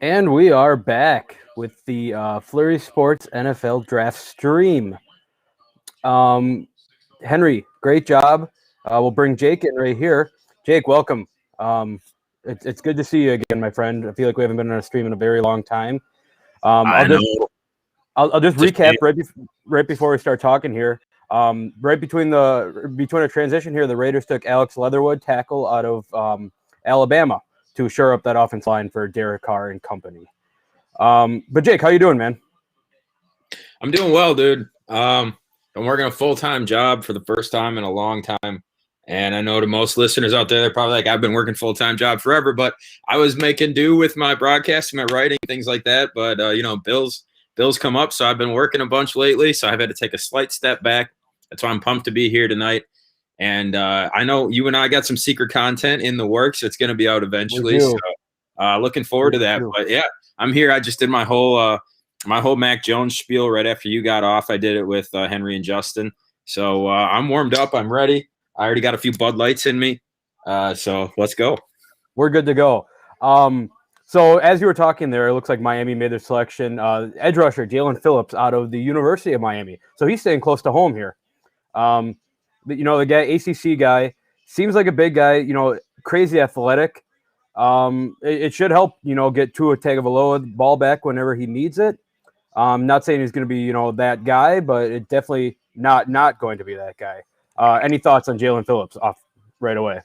And we are back with the FlurrySports NFL Draft Stream. Um, Henry, great job. We'll bring Jake in right here. Jake, welcome. It's good to see you again, my friend. I feel like we haven't been on a stream in a very long time. Um, I'll I just know. I'll just Just recap right before we start talking here. Right between a transition here, the Raiders took Alex Leatherwood, tackle out of Alabama, to shore up that offense line for Derek Carr and company. But Jake, how you doing, man? I'm doing well, dude. I'm working a full-time job for the first time in a long time. And I know to most listeners out there, they're probably like, I've been working full-time job forever, but I was making do with my broadcasting, my writing, things like that. But bills come up, so I've been working a bunch lately. So I've had to take a slight step back. That's why I'm pumped to be here tonight. And I know you and I got some secret content in the works. It's going to be out eventually. So looking forward to that. But yeah, I'm here. I just did my whole Mac Jones spiel right after you got off. I did it with Henry and Justin. So I'm warmed up. I'm ready. I already got a few Bud Lights in me. So let's go. We're good to go. So as you were talking there, it looks like Miami made their selection. Edge rusher Jalen Phillips out of the University of Miami. So he's staying close to home here. The guy, ACC guy, seems like a big guy, crazy athletic. It should help, get Tua Tagovailoa the ball back whenever he needs it. Not saying he's going to be, that guy, but it definitely not going to be that guy. Any thoughts on Jalen Phillips off right away?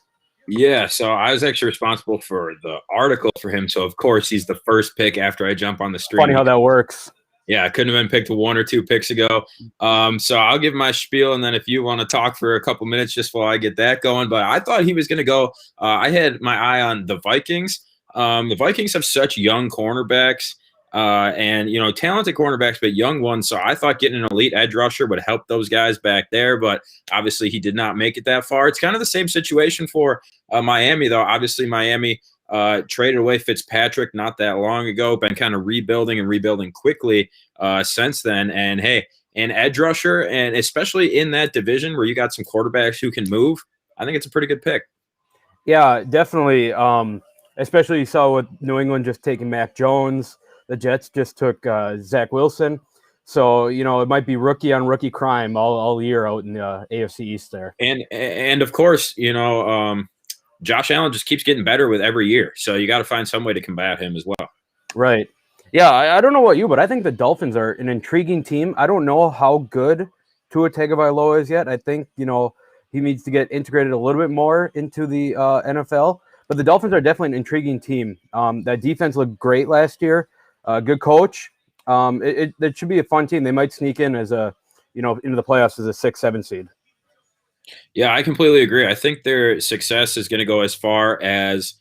Yeah, so I was actually responsible for the article for him. So, of course, he's the first pick after I jump on the stream. Funny how that works. Yeah, I couldn't have been picked 1 or 2 picks ago. So I'll give my spiel, and then if you want to talk for a couple minutes just while I get that going. But I thought he was going to go. I had my eye on the Vikings. The Vikings have such young cornerbacks and, talented cornerbacks, but young ones. So I thought getting an elite edge rusher would help those guys back there. But obviously he did not make it that far. It's kind of the same situation for Miami, though. Obviously, Miami traded away Fitzpatrick not that long ago, been kind of rebuilding quickly since then. And hey, an edge rusher, and especially in that division where you got some quarterbacks who can move, I think it's a pretty good pick. Yeah, definitely. Especially you saw with New England just taking Mac Jones. The Jets just took Zach Wilson. So, it might be rookie on rookie crime all year out in the AFC East there. And of course, Josh Allen just keeps getting better with every year. So you got to find some way to combat him as well. Right. Yeah, I don't know about you, but I think the Dolphins are an intriguing team. I don't know how good Tua Tagovailoa is yet. I think, he needs to get integrated a little bit more into the NFL. But the Dolphins are definitely an intriguing team. That defense looked great last year. Good coach. It should be a fun team. They might sneak in as into the playoffs as a 6-7 seed. Yeah, I completely agree. I think their success is going to go as far as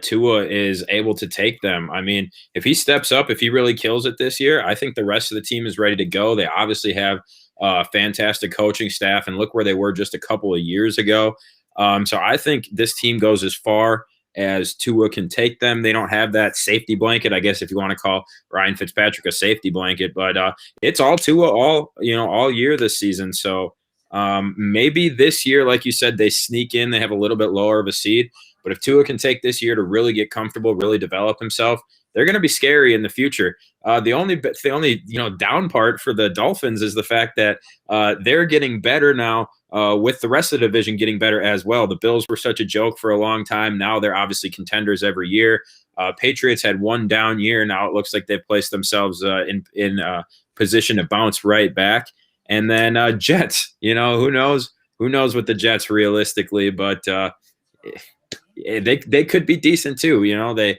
Tua is able to take them. I mean, if he steps up, if he really kills it this year, I think the rest of the team is ready to go. They obviously have fantastic coaching staff, and look where they were just a couple of years ago. So I think this team goes as far as Tua can take them. They don't have that safety blanket, I guess, if you want to call Ryan Fitzpatrick a safety blanket, but it's all Tua all year this season. So maybe this year, like you said, they sneak in, they have a little bit lower of a seed, but if Tua can take this year to really get comfortable, really develop himself, they're going to be scary in the future. The only down part for the Dolphins is the fact that they're getting better now with the rest of the division getting better as well. The Bills were such a joke for a long time. Now they're obviously contenders every year. Patriots had one down year. Now it looks like they've placed themselves in position to bounce right back. And then Jets, who knows with the Jets realistically, but they could be decent too. They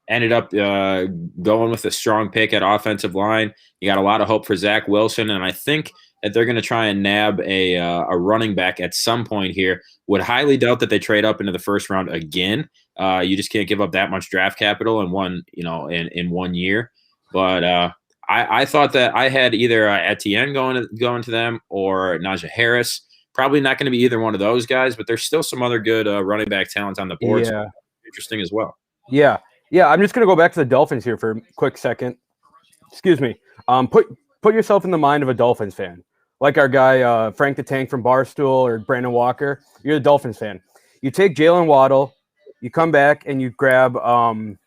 ended up going with a strong pick at offensive line. You got a lot of hope for Zach Wilson, and I think that they're going to try and nab a running back at some point here. Would highly doubt that they trade up into the first round again. You just can't give up that much draft capital in in 1 year. But I thought that I had either Etienne going to them or Najee Harris. Probably not going to be either one of those guys, but there's still some other good running back talent on the board. Yeah. So interesting as well. Yeah. I'm just going to go back to the Dolphins here for a quick second. Excuse me. Put yourself in the mind of a Dolphins fan. Like our guy, Frank the Tank from Barstool or Brandon Walker. You're the Dolphins fan. You take Jalen Waddle, You come back and you grab Jalen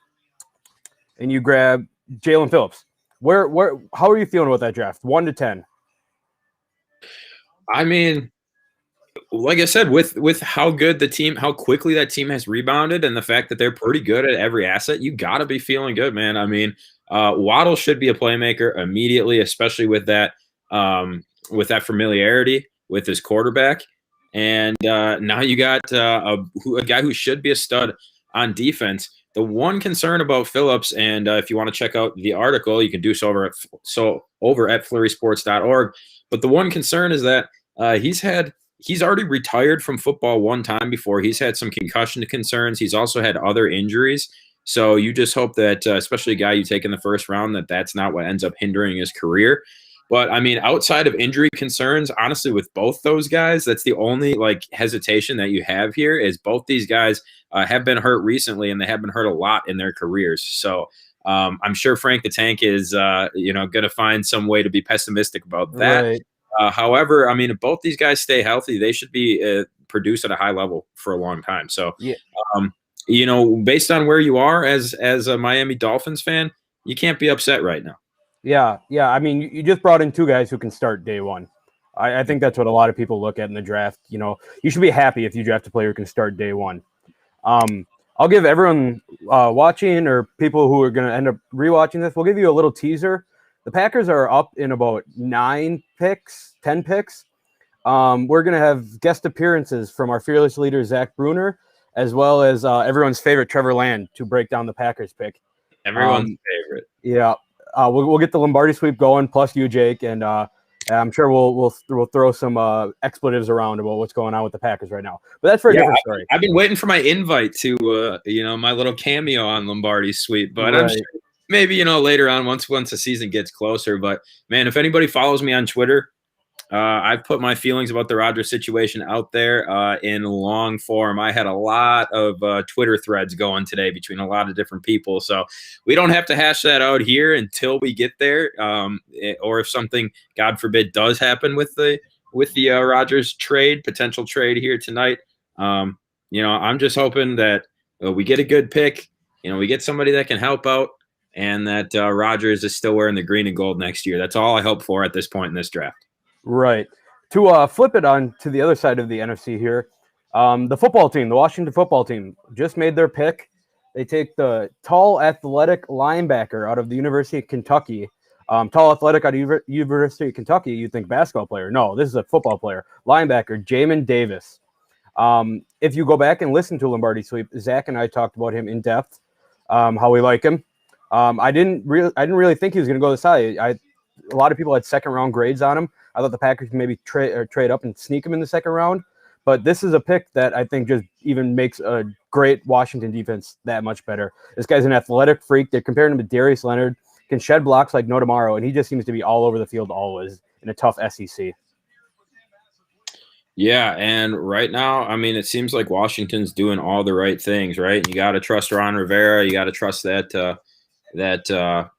Phillips. How are you feeling about that draft? 1 to 10. I mean, like I said, with how good the team, how quickly that team has rebounded, and the fact that they're pretty good at every asset, you got to be feeling good, man. I mean, Waddle should be a playmaker immediately, especially with that familiarity with his quarterback. And now you got a guy who should be a stud on defense. The one concern about Phillips, and if you want to check out the article, you can do so over at FlurrySports.org. But the one concern is that he's already retired from football one time before. He's had some concussion concerns. He's also had other injuries. So you just hope that, especially a guy you take in the first round, that's not what ends up hindering his career. But I mean, outside of injury concerns, honestly, with both those guys, that's the only hesitation that you have here is both these guys have been hurt recently, and they have been hurt a lot in their careers. So I'm sure Frank the Tank is going to find some way to be pessimistic about that. Right. However, I mean, if both these guys stay healthy, they should be produced at a high level for a long time. So, yeah. Based on where you are as a Miami Dolphins fan, you can't be upset right now. Yeah. I mean, you just brought in 2 guys who can start day one. I think that's what a lot of people look at in the draft. You should be happy if you draft a player who can start day one. I'll give everyone watching or people who are going to end up rewatching this, we'll give you a little teaser. The Packers are up in about 10 picks. We're going to have guest appearances from our fearless leader, Zach Bruner, as well as everyone's favorite, Trevor Land, to break down the Packers pick. Everyone's favorite. Yeah. We'll get the Lombardi sweep going, plus you, Jake, and I'm sure we'll throw some expletives around about what's going on with the Packers right now. But that's for a different story. I've been waiting for my invite to my little cameo on Lombardi sweep, but right. I'm sure maybe later on once the season gets closer. But man, if anybody follows me on Twitter, I've put my feelings about the Rodgers situation out there in long form. I had a lot of Twitter threads going today between a lot of different people. So we don't have to hash that out here until we get there. Or if something, God forbid, does happen with the Rodgers potential trade here tonight. I'm just hoping that we get a good pick. We get somebody that can help out, and that Rodgers is still wearing the green and gold next year. That's all I hope for at this point in this draft. Right. To flip it on to the other side of the NFC here, the football team, the Washington football team, just made their pick. They take the tall, athletic linebacker out of the University of Kentucky. Tall, athletic out of University of Kentucky, you'd think basketball player. No, this is a football player. Linebacker, Jamin Davis. If you go back and listen to Lombardi Sweep, Zach and I talked about him in depth, how we like him. I didn't really think he was going to go this high. A lot of people had second-round grades on him. I thought the Packers could maybe trade up and sneak him in the second round. But this is a pick that I think just even makes a great Washington defense that much better. This guy's an athletic freak. They're comparing him to Darius Leonard, can shed blocks like no tomorrow, and he just seems to be all over the field always in a tough SEC. Yeah, and right now, I mean, it seems like Washington's doing all the right things, right? You got to trust Ron Rivera. You got to trust that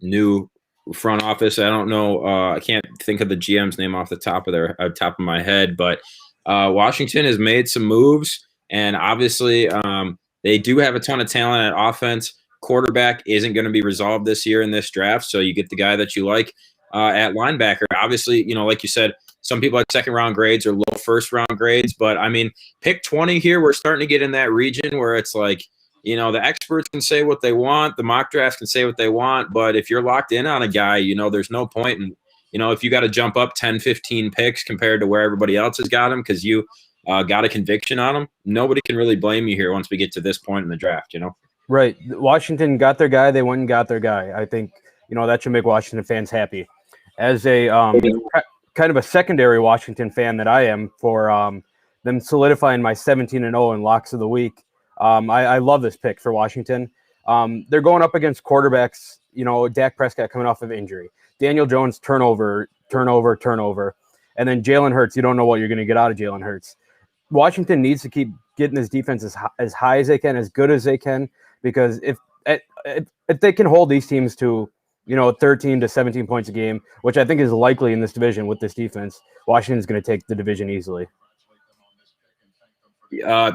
new front office. I don't know. I can't think of the GM's name off the top of my head, but Washington has made some moves, and obviously they do have a ton of talent at offense. Quarterback isn't going to be resolved this year in this draft, so you get the guy that you like at linebacker. Obviously, like you said, some people had second-round grades or low first-round grades, but I mean, pick 20 here, we're starting to get in that region where it's like, the experts can say what they want, the mock drafts can say what they want, but if you're locked in on a guy, there's no point in, if you got to jump up 10, 15 picks compared to where everybody else has got him because you got a conviction on him, nobody can really blame you here once we get to this point in the draft, Right. Washington got their guy. They went and got their guy. I think, that should make Washington fans happy. As a kind of a secondary Washington fan that I am for them solidifying my 17-0 in locks of the week, I love this pick for Washington. They're going up against quarterbacks, Dak Prescott coming off of injury, Daniel Jones turnover, and then Jalen Hurts. You don't know what you're going to get out of Jalen Hurts. Washington needs to keep getting this defense as high as they can, as good as they can, because if they can hold these teams to 13 to 17 points a game, which I think is likely in this division with this defense, Washington's going to take the division easily. I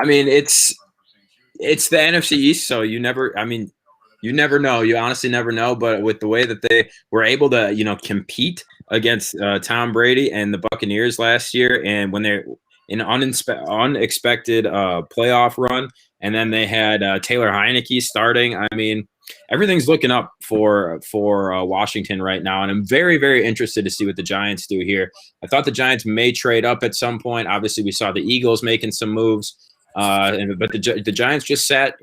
mean, it's it's the NFC East, so you never. I mean, you never know. You honestly never know. But with the way that they were able to, compete against Tom Brady and the Buccaneers last year, and when they're in unexpected playoff run, and then they had Taylor Heineke starting. I mean, everything's looking up for Washington right now, and I'm very, very interested to see what the Giants do here. I thought the Giants may trade up at some point. Obviously, we saw the Eagles making some moves. But the Giants just sat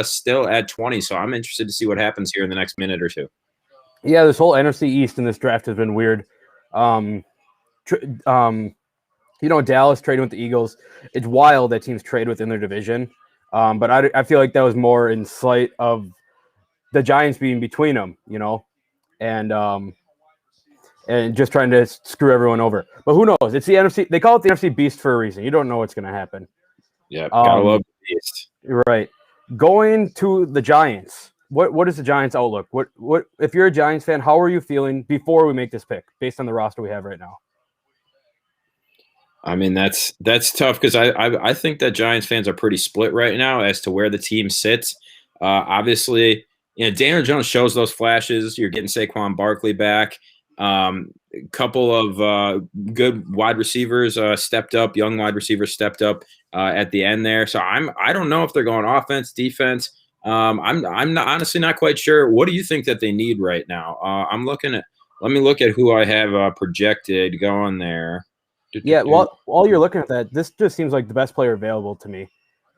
still at 20. So I'm interested to see what happens here in the next minute or two. Yeah, this whole NFC East in this draft has been weird. Dallas trading with the Eagles. It's wild that teams trade within their division. But I feel like that was more in sight of the Giants being between them, and just trying to screw everyone over. But who knows? It's the NFC. They call it the NFC Beast for a reason. You don't know what's going to happen. Yeah, gotta love the Beast. Right. Going to the Giants. What is the Giants' outlook? What if you're a Giants fan? How are you feeling before we make this pick, based on the roster we have right now? I mean, that's tough because I think that Giants fans are pretty split right now as to where the team sits. Obviously, Daniel Jones shows those flashes. You're getting Saquon Barkley back. A couple of good wide receivers stepped up. Young wide receivers stepped up at the end there. So I don't know if they're going offense, defense. I'm not, honestly not quite sure. What do you think that they need right now? Let me look at who I have projected going there. Yeah, well, while you're looking at that, this just seems like the best player available to me.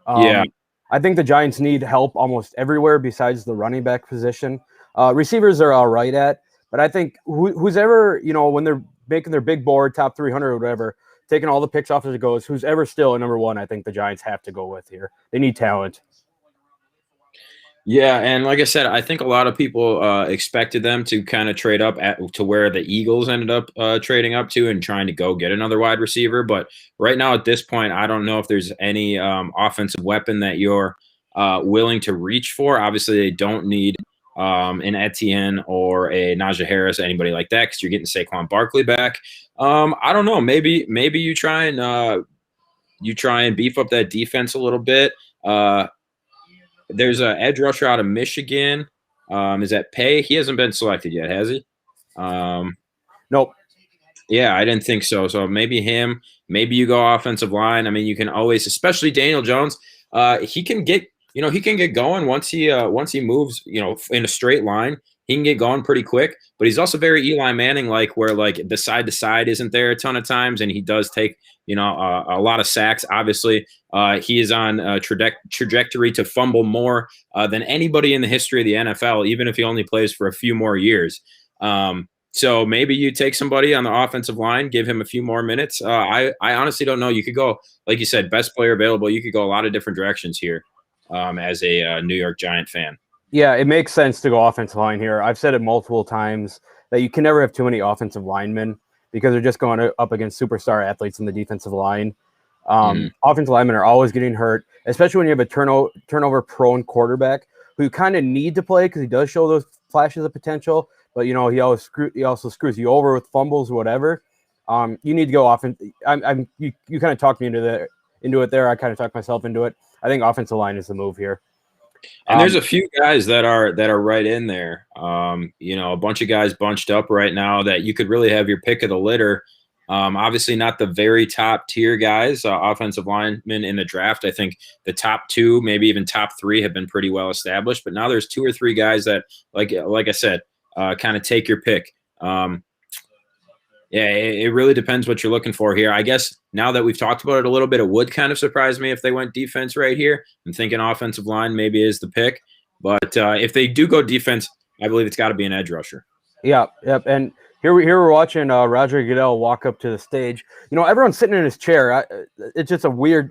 Yeah. I think the Giants need help almost everywhere besides the running back position. Receivers are all right at, but I think who's ever, when they're making their big board, top 300 or whatever, taking all the picks off as it goes, who's ever still at number one, I think the Giants have to go with here. They need talent. Yeah, and like I said, I think a lot of people expected them to kind of trade up to where the Eagles ended up trading up to and trying to go get another wide receiver. But right now, at this point, I don't know if there's any offensive weapon that you're willing to reach for. Obviously, they don't need an Etienne or a Najee Harris, anybody like that, because you're getting Saquon Barkley back. I don't know. Maybe you try and beef up that defense a little bit. There's an edge rusher out of Michigan. Is that Pay? He hasn't been selected yet, has he? Nope. Yeah, I didn't think so. So maybe him. Maybe you go offensive line. I mean, you can always, especially Daniel Jones. He can get going once he moves, in a straight line. He can get going pretty quick. But he's also very Eli Manning, like where like the side to side isn't there a ton of times, and he does take a lot of sacks. Obviously, he is on a trajectory to fumble more than anybody in the history of the NFL, even if he only plays for a few more years. So maybe you take somebody on the offensive line, give him a few more minutes. I honestly don't know. You could go, like you said, best player available. You could go a lot of different directions here as a New York Giant fan. Yeah, it makes sense to go offensive line here. I've said it multiple times that you can never have too many offensive linemen because they're just going up against superstar athletes in the defensive line. Offensive linemen are always getting hurt, especially when you have a turnover-prone quarterback who you kind of need to play because he does show those flashes of potential, but he also screws you over with fumbles or whatever. You need to go offense. You kind of talked me into it there. I kind of talked myself into it. I think offensive line is the move here. And there's a few guys that are right in there. A bunch of guys bunched up right now that you could really have your pick of the litter. Obviously not the very top tier guys, offensive linemen in the draft. I think the top two, maybe even top three have been pretty well established, but now there's two or three guys that like I said, kind of take your pick. Yeah, it really depends what you're looking for here. I guess now that we've talked about it a little bit, it would kind of surprise me if they went defense right here. I'm thinking offensive line maybe is the pick. But if they do go defense, I believe it's got to be an edge rusher. Yeah, yep. And here we're watching Roger Goodell walk up to the stage. Everyone's sitting in his chair. It's just a weird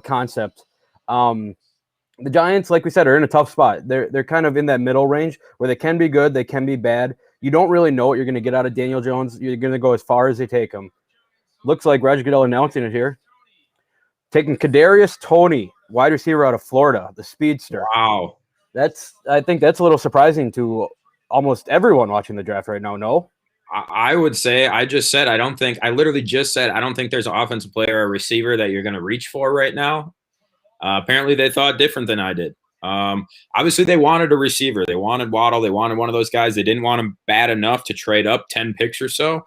concept. The Giants, like we said, are in a tough spot. They're kind of in that middle range where they can be good, they can be bad. You don't really know what you're going to get out of Daniel Jones. You're going to go as far as they take him. Looks like Roger Goodell announcing it here. Taking Kadarius Toney, wide receiver out of Florida, the speedster. Wow. I think that's a little surprising to almost everyone watching the draft right now, no? I would say I literally just said I don't think there's an offensive player or receiver that you're going to reach for right now. Apparently, they thought different than I did. Obviously, they wanted a receiver. They wanted Waddle. They wanted one of those guys. They didn't want him bad enough to trade up 10 picks or so.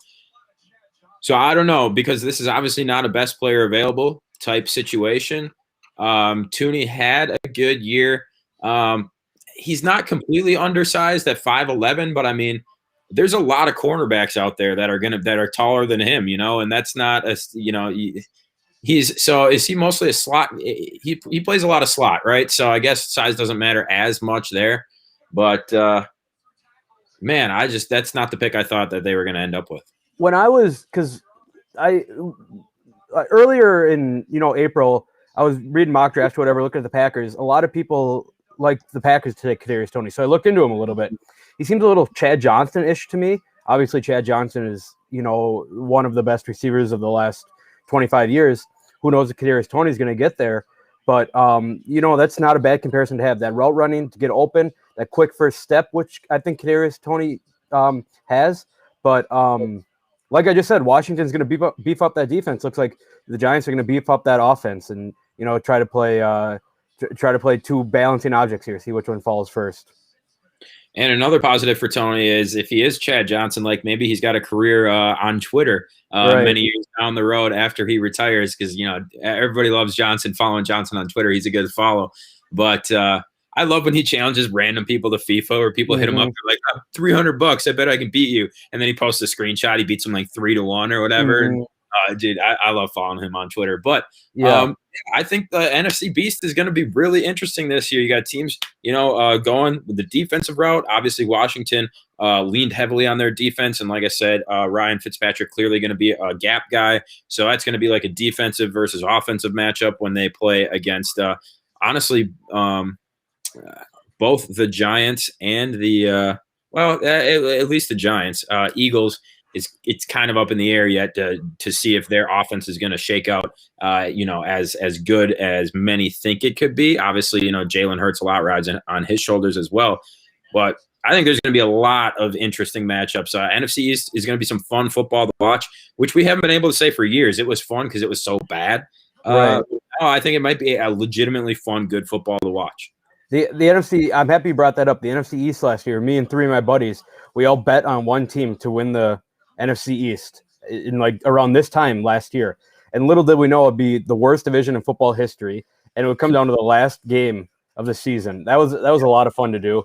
So I don't know, because this is obviously not a best player available type situation. Tooney had a good year. He's not completely undersized at 5'11", but I mean, there's a lot of cornerbacks out there that are taller than him, and that's not a, is he mostly a slot? He plays a lot of slot, right? So I guess size doesn't matter as much there, but man, that's not the pick I thought that they were going to end up with. When I was, because I earlier in April, I was reading mock drafts or whatever, looking at the Packers. A lot of people liked the Packers to take Kadarius Toney, so I looked into him a little bit. He seems a little Chad Johnson-ish to me. Obviously, Chad Johnson is one of the best receivers of the last 25 years. Who knows if Kadarius Toney is going to get there? But that's not a bad comparison to have. That route running to get open, that quick first step, which I think Kadarius Toney has. But like I just said, Washington's going to beef up that defense. Looks like the Giants are going to beef up that offense and try to play two balancing objects here. See which one falls first. And another positive for Toney is if he is Chad Johnson, like maybe he's got a career on Twitter many years down the road after he retires, because everybody loves Johnson. Following Johnson on Twitter, he's a good follow. But I love when he challenges random people to FIFA, or people hit him up like $300. I bet I can beat you, and then he posts a screenshot. He beats him like 3-1 or whatever. Dude, I love following him on Twitter. But I think the NFC Beast is going to be really interesting this year. You got teams, going with the defensive route. Obviously, Washington leaned heavily on their defense. And like I said, Ryan Fitzpatrick clearly going to be a gap guy. So that's going to be like a defensive versus offensive matchup when they play against, honestly, both the Giants and the, at least the Giants. Eagles, it's kind of up in the air yet to see if their offense is going to shake out, as good as many think it could be. Obviously, Jalen Hurts, a lot rides on his shoulders as well. But I think there's going to be a lot of interesting matchups. NFC East is going to be some fun football to watch, which we haven't been able to say for years. It was fun because it was so bad. Right. I think it might be a legitimately fun, good football to watch. The NFC, I'm happy you brought that up. The NFC East last year, me and three of my buddies, we all bet on one team to win the NFC East in like around this time last year. And little did we know it'd be the worst division in football history, and it would come down to the last game of the season. That was a lot of fun to do.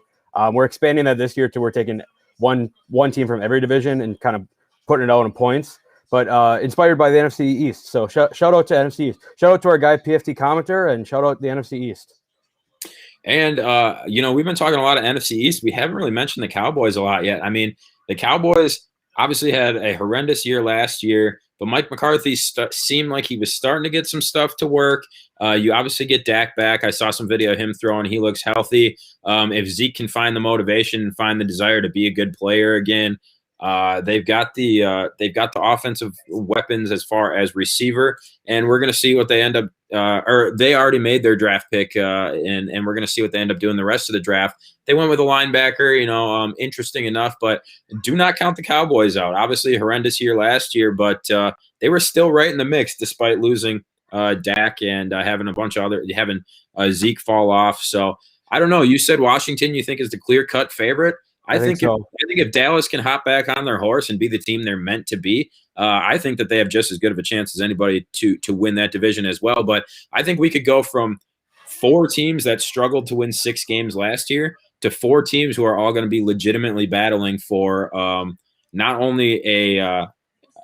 We're expanding that this year to we're taking one team from every division and kind of putting it out in points. But inspired by the NFC East. So shout out to NFC East. Shout out to our guy PFT commenter, and shout out the NFC East. And we've been talking a lot of NFC East. We haven't really mentioned the Cowboys a lot yet. I mean, the Cowboys obviously had a horrendous year last year, but Mike McCarthy seemed like he was starting to get some stuff to work. You obviously get Dak back. I saw some video of him throwing. He looks healthy. If Zeke can find the motivation and find the desire to be a good player again, they've got the offensive weapons as far as receiver, and we're going to see what they end up. Or they already made their draft pick, and we're going to see what they end up doing the rest of the draft. They went with a linebacker, interesting enough, but do not count the Cowboys out. Obviously, a horrendous year last year, but they were still right in the mix despite losing Dak and having Zeke fall off. So I don't know. You said Washington, you think is the clear-cut favorite. I think so. I think if Dallas can hop back on their horse and be the team they're meant to be, I think that they have just as good of a chance as anybody to win that division as well. But I think we could go from 4 teams that struggled to win 6 games last year to 4 teams who are all going to be legitimately battling for not only a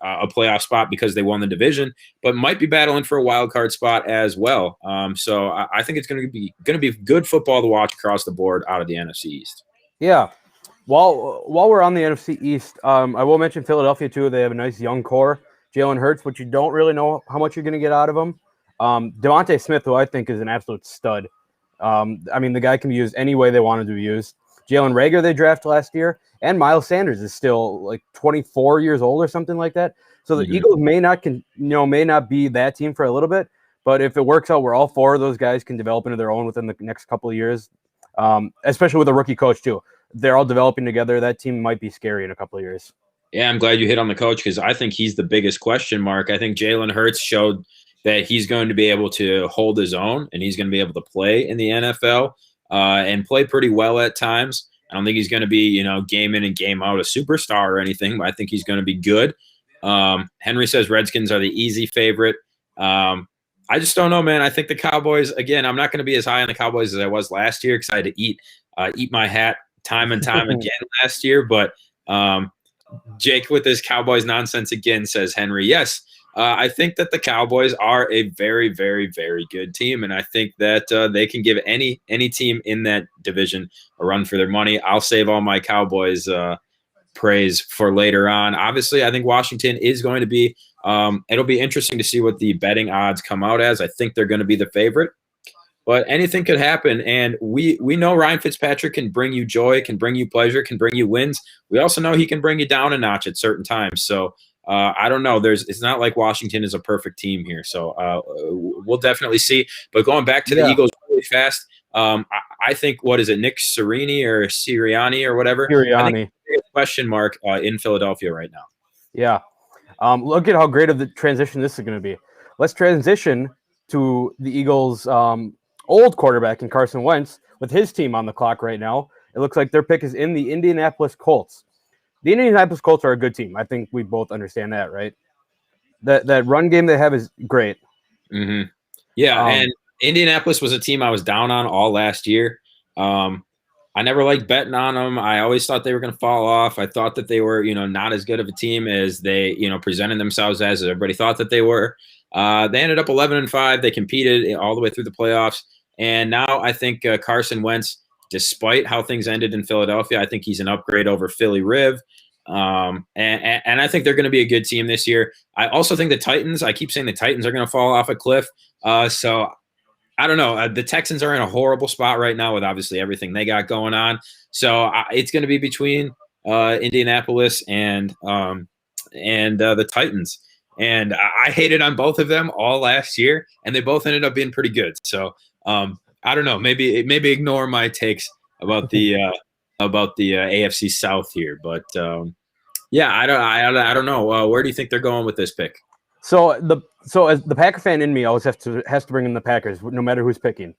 playoff spot because they won the division, but might be battling for a wild card spot as well. So I think it's going to be good football to watch across the board out of the NFC East. Yeah. While we're on the NFC East, I will mention Philadelphia too. They have a nice young core. Jalen Hurts, which you don't really know how much you're going to get out of him. Devontae Smith, who I think is an absolute stud. The guy can be used any way they want him to be used. Jalen Reagor they drafted last year, and Miles Sanders is still like 24 years old or something like that. So the Eagles may not be that team for a little bit, but if it works out where all 4 of those guys can develop into their own within the next couple of years, especially with a rookie coach too. They're all developing together. That team might be scary in a couple of years. Yeah, I'm glad you hit on the coach because I think he's the biggest question mark. I think Jalen Hurts showed that he's going to be able to hold his own and he's going to be able to play in the NFL and play pretty well at times. I don't think he's going to be, game in and game out a superstar or anything, but I think he's going to be good. Henry says Redskins are the easy favorite. I just don't know, man. I think the Cowboys, again, I'm not going to be as high on the Cowboys as I was last year because I had to eat my hat time and time again last year. But Jake with his Cowboys nonsense again says, Henry, yes, I think that the Cowboys are a very, very, very good team, and I think that they can give any team in that division a run for their money. I'll save all my Cowboys praise for later on. Obviously, I think Washington is going to be it'll be interesting to see what the betting odds come out as. I think they're going to be the favorite, but anything could happen. And we know Ryan Fitzpatrick can bring you joy, can bring you pleasure, can bring you wins. We also know he can bring you down a notch at certain times. So I don't know. It's not like Washington is a perfect team here. So we'll definitely see. But going back to the Eagles really fast, I think, what is it, Nick Sirianni or whatever? I think question mark in Philadelphia right now. Yeah. Look at how great of the transition this is going to be. Let's transition to the Eagles' old quarterback in Carson Wentz with his team on the clock right now. It looks like their pick is in the Indianapolis Colts. The Indianapolis Colts are a good team. I think we both understand that, right? That run game they have is great. Mm-hmm. Yeah, and Indianapolis was a team I was down on all last year. I never liked betting on them. I always thought they were going to fall off. I thought that they were, not as good of a team as they, presented themselves as everybody thought that they were. They ended up 11-5. They competed all the way through the playoffs. And now I think Carson Wentz, despite how things ended in Philadelphia, I think he's an upgrade over Philly Riv. And I think they're going to be a good team this year. I also think the Titans, I keep saying the Titans are going to fall off a cliff. So I don't know. The Texans are in a horrible spot right now with obviously everything they got going on. So it's going to be between Indianapolis and the Titans. And I hated on both of them all last year, and they both ended up being pretty good. So I don't know. Maybe ignore my takes about the AFC South here, but yeah, I don't know. Where do you think they're going with this pick? So as the Packer fan in me always has to bring in the Packers, no matter who's picking.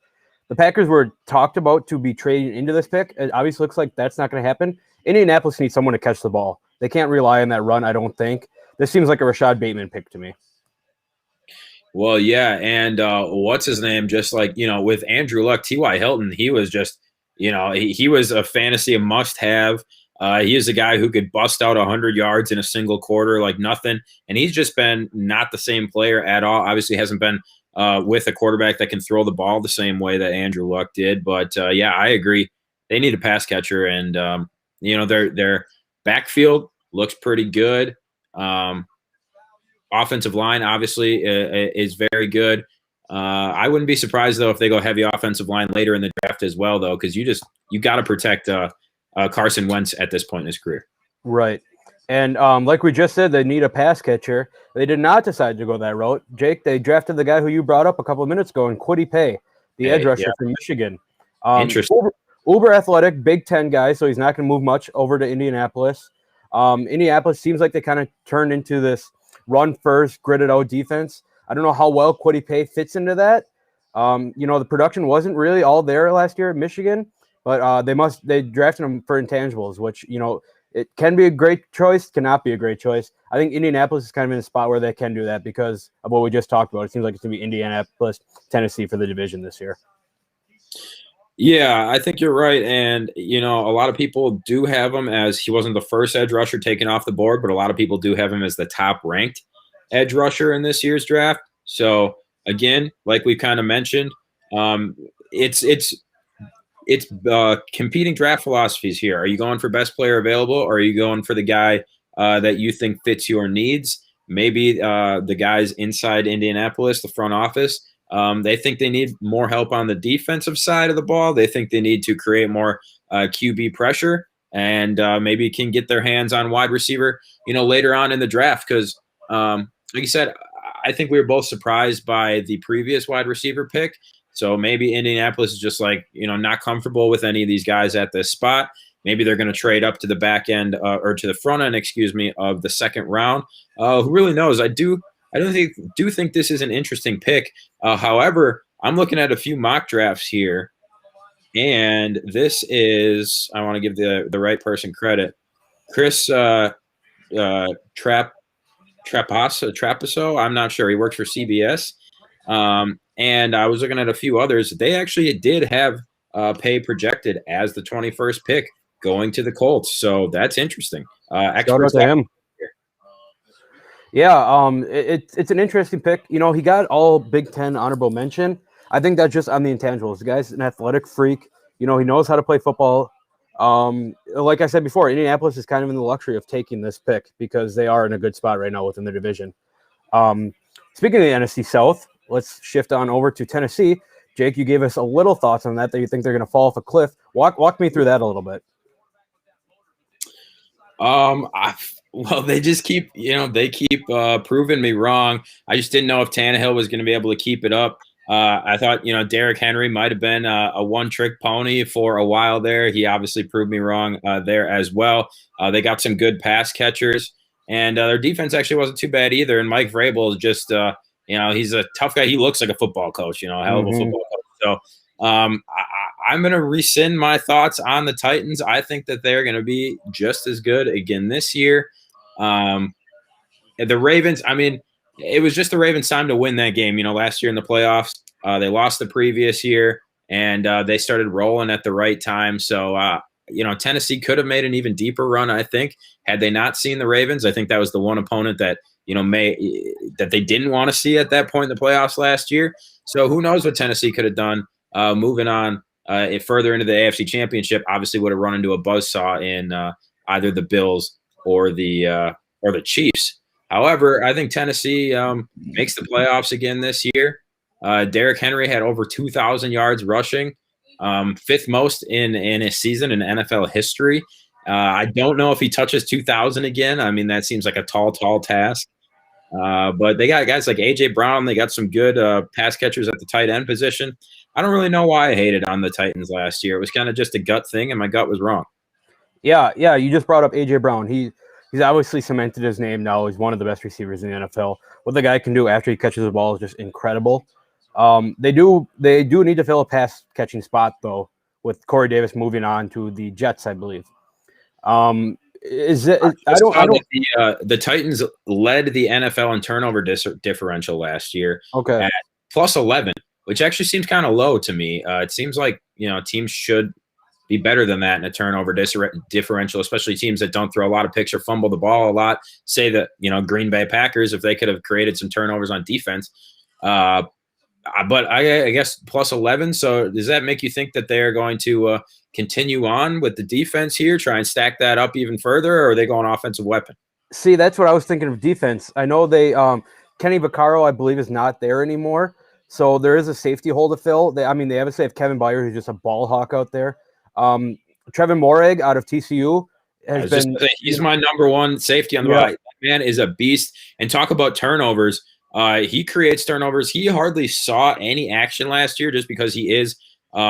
The Packers were talked about to be trading into this pick. It obviously looks like that's not going to happen. Indianapolis needs someone to catch the ball. They can't rely on that run, I don't think. This seems like a Rashad Bateman pick to me. Well, yeah, and what's his name? Just like, with Andrew Luck, T.Y. Hilton, he was just, he was a fantasy must-have. He is a guy who could bust out 100 yards in a single quarter like nothing, and he's just been not the same player at all. Obviously hasn't been with a quarterback that can throw the ball the same way that Andrew Luck did. But, yeah, I agree. They need a pass catcher, and, their backfield looks pretty good. Offensive line, obviously, is very good. I wouldn't be surprised, though, if they go heavy offensive line later in the draft as well, though, because you got to protect Carson Wentz at this point in his career. Right. And like we just said, they need a pass catcher. They did not decide to go that route. Jake, they drafted the guy who you brought up a couple of minutes ago in Kwity Paye, the edge rusher from Michigan. Interesting. Uber athletic, Big Ten guy, so he's not going to move much over to Indianapolis. Indianapolis seems like they kind of turned into this run-first, gritted-out defense. I don't know how well Kwity Paye fits into that. The production wasn't really all there last year at Michigan, but they drafted him for intangibles, which, it can be a great choice, cannot be a great choice. I think Indianapolis is kind of in a spot where they can do that because of what we just talked about. It seems like it's going to be Indianapolis, Tennessee for the division this year. Yeah, I think you're right. And, a lot of people do have him as he wasn't the first edge rusher taken off the board, but a lot of people do have him as the top ranked edge rusher in this year's draft. So again, like we kind of mentioned, it's competing draft philosophies here. Are you going for best player available, or are you going for the guy that you think fits your needs? Maybe the guys inside Indianapolis, the front office, they think they need more help on the defensive side of the ball. They think they need to create more QB pressure, and maybe can get their hands on wide receiver, later on in the draft. Because, like you said, I think we were both surprised by the previous wide receiver pick. So maybe Indianapolis is just like, not comfortable with any of these guys at this spot. Maybe they're going to trade up to the back end or to the front end, of the second round. Who really knows? I do do think this is an interesting pick. However, I'm looking at a few mock drafts here, and this is, I want to give the right person credit. Chris Trap Trapasso. I'm not sure. He works for CBS. And I was looking at a few others. They actually did have Pay projected as the 21st pick going to the Colts. So that's interesting. Shout out to him. Yeah, it's an interesting pick. You know, he got all Big Ten honorable mention. I think that's just on the intangibles. The guy's an athletic freak. You know, he knows how to play football. Like I said before, Indianapolis is kind of in the luxury of taking this pick because they are in a good spot right now within the division. Speaking of the NFC South, let's shift on over to Tennessee. Jake, you gave us a little thoughts on that you think they're going to fall off a cliff. Walk me through that a little bit. Well, they just keep, proving me wrong. I just didn't know if Tannehill was going to be able to keep it up. I thought, Derrick Henry might have been a one-trick pony for a while there. He obviously proved me wrong there as well. They got some good pass catchers, and their defense actually wasn't too bad either. And Mike Vrabel is just, he's a tough guy. He looks like a football coach, a hell of a football coach. So I'm going to rescind my thoughts on the Titans. I think that they're going to be just as good again this year. The Ravens, I mean, it was just the Ravens' time to win that game. Last year in the playoffs, they lost the previous year, and they started rolling at the right time. So, Tennessee could have made an even deeper run, I think, had they not seen the Ravens. I think that was the one opponent that, that they didn't want to see at that point in the playoffs last year. So who knows what Tennessee could have done moving on further into the AFC Championship. Obviously would have run into a buzzsaw in either the Bills or the Chiefs. However, I think Tennessee makes the playoffs again this year. Derrick Henry had over 2,000 yards rushing, fifth most in a season in NFL history. I don't know if he touches 2,000 again. I mean, that seems like a tall task. But they got guys like A.J. Brown. They got some good pass catchers at the tight end position. I don't really know why I hated on the Titans last year. It was kind of just a gut thing, and my gut was wrong. Yeah. You just brought up A.J. Brown. He's obviously cemented his name now. He's one of the best receivers in the NFL. What the guy can do after he catches the ball is just incredible. They do need to fill a pass catching spot though, with Corey Davis moving on to the Jets, I believe. The Titans led the NFL in turnover differential last year. Okay. At plus 11, which actually seems kind of low to me. It seems like teams should be better than that in a turnover differential, especially teams that don't throw a lot of picks or fumble the ball a lot. Say that Green Bay Packers, if they could have created some turnovers on defense. But I guess plus 11. So does that make you think that they're going to continue on with the defense here, try and stack that up even further, or are they going offensive weapon? See, that's what I was thinking of defense. I know they Kenny Vaccaro, I believe, is not there anymore. So there is a safety hole to fill. They obviously have Kevin Byard, who's just a ball hawk out there. Trevin Moehrig out of TCU has been. He's my number one safety on the right. That man is a beast. And talk about turnovers. He creates turnovers. He hardly saw any action last year just because he is.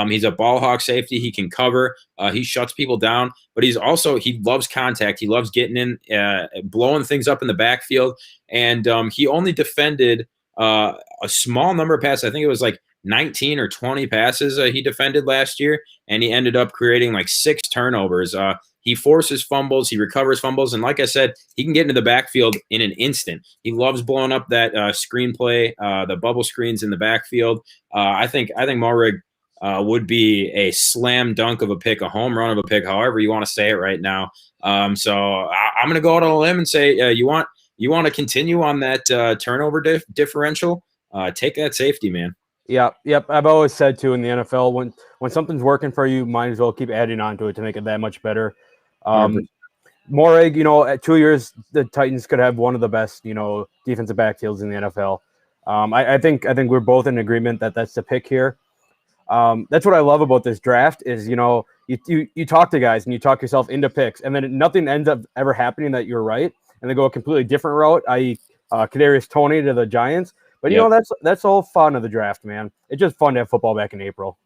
He's a ball hawk safety. He can cover. He shuts people down. But he loves contact. He loves getting in, blowing things up in the backfield. And he only defended a small number of passes. I think it was like 19 or 20 passes he defended last year, and he ended up creating like 6 turnovers. He forces fumbles, he recovers fumbles, and like I said, he can get into the backfield in an instant. He loves blowing up that screenplay, the bubble screens in the backfield. I think Moehrig would be a slam dunk of a pick, a home run of a pick, however you want to say it right now. So I'm going to go out on a limb and say you want to continue on that turnover differential. Take that safety, man. Yep. I've always said too in the NFL, when something's working for you, might as well keep adding on to it to make it that much better. Moehrig, at 2 years, the Titans could have one of the best, defensive backfields in the NFL. I think we're both in agreement that that's the pick here. That's what I love about this draft is, you talk to guys and you talk yourself into picks, and then nothing ends up ever happening that you're right, and they go a completely different route, i.e. Kadarius Toney to the Giants. But, that's the whole fun of the draft, man. It's just fun to have football back in April.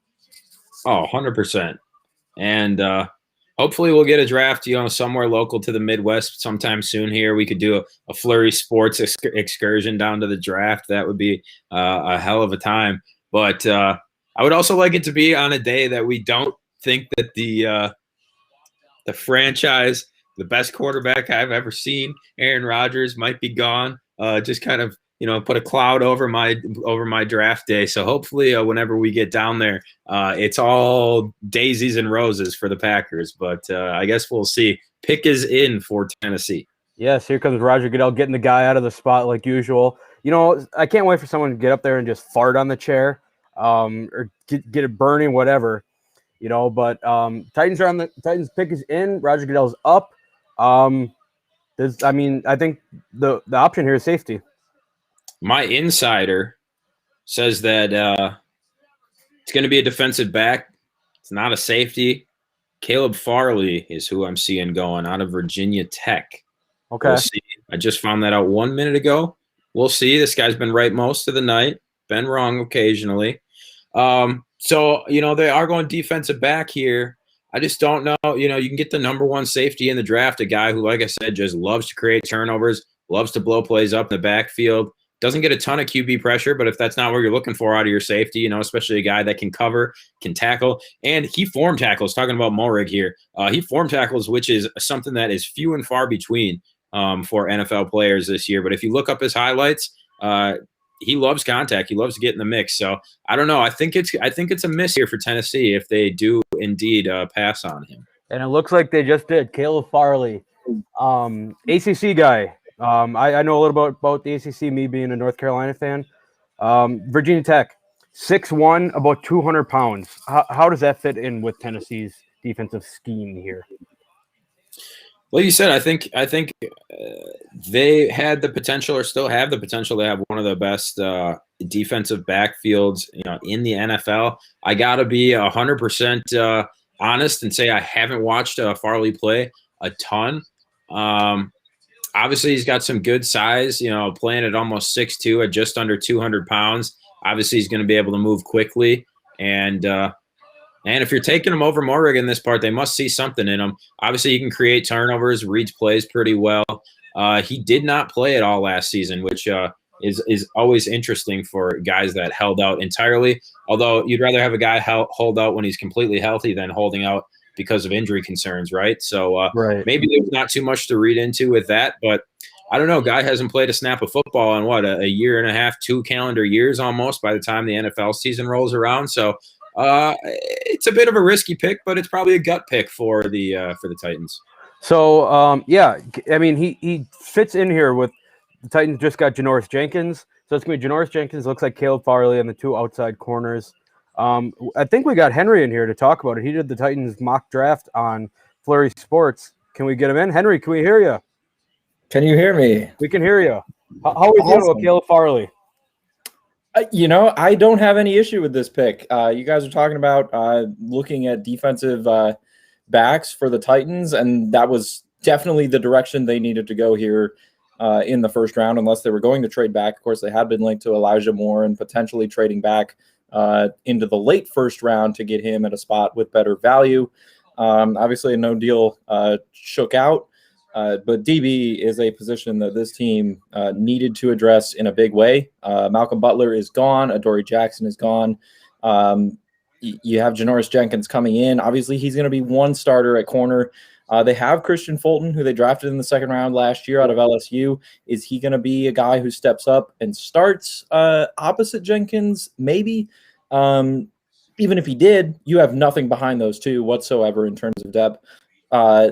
Oh, 100%. And hopefully we'll get a draft, somewhere local to the Midwest sometime soon here. We could do a FlurrySports excursion down to the draft. That would be a hell of a time. But I would also like it to be on a day that we don't think that the franchise, the best quarterback I've ever seen, Aaron Rodgers, might be gone. Just kind of put a cloud over my draft day. So hopefully, whenever we get down there, it's all daisies and roses for the Packers. But I guess we'll see. Pick is in for Tennessee. Yes, here comes Roger Goodell getting the guy out of the spot like usual. I can't wait for someone to get up there and just fart on the chair, or get it burning, whatever. But Titans are on the Titans pick is in. Roger Goodell's up. I think the option here is safety. My insider says that it's going to be a defensive back. It's not a safety. Caleb Farley is who I'm seeing going out of Virginia Tech. Okay. We'll see. I just found that out 1 minute ago. We'll see. This guy's been right most of the night. Been wrong occasionally. So, they are going defensive back here. I just don't know. You can get the number one safety in the draft, a guy who, like I said, just loves to create turnovers, loves to blow plays up in the backfield, doesn't get a ton of QB pressure, but if that's not what you're looking for out of your safety, especially a guy that can cover, can tackle, and he form tackles, talking about Mulrig here, he form tackles, which is something that is few and far between for NFL players this year. But if you look up his highlights, he loves contact. He loves to get in the mix. So I don't know. I think it's a miss here for Tennessee if they do indeed pass on him. And it looks like they just did. Caleb Farley, ACC guy. I know a little bit about the ACC, me being a North Carolina fan. Virginia Tech, 6'1", about 200 pounds. How does that fit in with Tennessee's defensive scheme here? Like you said, I think they had the potential, or still have the potential, to have one of the best defensive backfields, in the NFL. I gotta be 100% honest and say I haven't watched Farley play a ton. Obviously, he's got some good size. Playing at almost 6'2", at just under 200 pounds. Obviously, he's going to be able to move quickly, and if you're taking him over Mulrig in this part, they must see something in him. Obviously, he can create turnovers, reads plays pretty well. He did not play at all last season, which is always interesting for guys that held out entirely. Although you'd rather have a guy hold out when he's completely healthy than holding out because of injury concerns, right? So right. Maybe there's not too much to read into with that, but I don't know. Guy hasn't played a snap of football in a year and a half, 2 calendar years almost by the time the NFL season rolls around. So it's a bit of a risky pick, but it's probably a gut pick for the Titans. So he fits in here with the Titans. Just got Janoris Jenkins, so it's gonna be Janoris Jenkins. Looks like Caleb Farley on the 2 outside corners. I think we got Henry in here to talk about it. He did the Titans mock draft on FlurrySports. Can we get him in? Henry, can we hear you? Can you hear me? We can hear you. How are we doing with Caleb Farley? I don't have any issue with this pick. You guys are talking about looking at defensive backs for the Titans, and that was definitely the direction they needed to go here in the first round, unless they were going to trade back. Of course, they had been linked to Elijah Moore and potentially trading back into the late first round to get him at a spot with better value. Obviously, a no deal shook out. But DB is a position that this team needed to address in a big way. Malcolm Butler is gone. Adoree Jackson is gone. You have Janoris Jenkins coming in. Obviously, he's going to be one starter at corner. They have Christian Fulton, who they drafted in the second round last year out of LSU. Is he going to be a guy who steps up and starts opposite Jenkins? Maybe. Even if he did, you have nothing behind those two whatsoever in terms of depth.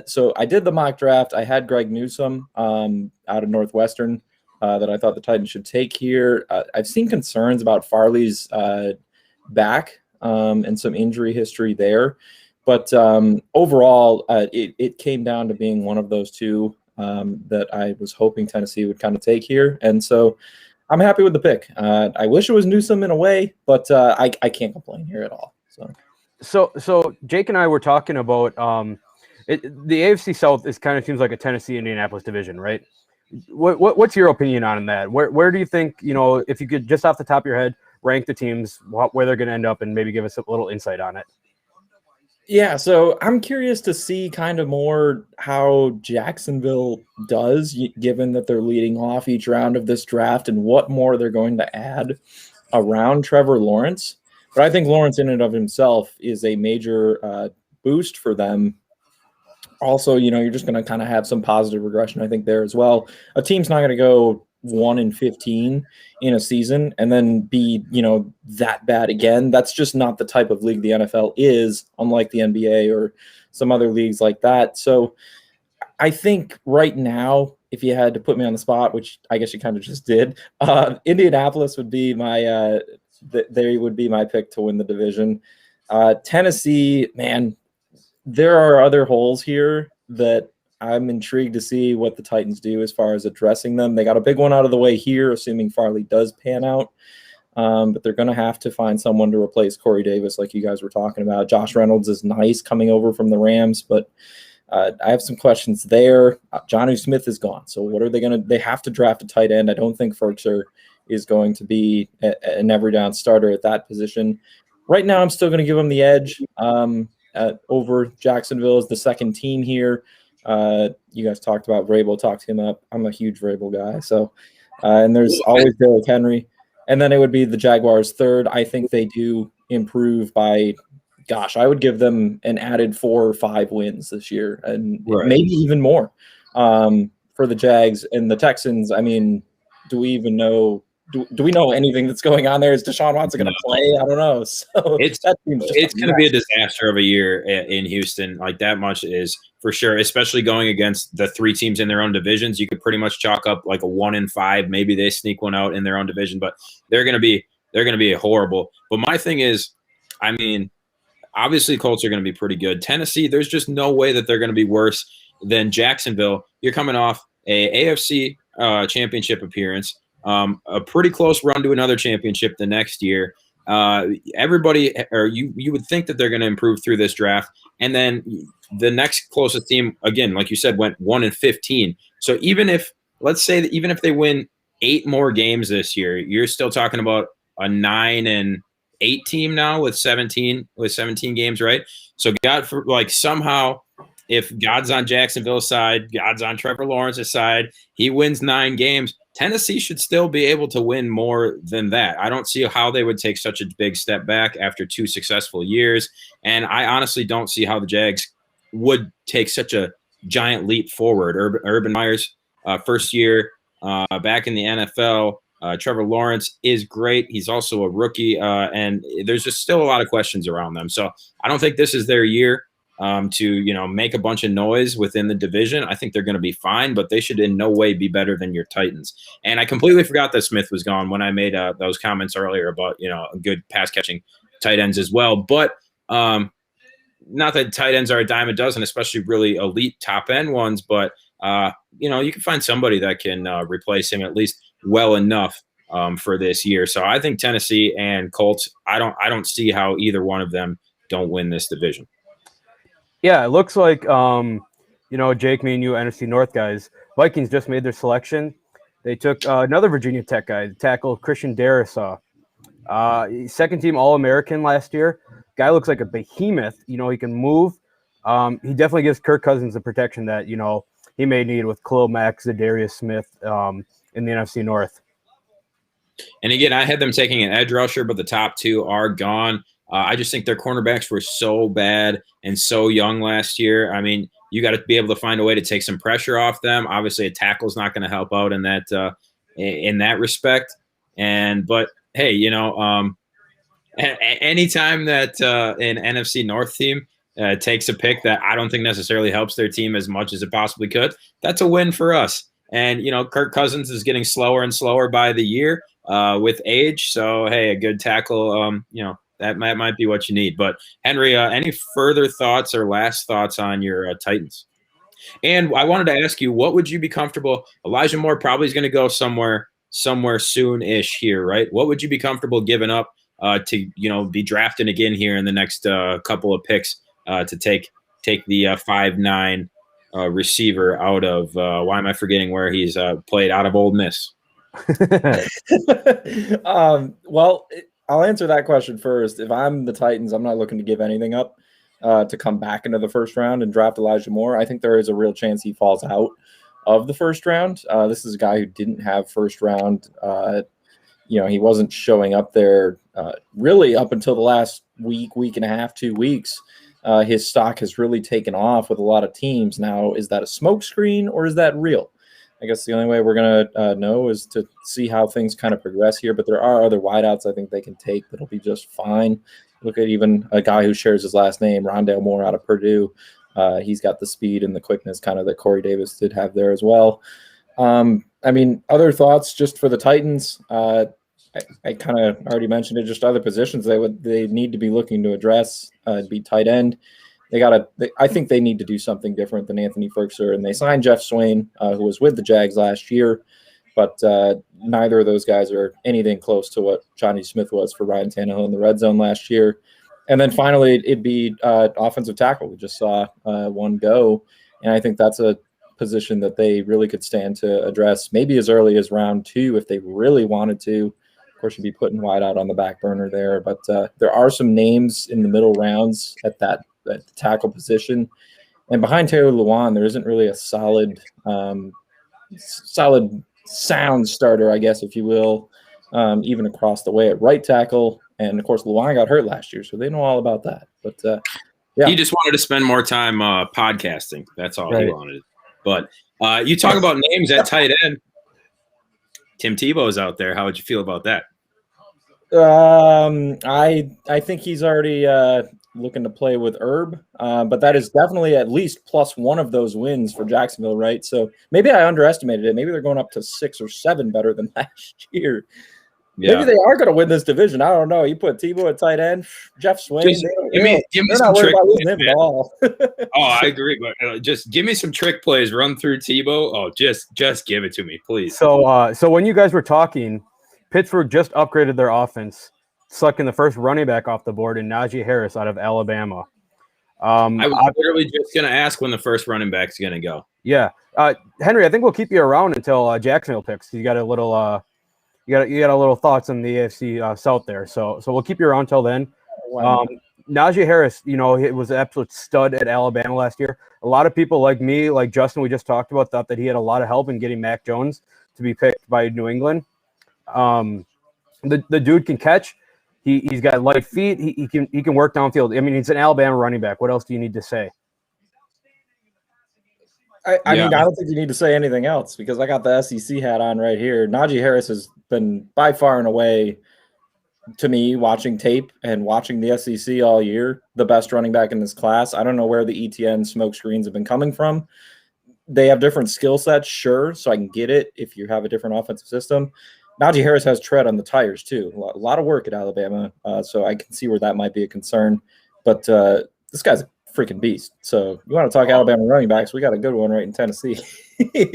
So I did the mock draft. I had Greg Newsome out of Northwestern that I thought the Titans should take here. I've seen concerns about Farley's back and some injury history there. But overall, it came down to being one of those two that I was hoping Tennessee would kind of take here. And so I'm happy with the pick. I wish it was Newsome in a way, but I can't complain here at all. So Jake and I were talking about the AFC South seems like a Tennessee-Indianapolis division, right? What's your opinion on that? Where do you think, if you could just off the top of your head rank the teams, where they're going to end up, and maybe give us a little insight on it? Yeah, so I'm curious to see kind of more how Jacksonville does, given that they're leading off each round of this draft, and what more they're going to add around Trevor Lawrence. But I think Lawrence, in and of himself, is a major boost for them. Also, you're just going to kind of have some positive regression, I think, there as well. A team's not going to go 1-15 in a season and then be, that bad again. That's just not the type of league the NFL is, unlike the NBA or some other leagues like that. So I think right now, if you had to put me on the spot, which I guess you kind of just did, Indianapolis would be my they would be my pick to win the division. Tennessee, man, there are other holes here that I'm intrigued to see what the Titans do as far as addressing them. They got a big one out of the way here, assuming Farley does pan out. But they're going to have to find someone to replace Corey Davis, like you guys were talking about. Josh Reynolds is nice coming over from the Rams, but I have some questions there. Jonnu Smith is gone. So what are they going to – they have to draft a tight end. I don't think Ferkser is going to be an every down starter at that position. Right now, I'm still going to give them the edge over Jacksonville as the second team here. You guys talked about Vrabel, talked him up. I'm a huge Vrabel guy. So, and there's always Derrick Henry. And then it would be the Jaguars third. I think they do improve by – gosh, I would give them an added 4 or 5 wins this year, and maybe even more for the Jags and the Texans. I mean, do we even know? Do we know anything that's going on there? Is Deshaun Watson going to play? I don't know. So it's going to be a disaster of a year in Houston. Like, that much is for sure, especially going against the 3 teams in their own divisions. You could pretty much chalk up like a 1-5. Maybe they sneak one out in their own division, but they're going to be horrible. But my thing is, I mean, obviously, Colts are going to be pretty good. Tennessee, there's just no way that they're going to be worse than Jacksonville. You're coming off a AFC championship appearance, a pretty close run to another championship the next year. Everybody, or you would think that they're going to improve through this draft. And then the next closest team, again, like you said, went 1-15. So let's say that even if they win 8 more games this year, you're still talking about a 9-8 team now with 17 games, right? So somehow, if God's on Jacksonville's side, God's on Trevor Lawrence's side, he wins 9 games. Tennessee should still be able to win more than that. I don't see how they would take such a big step back after 2 successful years. And I honestly don't see how the Jags would take such a giant leap forward. Urban Meyer's first year back in the NFL. Trevor Lawrence is great. He's also a rookie, and there's just still a lot of questions around them. So I don't think this is their year to make a bunch of noise within the division. I think they're going to be fine, but they should in no way be better than your Titans. And I completely forgot that Smith was gone when I made those comments earlier about good pass catching tight ends as well. But not that tight ends are a dime a dozen, especially really elite top end ones. But you can find somebody that can replace him at least well enough for this year. So I think Tennessee and Colts, I don't see how either one of them don't win this division. Yeah, it looks like Jake, me and you, NFC North guys, Vikings just made their selection. They took another Virginia Tech guy, tackle Christian Darrisaw. Second team All-American last year. Guy looks like a behemoth. He can move. He definitely gives Kirk Cousins the protection that he may need with Khalil Mack, Zadarius Smith in the NFC North. And again, I had them taking an edge rusher, but the top 2 are gone. I just think their cornerbacks were so bad and so young last year. I mean, you got to be able to find a way to take some pressure off them. Obviously, a tackle's not going to help out in that respect. But hey, anytime that an NFC North team takes a pick that I don't think necessarily helps their team as much as it possibly could, that's a win for us. And Kirk Cousins is getting slower and slower by the year with age. So hey, a good tackle, that might be what you need. But Henry, any further thoughts or last thoughts on your Titans? And I wanted to ask you, what would you be comfortable? Elijah Moore probably is going to go somewhere soon-ish here, right? What would you be comfortable giving up to be drafting again here in the next couple of picks to take the 5'9" receiver out of why am I forgetting where he's played, out of Ole Miss? Well, I'll answer that question first. If I'm the Titans, I'm not looking to give anything up. to come back into the first round and draft Elijah Moore. I think there is a real chance he falls out of the first round. This is a guy who didn't have first round. He wasn't showing up there really up until the last week and a half, 2 weeks. His stock has really taken off with a lot of teams. Now, is that a smokescreen or is that real? I guess the only way we're going to know is to see how things kind of progress here. But there are other wideouts I think they can take that'll be just fine. Look at even a guy who shares his last name, Rondale Moore out of Purdue. He's got the speed and the quickness kind of that Corey Davis did have there as well. Other thoughts just for the Titans. I kind of already mentioned it. Just other positions they need to be looking to address. Be tight end. I think they need to do something different than Anthony Ferguson. And they signed Jeff Swain, who was with the Jags last year, but neither of those guys are anything close to what Johnny Smith was for Ryan Tannehill in the red zone last year. And then finally, it'd be offensive tackle. We just saw one go, and I think that's a position that they really could stand to address maybe as early as round 2 if they really wanted to. Of course, you'd be putting Whiteout on the back burner there, but there are some names in the middle rounds at that tackle position. And behind Taylor Lewan, there isn't really a solid sound starter, I guess, if you will, even across the way at right tackle. And, of course, Lewan got hurt last year, so they know all about that. But, yeah. He just wanted to spend more time podcasting. That's all Right. he wanted. But you talk about names at tight end. Tim Tebow's out there. How would you feel about that? I think he's already looking to play with Herb, but that is definitely at least plus one of those wins for Jacksonville, right? So maybe I underestimated it. Maybe they're going up to 6 or 7 better than last year. Yeah. Maybe they are going to win this division. I don't know. You put Tebow at tight end, Jeff Swain. Give me some trick plays, man. Oh, I agree. But just give me some trick plays. Run through Tebow. Oh, just give it to me, please. So when you guys were talking, Pittsburgh just upgraded their offense, sucking the first running back off the board in Najee Harris out of Alabama. I was literally just going to ask when the first running back's going to go. Yeah, Henry, I think we'll keep you around until Jacksonville picks. You got a little, you got a little thoughts on the AFC South there. So we'll keep you around till then. wow. Najee Harris, it was an absolute stud at Alabama last year. A lot of people like me, like Justin, we just talked about, thought that he had a lot of help in getting Mac Jones to be picked by New England. The dude can catch. He's got light feet. He can work downfield. I mean, he's an Alabama running back. What else do you need to say? I mean, I don't think you need to say anything else because I got the SEC hat on right here. Najee Harris has been by far and away, to me, watching tape and watching the SEC all year, the best running back in this class. I don't know where the ETN smoke screens have been coming from. They have different skill sets, sure, so I can get it if you have a different offensive system. Najee Harris has tread on the tires, too. A lot of work at Alabama, so I can see where that might be a concern. But this guy's a freaking beast. So you want to talk Alabama running backs, we got a good one right in Tennessee. You're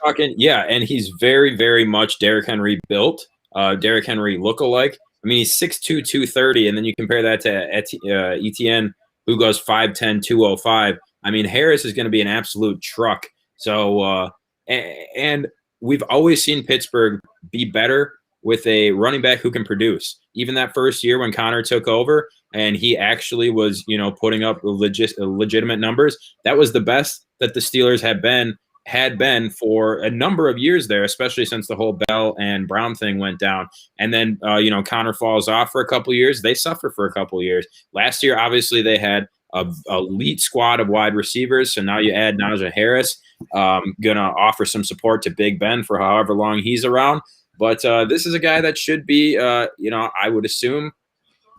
talking, yeah, and he's very, very much Derrick Henry built, Derrick Henry lookalike. I mean, he's 6'2", 230, and then you compare that to Etienne, who goes 5'10", 205. I mean, Harris is going to be an absolute truck. So, and we've always seen Pittsburgh be better with a running back who can produce. Even that first year when Connor took over and he actually was, putting up legitimate numbers, that was the best that the Steelers had been for a number of years there, especially since the whole Bell and Brown thing went down. And then, Connor falls off for a couple of years. They suffer for a couple of years. Last year, obviously, they had a elite squad of wide receivers. So now you add Najee Harris, going to offer some support to Big Ben for however long he's around. But this is a guy that should be, I would assume,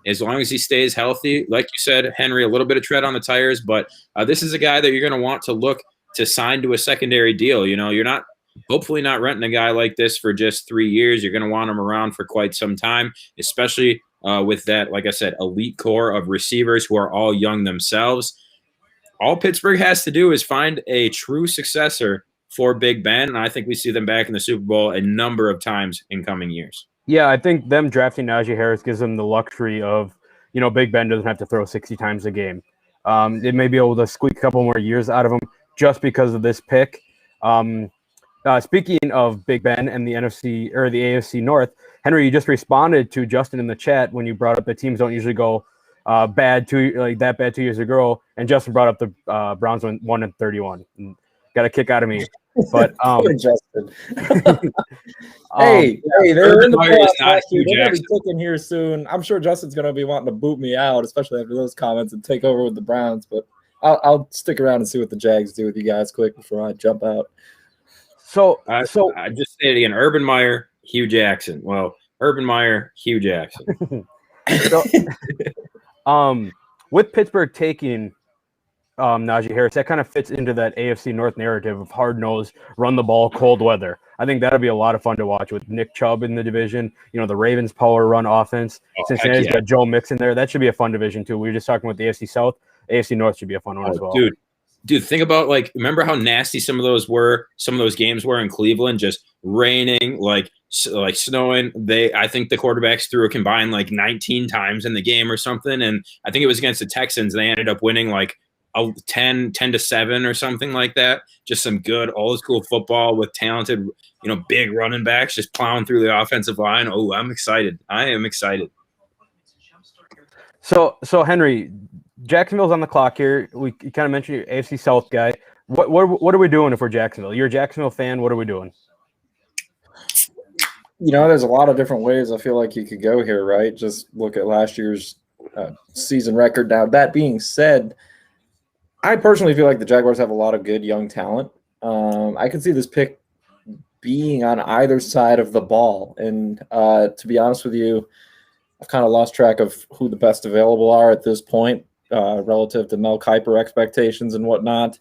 as long as he stays healthy, like you said, Henry, a little bit of tread on the tires. But this is a guy that you're going to want to look to sign to a secondary deal. You're hopefully not renting a guy like this for just 3 years. You're going to want him around for quite some time, especially with that, like I said, elite core of receivers who are all young themselves. All Pittsburgh has to do is find a true successor for Big Ben, and I think we see them back in the Super Bowl a number of times in coming years. Yeah, I think them drafting Najee Harris gives them the luxury of, Big Ben doesn't have to throw 60 times a game. They may be able to squeak a couple more years out of him just because of this pick. Speaking of Big Ben and the NFC or the AFC North, Henry, you just responded to Justin in the chat when you brought up that teams don't usually go bad 2 years ago. And Justin brought up the Browns went 1-31. Got a kick out of me, but Poor Justin. um, Hey, they're in the Urban Meyer is playoffs not last year. Hugh They're going to be Jackson. kicking here soon. I'm sure Justin's going to be wanting to boot me out, especially after those comments, and take over with the Browns. But I'll stick around and see what the Jags do with you guys quick before I jump out. So I just say it again: Urban Meyer, Hugh Jackson. Well, Urban Meyer, Hugh Jackson. With Pittsburgh taking Najee Harris, that kind of fits into that AFC North narrative of hard-nosed, run the ball, cold weather. I think that'll be a lot of fun to watch with Nick Chubb in the division. The Ravens power run offense. Cincinnati's got Joe Mixon there. That should be a fun division too. We were just talking about the AFC South. AFC North should be a fun one as well. Dude, think about remember how nasty some of those games were in Cleveland, just raining, like snowing. I think the quarterbacks threw a combined 19 times in the game or something, and I think it was against the Texans. They ended up winning 10-7 or something like that. Just some good old school football with talented, big running backs just plowing through the offensive line. Oh, I'm excited. I am excited. So Henry, Jacksonville's on the clock here. We kind of mentioned your AFC South guy. What are we doing if we're Jacksonville? You're a Jacksonville fan. What are we doing? There's a lot of different ways I feel like you could go here, right? Just look at last year's season record. Now, that being said, I personally feel like the Jaguars have a lot of good young talent. I could see this pick being on either side of the ball. And to be honest with you, I've kind of lost track of who the best available are at this point relative to Mel Kiper expectations and whatnot.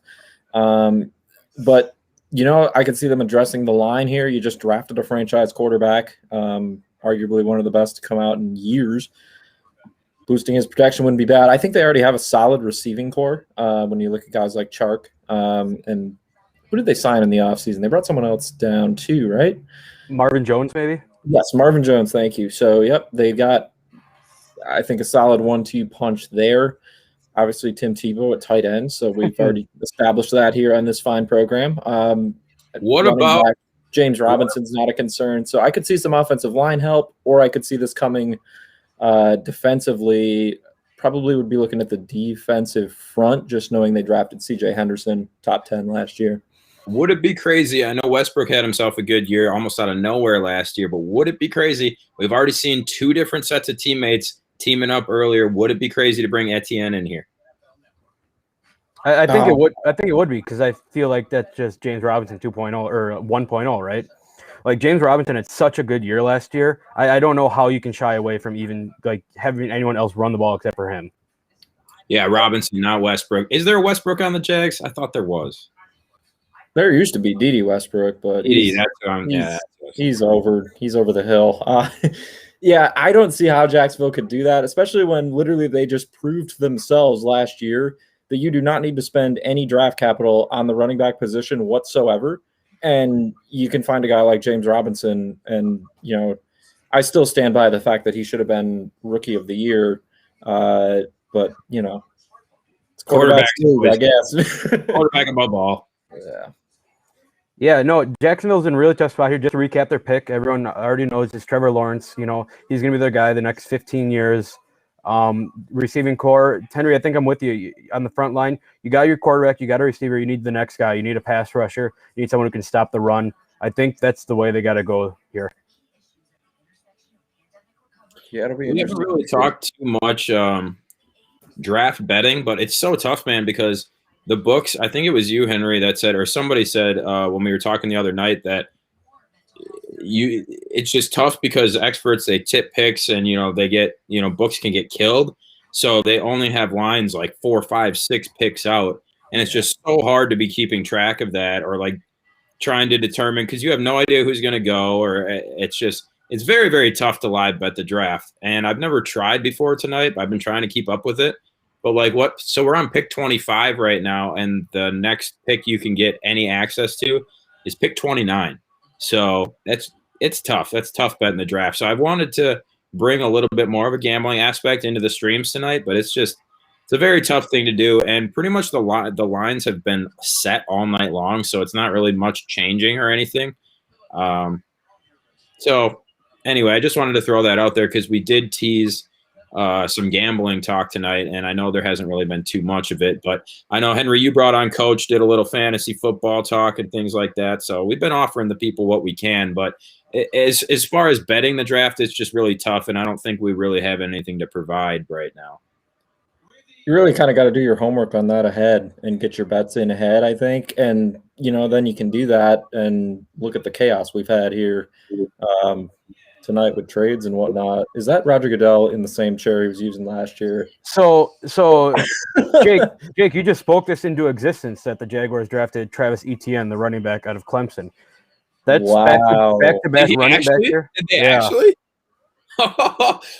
But, I could see them addressing the line here. You just drafted a franchise quarterback, arguably one of the best to come out in years. Boosting his protection wouldn't be bad. I think they already have a solid receiving core when you look at guys like Chark. And who did they sign in the offseason? They brought someone else down too, right? Marvin Jones, maybe? Yes, Marvin Jones, thank you. So, yep, they've got, I think, a solid 1-2 punch there. Obviously, Tim Tebow at tight end, so we've already established that here on this fine program. What about James Robinson's not a concern, so I could see some offensive line help, or I could see this coming defensively. Probably would be looking at the defensive front, just knowing they drafted C.J. Henderson, top 10 last year. Would it be crazy? I know Westbrook had himself a good year, almost out of nowhere last year, but would it be crazy? We've already seen two different sets of teammates teaming up earlier. Would it be crazy to bring Etienne in here? I think it would. I think it would be, because I feel like that's just James Robinson 2.0 or 1.0, right? Like, James Robinson had such a good year last year. I don't know how you can shy away from even having anyone else run the ball except for him. Yeah, Robinson, not Westbrook. Is there a Westbrook on the Jags? I thought there was. There used to be Dede Westbrook, but he's over. He's over the hill. Yeah, I don't see how Jacksonville could do that, especially when literally they just proved to themselves last year that you do not need to spend any draft capital on the running back position whatsoever. And you can find a guy like James Robinson, and I still stand by the fact that he should have been Rookie of the Year. But it's quarterback league, I guess. Quarterback above all. Yeah. Yeah, no, Jacksonville's in a really tough spot here. Just to recap their pick, everyone already knows it's Trevor Lawrence. He's going to be their guy the next 15 years. Receiving core, Henry, I think I'm with you on the front line. You got your quarterback, you got a receiver, you need the next guy, you need a pass rusher, you need someone who can stop the run. I think that's the way they got to go here. Yeah, it'll be We interesting. haven't really talked too much draft betting, but it's so tough, man, because the books, I think it was you, Henry, that said, or somebody said when we were talking the other night, that it's just tough because experts, they tip picks, and they get, books can get killed, so they only have lines like 4, 5, 6 picks out, and it's just so hard to be keeping track of that, or trying to determine, because you have no idea who's going to go, or it's very, very tough to live bet the draft. And I've never tried before tonight, but I've been trying to keep up with it. But so we're on pick 25 right now, and the next pick you can get any access to is pick 29. So it's tough. That's tough betting the draft. So I've wanted to bring a little bit more of a gambling aspect into the streams tonight, but it's a very tough thing to do. And pretty much the lines have been set all night long, so it's not really much changing or anything. So anyway, I just wanted to throw that out there because we did tease some gambling talk tonight, and I know there hasn't really been too much of it, but I know, Henry, you brought on Coach, did a little fantasy football talk and things like that, so we've been offering the people what we can, but as far as betting the draft, it's just really tough, and I don't think we really have anything to provide right now. You really kind of got to do your homework on that ahead and get your bets in ahead, I think. And, then you can do that and look at the chaos we've had here tonight with trades and whatnot. Is that Roger Goodell in the same chair he was using last year? So Jake, you just spoke this into existence that the Jaguars drafted Travis Etienne, the running back out of Clemson. That's wow. back-to-back running back here. Did they actually?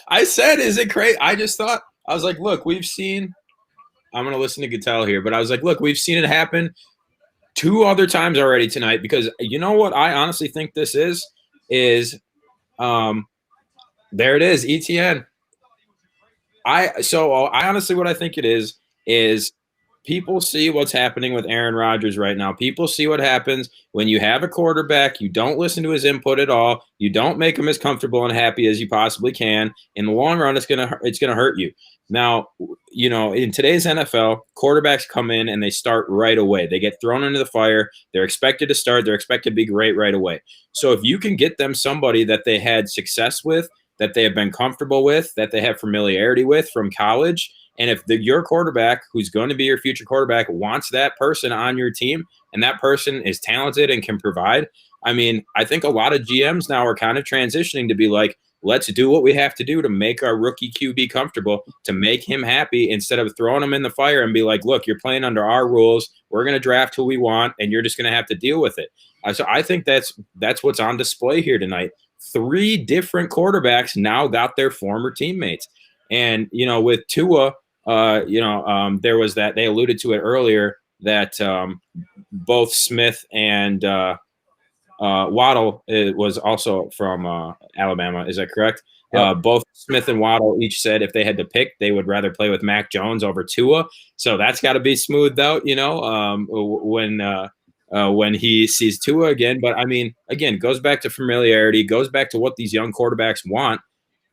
I said, is it crazy? I just thought, I was like, look, we've seen – I'm going to listen to Goodell here, but I was like, look, we've seen it happen 2 other times already tonight because you know what I honestly think this is there it is, ETN. I honestly what I think it is people see what's happening with Aaron Rodgers right now. People see what happens when you have a quarterback, you don't listen to his input at all, you don't make him as comfortable and happy as you possibly can. In the long run, it's gonna hurt you. Now, in today's NFL, quarterbacks come in and they start right away. They get thrown into the fire. They're expected to start. They're expected to be great right away. So if you can get them somebody that they had success with, that they have been comfortable with, that they have familiarity with from college, and if your quarterback, who's going to be your future quarterback, wants that person on your team and that person is talented and can provide, I mean, I think a lot of GMs now are kind of transitioning to be like, let's do what we have to do to make our rookie QB comfortable, to make him happy instead of throwing him in the fire and be like, look, you're playing under our rules. We're going to draft who we want, and you're just going to have to deal with it. So I think that's what's on display here tonight. 3 different quarterbacks now got their former teammates. And, with Tua, there was that, they alluded to it earlier, that both Smith and Waddle was also from Alabama. Is that correct? Yep. Both Smith and Waddle each said if they had to pick, they would rather play with Mac Jones over Tua. So that's got to be smoothed out, when he sees Tua again. But I mean, again, goes back to familiarity, goes back to what these young quarterbacks want.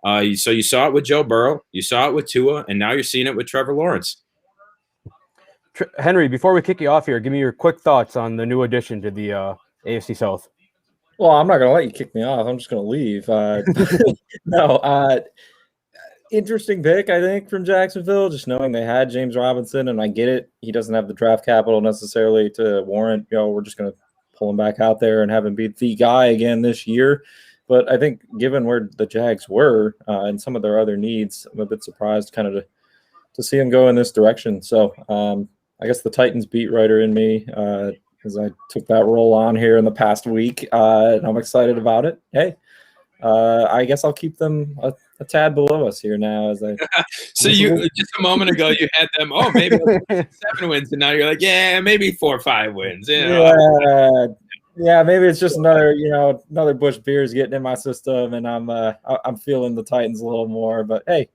So you saw it with Joe Burrow, you saw it with Tua, and now you're seeing it with Trevor Lawrence. Henry, before we kick you off here, give me your quick thoughts on the new addition to the AFC South. Well, I'm not going to let you kick me off. I'm just going to leave. Interesting pick, I think, from Jacksonville, just knowing they had James Robinson, and I get it. He doesn't have the draft capital necessarily to warrant, we're just going to pull him back out there and have him be the guy again this year. But I think given where the Jags were and some of their other needs, I'm a bit surprised kind of to see him go in this direction. So I guess the Titans beat writer in me, because I took that role on here in the past week, and I'm excited about it. Hey, I guess I'll keep them a tad below us here now. As I so you just a moment ago you had them. Oh, maybe 7 wins, and now you're like, yeah, maybe 4 or 5 wins. Yeah, maybe it's just another Busch Beers getting in my system, and I'm feeling the Titans a little more. But hey,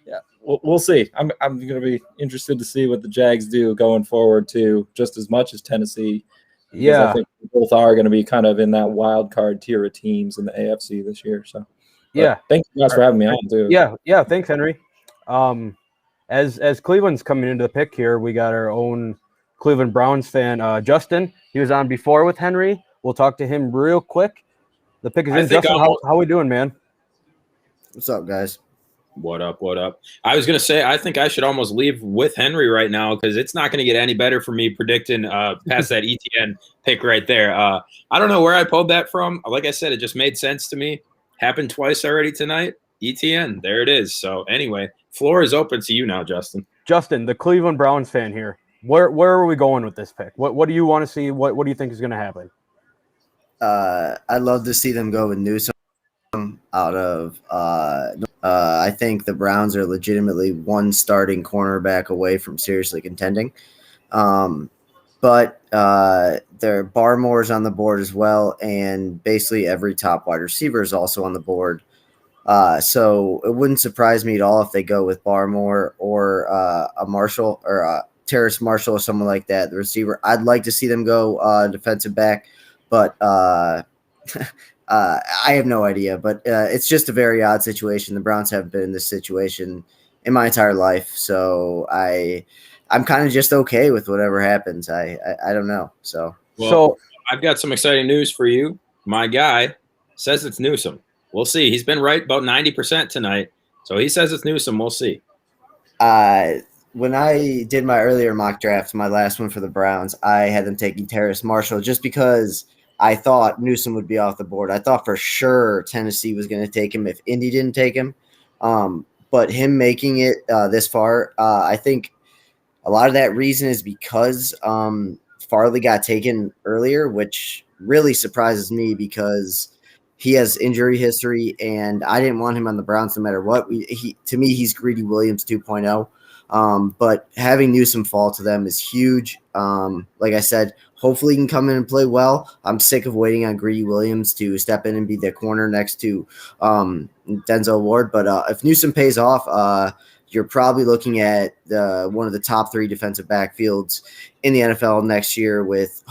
yeah, we'll see. I'm going to be interested to see what the Jags do going forward too, just as much as Tennessee. Yeah, I think both are going to be kind of in that wild card tier of teams in the AFC this year. So, thank you guys for having me on too. Yeah, thanks, Henry. As Cleveland's coming into the pick here, we got our own Cleveland Browns fan, Justin. He was on before with Henry. We'll talk to him real quick. The pick is in. Justin, how we doing, man? What's up, guys? What up? I was going to say, I think I should almost leave with Henry right now because it's not going to get any better for me predicting past that ETN pick right there. I don't know where I pulled that from. Like I said, it just made sense to me. Happened twice already tonight. ETN, there it is. So anyway, floor is open to you now, Justin. Justin, the Cleveland Browns fan here. Where are we going with this pick? What do you want to see? What do you think is going to happen? I'd love to see them go with Newsom out of I think the Browns are legitimately one starting cornerback away from seriously contending. But their Barmore's on the board as well, and basically every top wide receiver is also on the board. So it wouldn't surprise me at all if they go with Barmore or a Marshall or a Terrace Marshall or someone like that, the receiver. I'd like to see them go defensive back, but I have no idea, but it's just a very odd situation. The Browns haven't been in this situation in my entire life, so I'm kind of just okay with whatever happens. I don't know. So I've got some exciting news for you. My guy says it's Newsom. We'll see. He's been right about 90% tonight, so he says it's Newsom. We'll see. When I did my earlier mock draft, my last one for the Browns, I had them taking Terrace Marshall just because I thought Newsom would be off the board. I thought for sure Tennessee was going to take him if Indy didn't take him. But him making it this far, I think a lot of that reason is because Farley got taken earlier, which really surprises me because he has injury history, and I didn't want him on the Browns no matter what. To me, he's Greedy Williams 2.0. But having Newsom fall to them is huge. Like I said, hopefully he can come in and play well. I'm sick of waiting on Greedy Williams to step in and be the corner next to Denzel Ward. But if Newsom pays off, you're probably looking at one of the top 3 defensive backfields in the NFL next year, with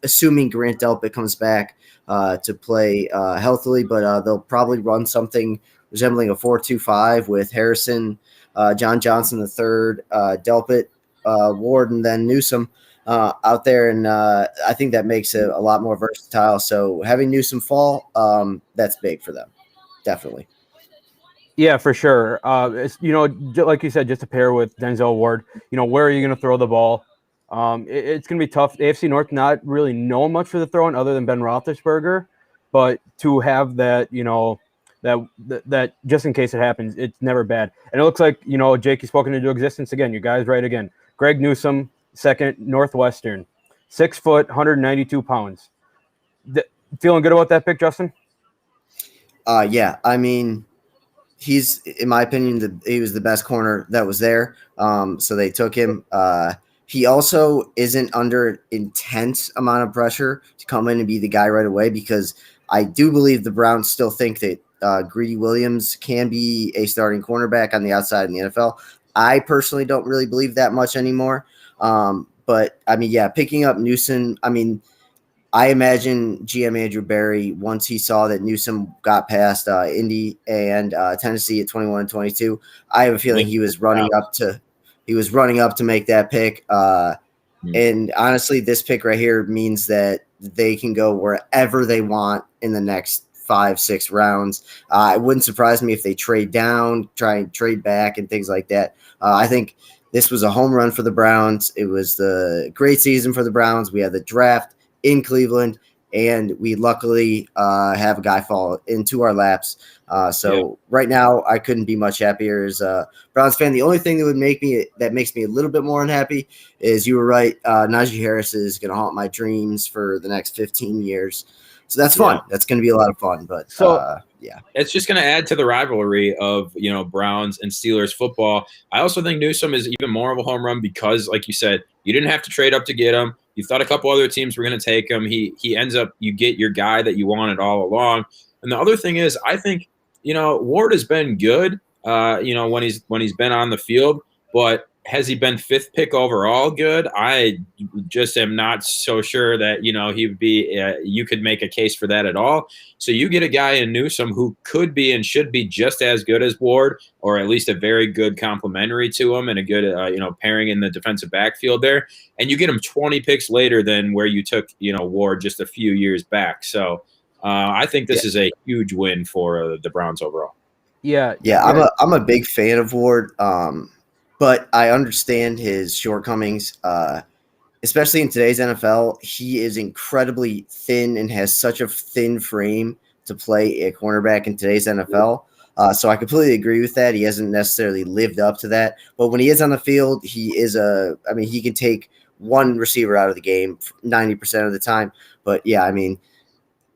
assuming Grant Delpit comes back to play healthily. But they'll probably run something resembling a 4-2-5 with Harrison, John Johnson III, Delpit, Ward, and then Newsom out there. And I think that makes it a lot more versatile. So having Newsom fall, that's big for them. Definitely. Yeah, for sure. It's, like you said, just to pair with Denzel Ward, where are you going to throw the ball? It's going to be tough. The AFC North not really known much for the throwing other than Ben Roethlisberger, but to have that, that just in case it happens, it's never bad. And it looks like, Jake, you've spoken into existence again. You guys right again. Greg Newsom, second, Northwestern, 6 foot, 192 pounds. Feeling good about that pick, Justin? Yeah, I mean, he's, in my opinion, he was the best corner that was there. So they took him. He also isn't under intense amount of pressure to come in and be the guy right away, because I do believe the Browns still think that Greedy Williams can be a starting cornerback on the outside in the NFL. I personally don't really believe that much anymore. But I mean, yeah, picking up Newsom, I mean, I imagine GM Andrew Berry, once he saw that Newsom got past Indy and Tennessee at 21 and 22, I have a feeling he was running up to make that pick. And honestly, this pick right here means that they can go wherever they want in the next 5-6 rounds. It wouldn't surprise me if they trade down, try and trade back and things like that. I think this was a home run for the Browns. It was the great season for the Browns. We had the draft in Cleveland, and we luckily have a guy fall into our laps. Right now, I couldn't be much happier as a Browns fan. The only thing that makes me a little bit more unhappy is, you were right, Najee Harris is going to haunt my dreams for the next 15 years. So that's fun. That's going to be a lot of fun. But yeah, it's just going to add to the rivalry of Browns and Steelers football. I also think Newsom is even more of a home run because, like you said, you didn't have to trade up to get him. You thought a couple other teams were going to take him. He ends up, you get your guy that you wanted all along. And the other thing is, I think Ward has been good. When he's been on the field, but has he been 5th pick overall good? I just am not so sure that, he would be, you could make a case for that at all. So you get a guy in Newsom who could be and should be just as good as Ward, or at least a very good complementary to him and a good, pairing in the defensive backfield there. And you get him 20 picks later than where you took, Ward just a few years back. So I think this is a huge win for the Browns overall. Yeah. I'm a big fan of Ward. But I understand his shortcomings, especially in today's NFL. He is incredibly thin and has such a thin frame to play a cornerback in today's NFL. So I completely agree with that. He hasn't necessarily lived up to that. But when he is on the field, he can take one receiver out of the game 90% of the time. But, yeah, I mean,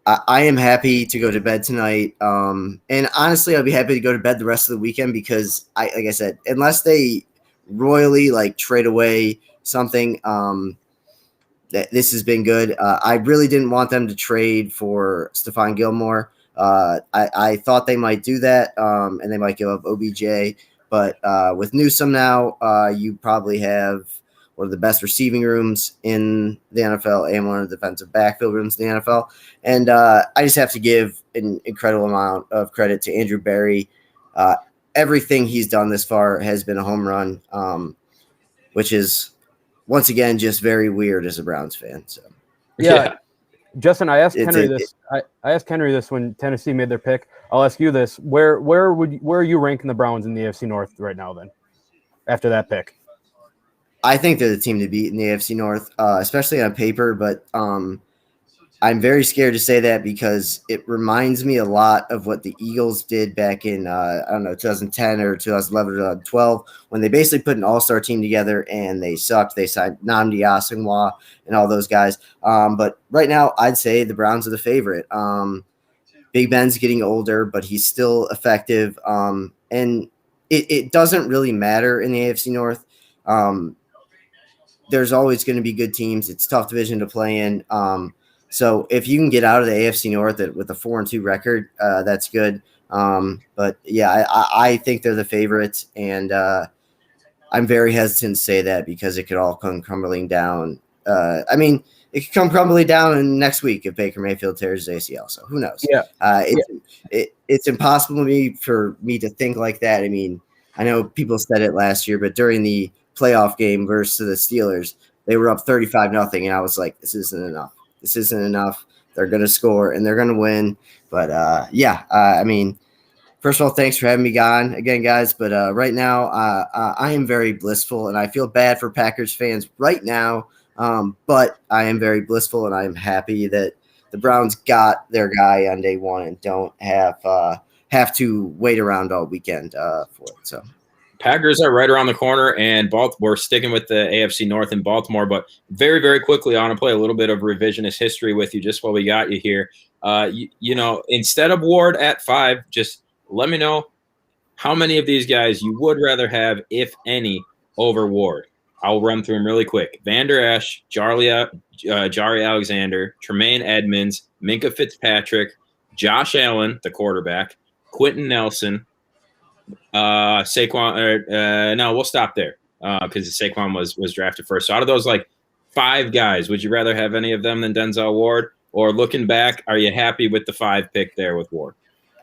I am happy to go to bed tonight. And honestly, I'll be happy to go to bed the rest of the weekend because, like I said, unless they royally trade away something, that this has been good. I really didn't want them to trade for Stephon Gilmore. I thought they might do that, and they might give up OBJ. But with Newsom now, you probably have one of the best receiving rooms in the NFL and one of the defensive backfield rooms in the NFL. And I just have to give an incredible amount of credit to Andrew Berry. Everything he's done this far has been a home run, which is, once again, just very weird as a Browns fan. So, yeah. Justin, I asked It's Henry a- this. I asked Henry this when Tennessee made their pick. I'll ask you this: where are you ranking the Browns in the AFC North right now? Then, after that pick, I think they're the team to beat in the AFC North, especially on paper. But I'm very scared to say that because it reminds me a lot of what the Eagles did back in, 2010 or 2011 or 2012, when they basically put an all-star team together and they sucked. They signed Nnamdi Asomugha and all those guys. But right now, I'd say the Browns are the favorite. Big Ben's getting older, but he's still effective. And it doesn't really matter in the AFC North. There's always going to be good teams. It's a tough division to play in. So if you can get out of the AFC North with a 4-2 record, that's good. But yeah, I think they're the favorites, and I'm very hesitant to say that because it could all come crumbling down. It could come crumbling down next week if Baker Mayfield tears his ACL. So who knows? Yeah. It's impossible for me to think like that. I mean, I know people said it last year, but during the playoff game versus the Steelers, they were up 35-0, and I was like, this isn't enough. This isn't enough. They're going to score, and they're going to win. But, first of all, thanks for having me on again, guys. But right now, I am very blissful, and I feel bad for Packers fans right now. But I am very blissful, and I am happy that the Browns got their guy on day one and don't have to wait around all weekend for it. So. Packers are right around the corner, and we're sticking with the AFC North in Baltimore. But very, very quickly, I want to play a little bit of revisionist history with you just while we got you here. Instead of Ward at 5, just let me know how many of these guys you would rather have, if any, over Ward. I'll run through them really quick. Van Der Esch, Jari Alexander, Tremaine Edmonds, Minka Fitzpatrick, Josh Allen, the quarterback, Quentin Nelson, Saquon. No, we'll stop there because Saquon was drafted first. So out of those 5 guys, would you rather have any of them than Denzel Ward? Or looking back, are you happy with the 5 pick there with Ward?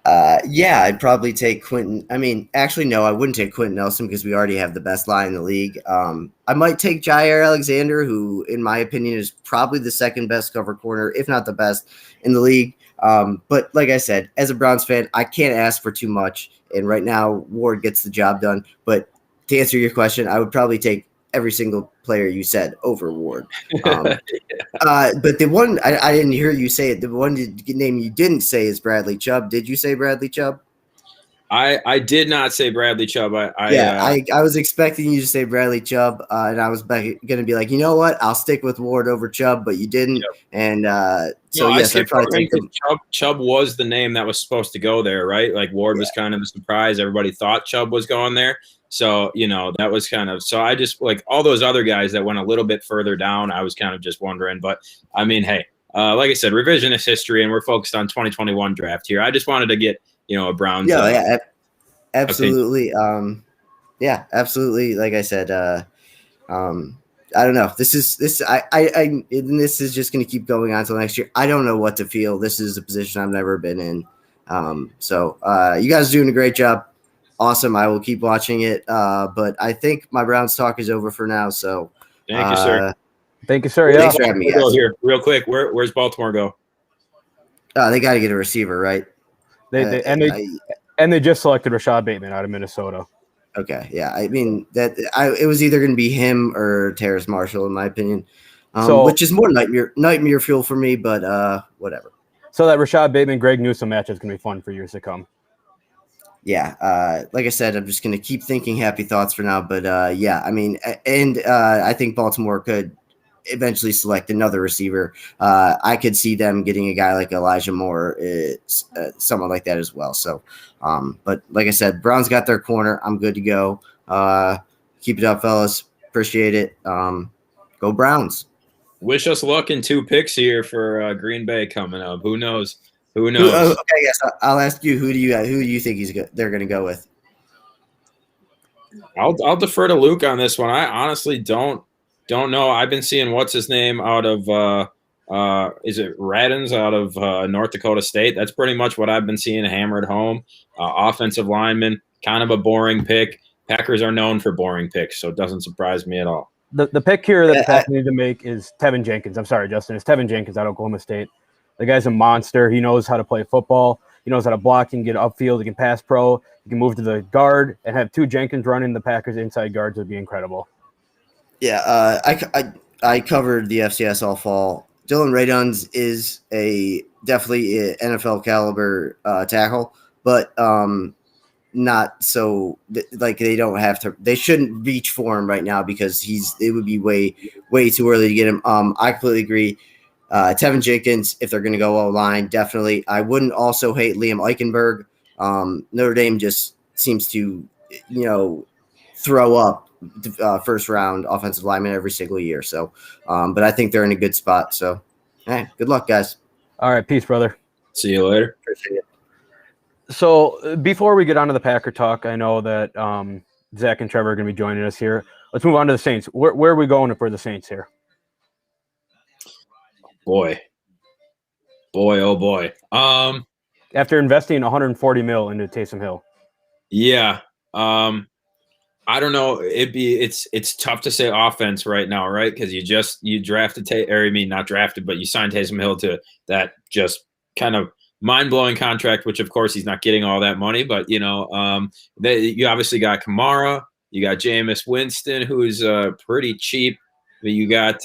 Yeah, I'd probably take Quentin. I mean, actually, no, I wouldn't take Quentin Nelson because we already have the best line in the league. I might take Jair Alexander, who, in my opinion, is probably the second best cover corner, if not the best in the league. But like I said, as a Browns fan, I can't ask for too much. And right now, Ward gets the job done. But to answer your question, I would probably take every single player you said over Ward. But the one I didn't hear you say it. The one name you didn't say is Bradley Chubb. Did you say Bradley Chubb? I did not say Bradley Chubb. I was expecting you to say Bradley Chubb, and I was going to be like, you know what? I'll stick with Ward over Chubb, but you didn't. Yep. And yes, I'd probably take Chubb was the name that was supposed to go there, right? Ward was kind of a surprise. Everybody thought Chubb was going there. So, that was kind of – so I just – all those other guys that went a little bit further down, I was kind of just wondering. But, I mean, hey, like I said, revisionist history, and we're focused on 2021 draft here. I just wanted to get – a Browns. Absolutely. Absolutely. Like I said, I don't know. This is just going to keep going on until next year. I don't know what to feel. This is a position I've never been in. So you guys are doing a great job. Awesome. I will keep watching it. But I think my Browns talk is over for now. So thank you, sir. Thank you, sir. Yeah. Thanks for having me. We'll go here real quick. Where's Baltimore go? They got to get a receiver, right? They just selected Rashad Bateman out of Minnesota. Okay, yeah. I mean it was either going to be him or Terrace Marshall, in my opinion, which is more nightmare fuel for me. But whatever. So that Rashad Bateman Greg Newsome match is going to be fun for years to come. Yeah, like I said, I'm just going to keep thinking happy thoughts for now. But I mean, and I think Baltimore could eventually select another receiver. I could see them getting a guy like Elijah Moore, someone like that as well. So, but like I said, Browns got their corner. I'm good to go. Keep it up, fellas. Appreciate it. Go Browns. Wish us luck in 2 picks here for Green Bay coming up. Who knows? Okay, yes. I'll ask you. Who do you think they're going to go with? I'll defer to Luke on this one. I honestly don't Don't know. I've been seeing what's his name out of is it Radins out of North Dakota State? That's pretty much what I've been seeing hammered home. Offensive lineman, kind of a boring pick. Packers are known for boring picks, so it doesn't surprise me at all. The pick here that the Packers need to make is Tevin Jenkins. I'm sorry, Justin. It's Tevin Jenkins out of Oklahoma State. The guy's a monster. He knows how to play football. He knows how to block. He can get upfield. He can pass pro. He can move to the guard and have two Jenkins running the Packers inside guards would be incredible. Yeah, I covered the FCS all fall. Dylan Radunz is definitely a NFL caliber tackle, but not so like they don't have to. They shouldn't reach for him right now because it would be way too early to get him. I completely agree. Tevin Jenkins, if they're going to go O-line, definitely. I wouldn't also hate Liam Eichenberg. Notre Dame just seems to, throw up first round offensive lineman every single year. So, but I think they're in a good spot. So, hey, good luck, guys. All right, peace, brother. See you later. Appreciate it. So before we get on to the Packer talk, I know that Zach and Trevor are going to be joining us here. Let's move on to the Saints. Where are we going for the Saints here? Boy, oh boy. After investing $140 million into Taysom Hill. Yeah. I don't know. It's tough to say offense right now, right? Because you drafted not drafted, but you signed Taysom Hill to that just kind of mind-blowing contract, which of course he's not getting all that money, but you obviously got Kamara, you got Jameis Winston, who's pretty cheap. You got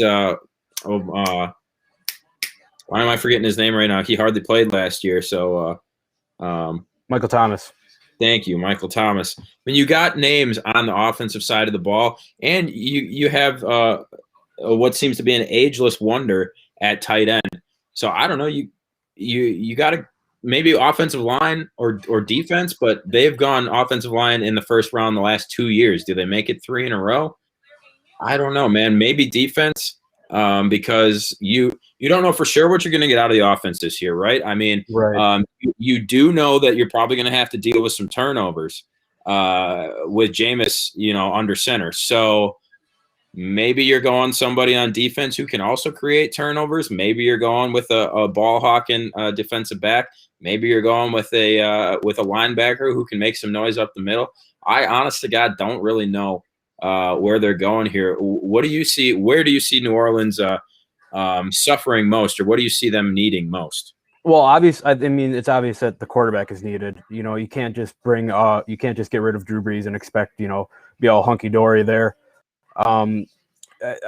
why am I forgetting his name right now? He hardly played last year, so Michael Thomas. Thank you, Michael Thomas. When you got names on the offensive side of the ball, and you have what seems to be an ageless wonder at tight end. So I don't know. You got to maybe offensive line or defense, but they've gone offensive line in the first round the last 2 years. Do they make it 3 in a row? I don't know, man. Maybe defense because you don't know for sure what you're going to get out of the offense this year, right? I mean, right. You do know that you're probably going to have to deal with some turnovers with Jameis, under center. So maybe you're going somebody on defense who can also create turnovers. Maybe you're going with a ball hawking defensive back. Maybe you're going with a linebacker who can make some noise up the middle. I, honest to God, don't really know where they're going here. What do you see? Where do you see New Orleans suffering most, or what do you see them needing most? Well, it's obvious that the quarterback is needed. You can't just get rid of Drew Brees and expect, be all hunky dory there. I'm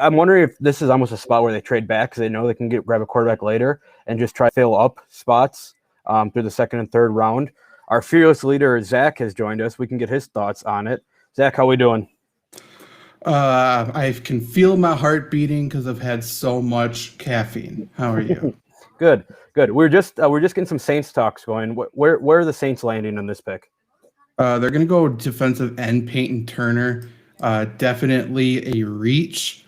wondering if this is almost a spot where they trade back because they know they can grab a quarterback later and just try to fill up spots through the second and third round. Our fearless leader, Zach, has joined us. We can get his thoughts on it. Zach, how we doing? I can feel my heart beating because I've had so much caffeine. How are you? Good. We're just getting some Saints talks going. Where are the Saints landing on this pick? They're going to go defensive end Peyton Turner. Definitely a reach,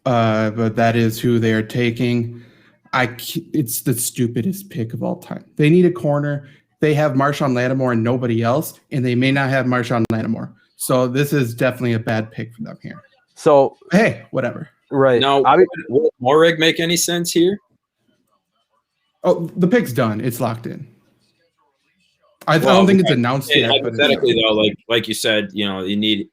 but that is who they are taking. It's the stupidest pick of all time. They need a corner. They have Marshawn Lattimore and nobody else, and they may not have Marshawn Lattimore. So this is definitely a bad pick for them here. So hey, whatever. Right. Now, will Morig make any sense here? Oh, the pick's done. It's locked in. I don't think it's announced yet. Hypothetically, though, like you said, you need,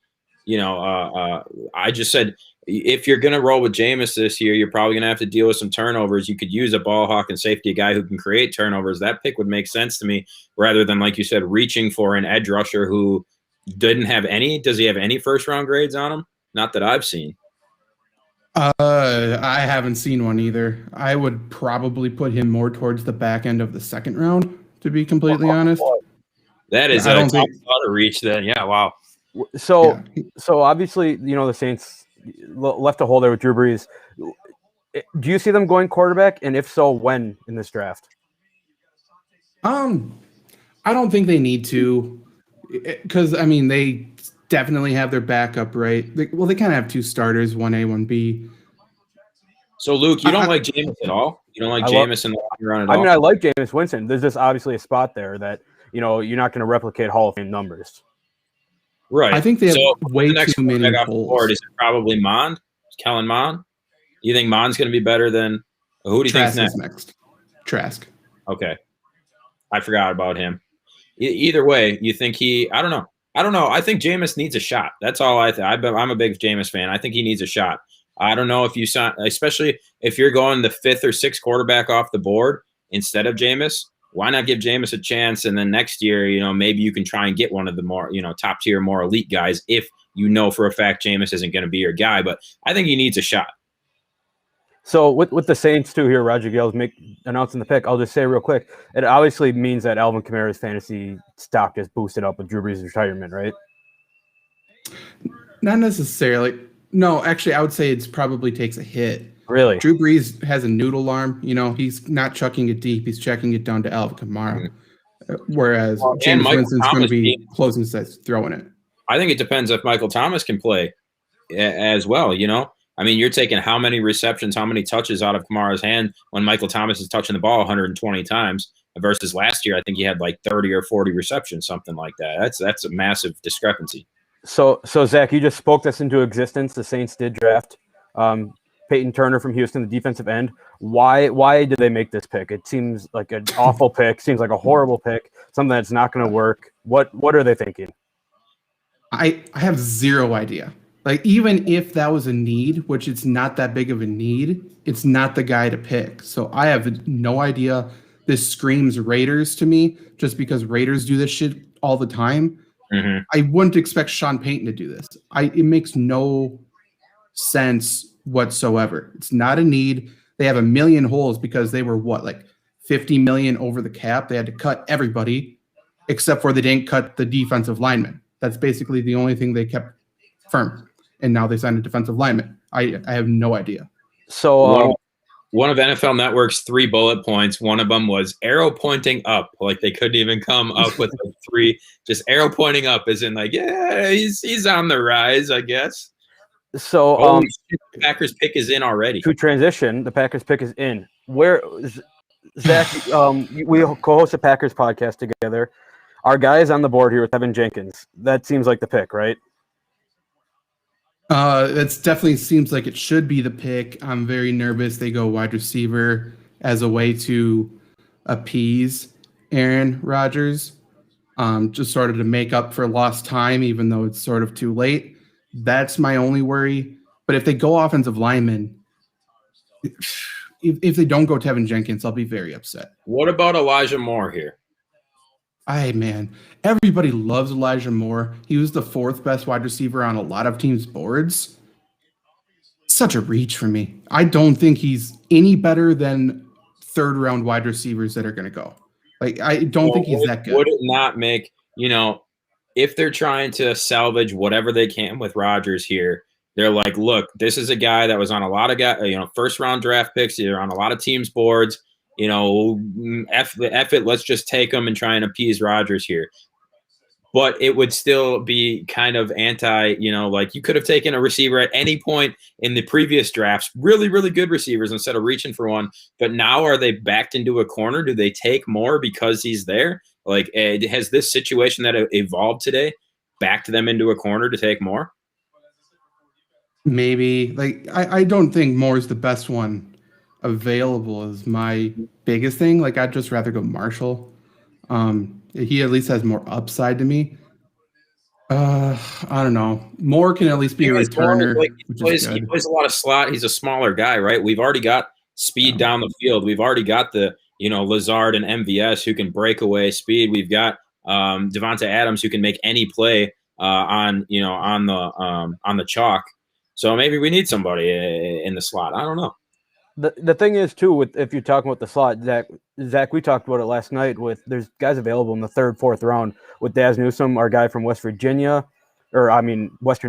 I just said if you're going to roll with Jameis this year, you're probably going to have to deal with some turnovers. You could use a ball hawk and safety, a guy who can create turnovers. That pick would make sense to me rather than, like you said, reaching for an edge rusher who didn't have any. Does he have any first round grades on him? Not that I've seen. I haven't seen one either. I would probably put him more towards the back end of the second round, to be completely honest. That is a top reach then. Yeah, wow. So obviously, the Saints left a hole there with Drew Brees. Do you see them going quarterback? And if so, when in this draft? I don't think they need to, because they definitely have their backup, right? They kind of have two starters, 1A, 1B. So, Luke, you don't like Jameis at all? You don't like Jameis in the long run at all? I like Jameis Winston. There's just obviously a spot there that, you're not going to replicate Hall of Fame numbers. Right. I think they have way too many holes. Is it probably Mond? Kellen Mond? You think Mond's going to be better than who do you think's Trask next? is next. Trask. Okay, I forgot about him. Either way, you think he? I don't know. I think Jameis needs a shot. That's all I think. I'm a big Jameis fan. I think he needs a shot. I don't know if you saw, especially if you're going the 5th or 6th quarterback off the board instead of Jameis. Why not give Jameis a chance? And then next year, maybe you can try and get one of the more, top tier, more elite guys if you know for a fact Jameis isn't going to be your guy. But I think he needs a shot. So with the Saints too here, Roger Gale's announcing the pick. I'll just say real quick, it obviously means that Alvin Kamara's fantasy stock just boosted up with Drew Brees' retirement, right? Not necessarily. No, actually, I would say it probably takes a hit. Really? Drew Brees has a noodle arm. He's not chucking it deep. He's checking it down to Alvin Kamara. Whereas James Winston's going to be closing sets, throwing it. I think it depends if Michael Thomas can play as well, I mean, you're taking how many receptions, how many touches out of Kamara's hand when Michael Thomas is touching the ball 120 times versus last year. I think he had like 30 or 40 receptions, something like that. That's a massive discrepancy. So Zach, you just spoke this into existence. The Saints did draft Peyton Turner from Houston, the defensive end. Why did they make this pick? It seems like an awful pick. Seems like a horrible pick. Something that's not going to work. What are they thinking? I have zero idea. Like, even if that was a need, which it's not that big of a need, it's not the guy to pick. So I have no idea. This screams Raiders to me, just because Raiders do this shit all the time. Mm-hmm. I wouldn't expect Sean Payton to do this. It makes no sense whatsoever. It's not a need. They have a million holes because they were like 50 million over the cap. They had to cut everybody except for they didn't cut the defensive lineman. That's basically the only thing they kept firm. And now they signed a defensive lineman. I have no idea. So one of NFL Network's 3 bullet points, one of them was arrow pointing up. Like they couldn't even come up with like 3, just arrow pointing up as in like, yeah, he's on the rise, I guess. So the Packers pick is in already. To transition, the Packers pick is in. Where Zach, we co-host a Packers podcast together. Our guy is on the board here with Evan Jenkins. That seems like the pick, right? It definitely seems like it should be the pick. I'm very nervous they go wide receiver as a way to appease Aaron Rodgers, just sort of to make up for lost time, even though it's sort of too late. That's my only worry. But if they go offensive lineman, if they don't go Tevin Jenkins, I'll be very upset. What about Elijah Moore here? Man, everybody loves Elijah Moore. He was the 4th best wide receiver on a lot of teams' boards. Such a reach for me. I don't think he's any better than 3rd-round wide receivers that are going to go. Like, I don't think he's that good. Would it not make, if they're trying to salvage whatever they can with Rodgers here, they're like, look, this is a guy that was on a lot of first-round draft picks. They're on a lot of teams' boards. F it, let's just take them and try and appease Rodgers here. But it would still be kind of anti, like you could have taken a receiver at any point in the previous drafts, really, really good receivers instead of reaching for one. But now are they backed into a corner? Do they take more because he's there? Like, has this situation that evolved today backed them into a corner to take more? Maybe. Like, I don't think Moore is the best one available is my biggest thing. Like, I'd just rather go Marshall. He at least has more upside to me. I don't know. Moore can at least be a returner. He plays a lot of slot. He's a smaller guy, right? We've already got speed down the field. We've already got the Lazard and MVS who can break away speed. We've got Devonta Adams who can make any play on the chalk. So maybe we need somebody in the slot. I don't know. The thing is too, if you're talking about the slot, Zach, we talked about it last night. There's guys available in the 3rd, 4th round with Daz Newsome, our guy from Western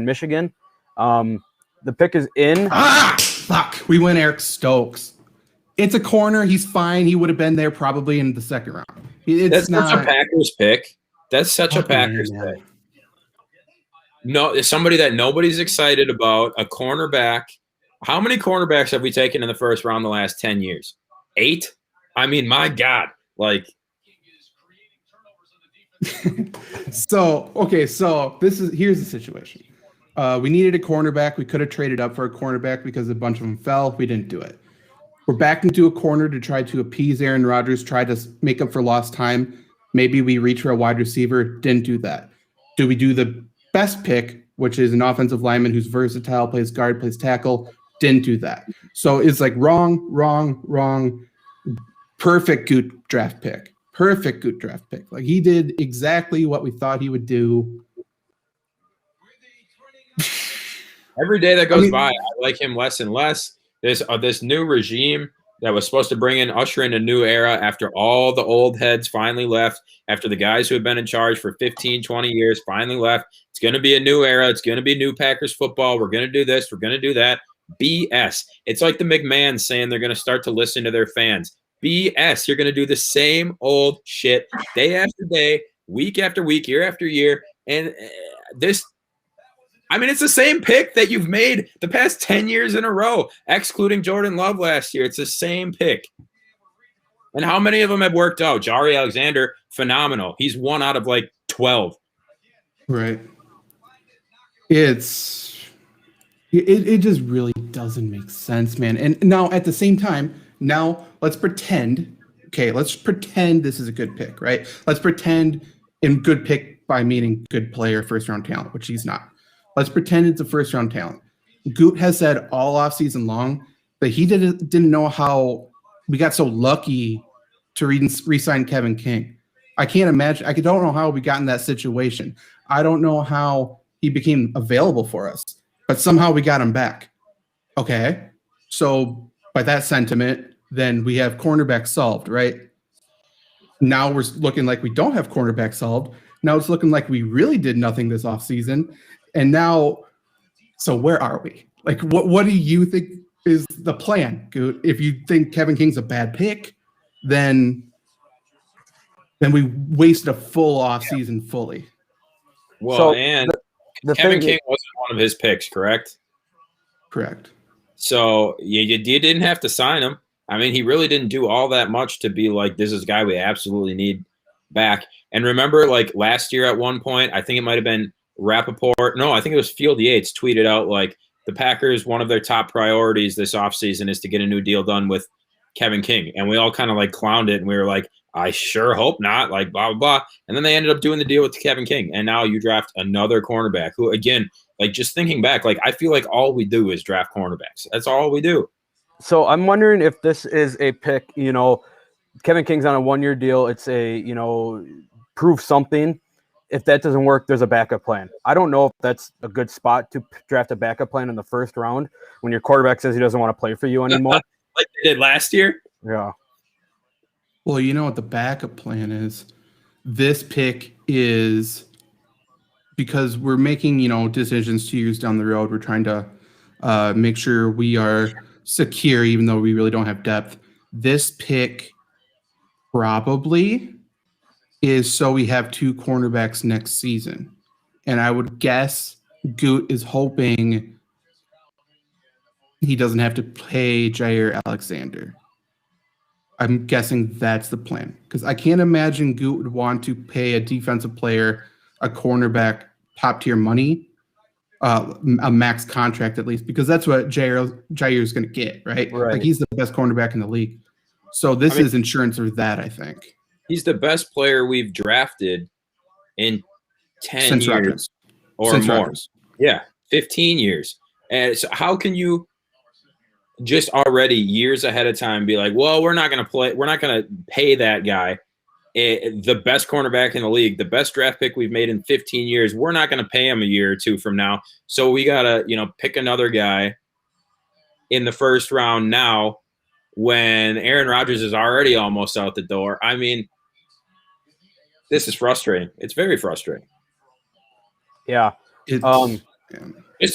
Michigan. The pick is in. Fuck! We went Eric Stokes. It's a corner. He's fine. He would have been there probably in the 2nd round. That's such a Packers pick. That's such a Packers pick. No, it's somebody that nobody's excited about. A cornerback. How many cornerbacks have we taken in the 1st round the last 10 years? 8? I mean, my God. Like, so here's the situation. We needed a cornerback. We could have traded up for a cornerback because a bunch of them fell. We didn't do it. We're back into a corner to try to appease Aaron Rodgers, try to make up for lost time. Maybe we reach for a wide receiver. Didn't do that. Do we do the best pick, which is an offensive lineman who's versatile, plays guard, plays tackle? Didn't do that. So it's like wrong. Perfect good draft pick. Perfect good draft pick. Like he did exactly what we thought he would do. Every day that goes by, I like him less and less. This new regime that was supposed to usher in a new era after all the old heads finally left, after the guys who have been in charge for 15, 20 years finally left. It's going to be a new era. It's going to be new Packers football. We're going to do this. We're going to do that. BS. It's like the McMahons saying they're going to start to listen to their fans. BS. You're going to do the same old shit day after day, week after week, year after year. And it's the same pick that you've made the past 10 years in a row, excluding Jordan Love last year. It's the same pick. And how many of them have worked out? Jari Alexander, phenomenal. He's 1 out of like 12. Right. It just really doesn't make sense, man. And now at the same time, let's pretend this is a good pick, right? Let's pretend in good pick by meaning good player, first round talent, which he's not. Let's pretend it's a first round talent. Goot has said all offseason long that he didn't know how we got so lucky to re-sign Kevin King. I can't imagine. I don't know how we got in that situation. I don't know how he became available for us, but somehow we got him back. Okay. So by that sentiment, then we have cornerback solved, right? Now we're looking like we don't have cornerback solved. Now it's looking like we really did nothing this offseason. And now, so where are we? Like, what do you think is the plan, Goot? If you think Kevin King's a bad pick, then we wasted a full offseason fully. Well, Kevin King wasn't one of his picks, correct? Correct. So you didn't have to sign him. I mean, he really didn't do all that much to be like, this is a guy we absolutely need back. And remember, like last year at one point, I think it might have been Rappaport. No, I think it was Field Yates tweeted out like the Packers, one of their top priorities this offseason is to get a new deal done with Kevin King. And we all kind of like clowned it. And we were like, I sure hope not, like blah, blah, blah. And then they ended up doing the deal with Kevin King. And now you draft another cornerback who, again, like just thinking back, like I feel like all we do is draft cornerbacks. That's all we do. So I'm wondering if this is a pick, Kevin King's on a 1-year deal. It's a, prove something. If that doesn't work, there's a backup plan. I don't know if that's a good spot to draft a backup plan in the first round when your quarterback says he doesn't want to play for you anymore. Like they did last year? Yeah. Well, you know what the backup plan is? This pick is because we're making, decisions 2 years down the road. We're trying to make sure we are secure, even though we really don't have depth. This pick probably is so we have 2 cornerbacks next season. And I would guess Goot is hoping he doesn't have to pay Jair Alexander. I'm guessing that's the plan. Because I can't imagine Goot would want to pay a defensive player, a cornerback, top-tier money, a max contract at least, because that's what Jair is going to get, right? Like he's the best cornerback in the league. So this is insurance for that, I think. He's the best player we've drafted in 10 Since years Rodgers. or Since more. Rodgers. Yeah, 15 years. And so how can you just already years ahead of time be like, well, we're not going to pay that guy, the best cornerback in the league, the best draft pick we've made in 15 years. We're not going to pay him a year or two from now. So we got to, pick another guy in the first round now when Aaron Rodgers is already almost out the door. I mean, this is frustrating. It's very frustrating. Yeah. Just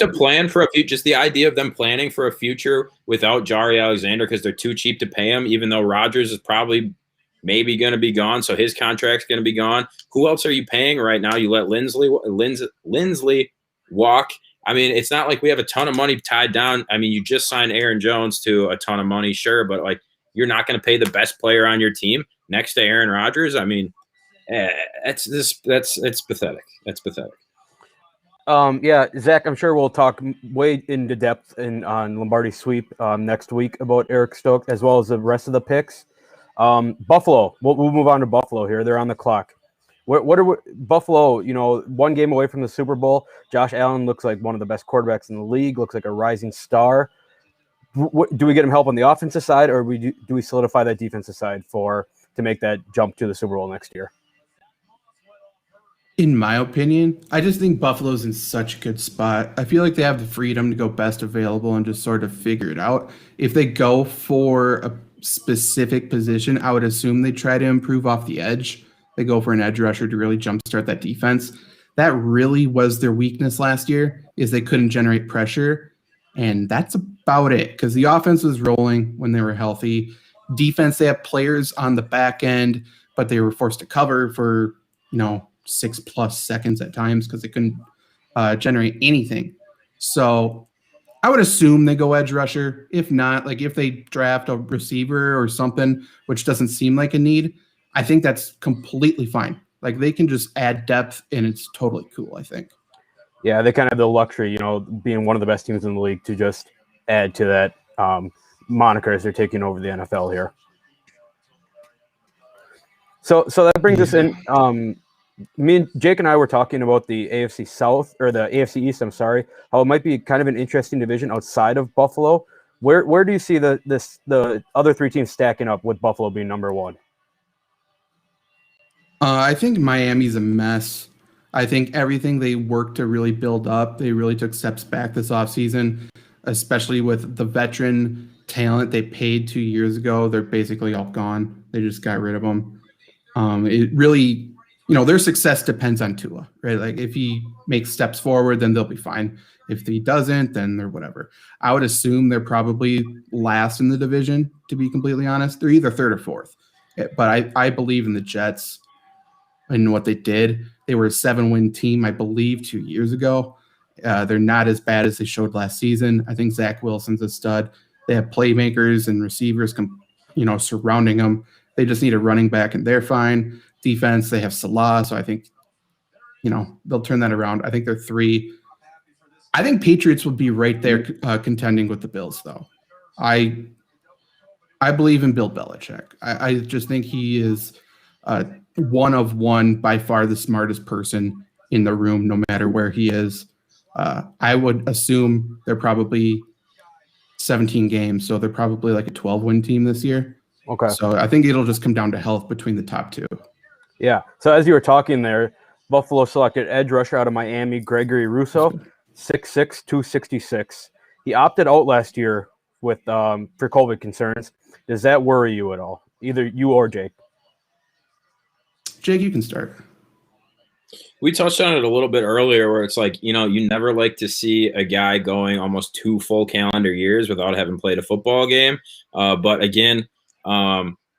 a plan for a future, just the idea of them planning for a future without Jari Alexander because they're too cheap to pay him, even though Rodgers is probably maybe going to be gone, so his contract's going to be gone. Who else are you paying right now? You let Lindsley walk. I mean, it's not like we have a ton of money tied down. I mean, you just signed Aaron Jones to a ton of money, sure, but like you're not going to pay the best player on your team next to Aaron Rodgers. I mean, it's pathetic. That's pathetic. Yeah, Zach, I'm sure we'll talk way into depth on Lombardi sweep next week about Eric Stokes as well as the rest of the picks. Buffalo, we'll move on to Buffalo here. They're on the clock. What are Buffalo? One game away from the Super Bowl. Josh Allen looks like one of the best quarterbacks in the league. Looks like a rising star. Do we get him help on the offensive side, or do we solidify that defensive side to make that jump to the Super Bowl next year? In my opinion, I just think Buffalo's in such a good spot. I feel like they have the freedom to go best available and just sort of figure it out. If they go for a specific position, I would assume they try to improve off the edge. They go for an edge rusher to really jumpstart that defense. That really was their weakness last year, is they couldn't generate pressure. And that's about it, because the offense was rolling when they were healthy. Defense, they have players on the back end, but they were forced to cover for, 6+ seconds at times because they couldn't generate anything. So I would assume they go edge rusher. If not, like if they draft a receiver or something, which doesn't seem like a need, I think that's completely fine. Like they can just add depth and it's totally cool, I think. Yeah, they kind of have the luxury, being one of the best teams in the league to just add to that moniker as they're taking over the NFL here. So that brings us in. Me and Jake and I were talking about the AFC South or the AFC East. I'm sorry, how it might be kind of an interesting division outside of Buffalo. Where do you see the other three teams stacking up with Buffalo being number one? I think Miami's a mess. I think everything they worked to really build up, they really took steps back this offseason, especially with the veteran talent they paid 2 years ago. They're basically all gone. They just got rid of them. It really, their success depends on Tua, right? Like if he makes steps forward, then they'll be fine. If he doesn't, then they're whatever. I would assume they're probably last in the division, to be completely honest. They're either third or fourth. But I believe in the Jets and what they did. They were a 7-win team, I believe, 2 years ago. They're not as bad as they showed last season. I think Zach Wilson's a stud. They have playmakers and receivers, surrounding them. They just need a running back, and they're fine. Defense, they have Salah, so I think, they'll turn that around. I think they're 3. I think Patriots would be right there contending with the Bills, though. I believe in Bill Belichick. I just think he is one of one, by far the smartest person in the room, no matter where he is. I would assume they're probably 17 games, so they're probably like a 12-win team this year. Okay. So I think it'll just come down to health between the top two. Yeah. So as you were talking there, Buffalo selected edge rusher out of Miami, Gregory Rousseau, 6'6", 266. He opted out last year with for COVID concerns. Does that worry you at all? Either you or Jake? Jake, you can start. We touched on it a little bit earlier where it's like, you never like to see a guy going almost 2 full calendar years without having played a football game. But again,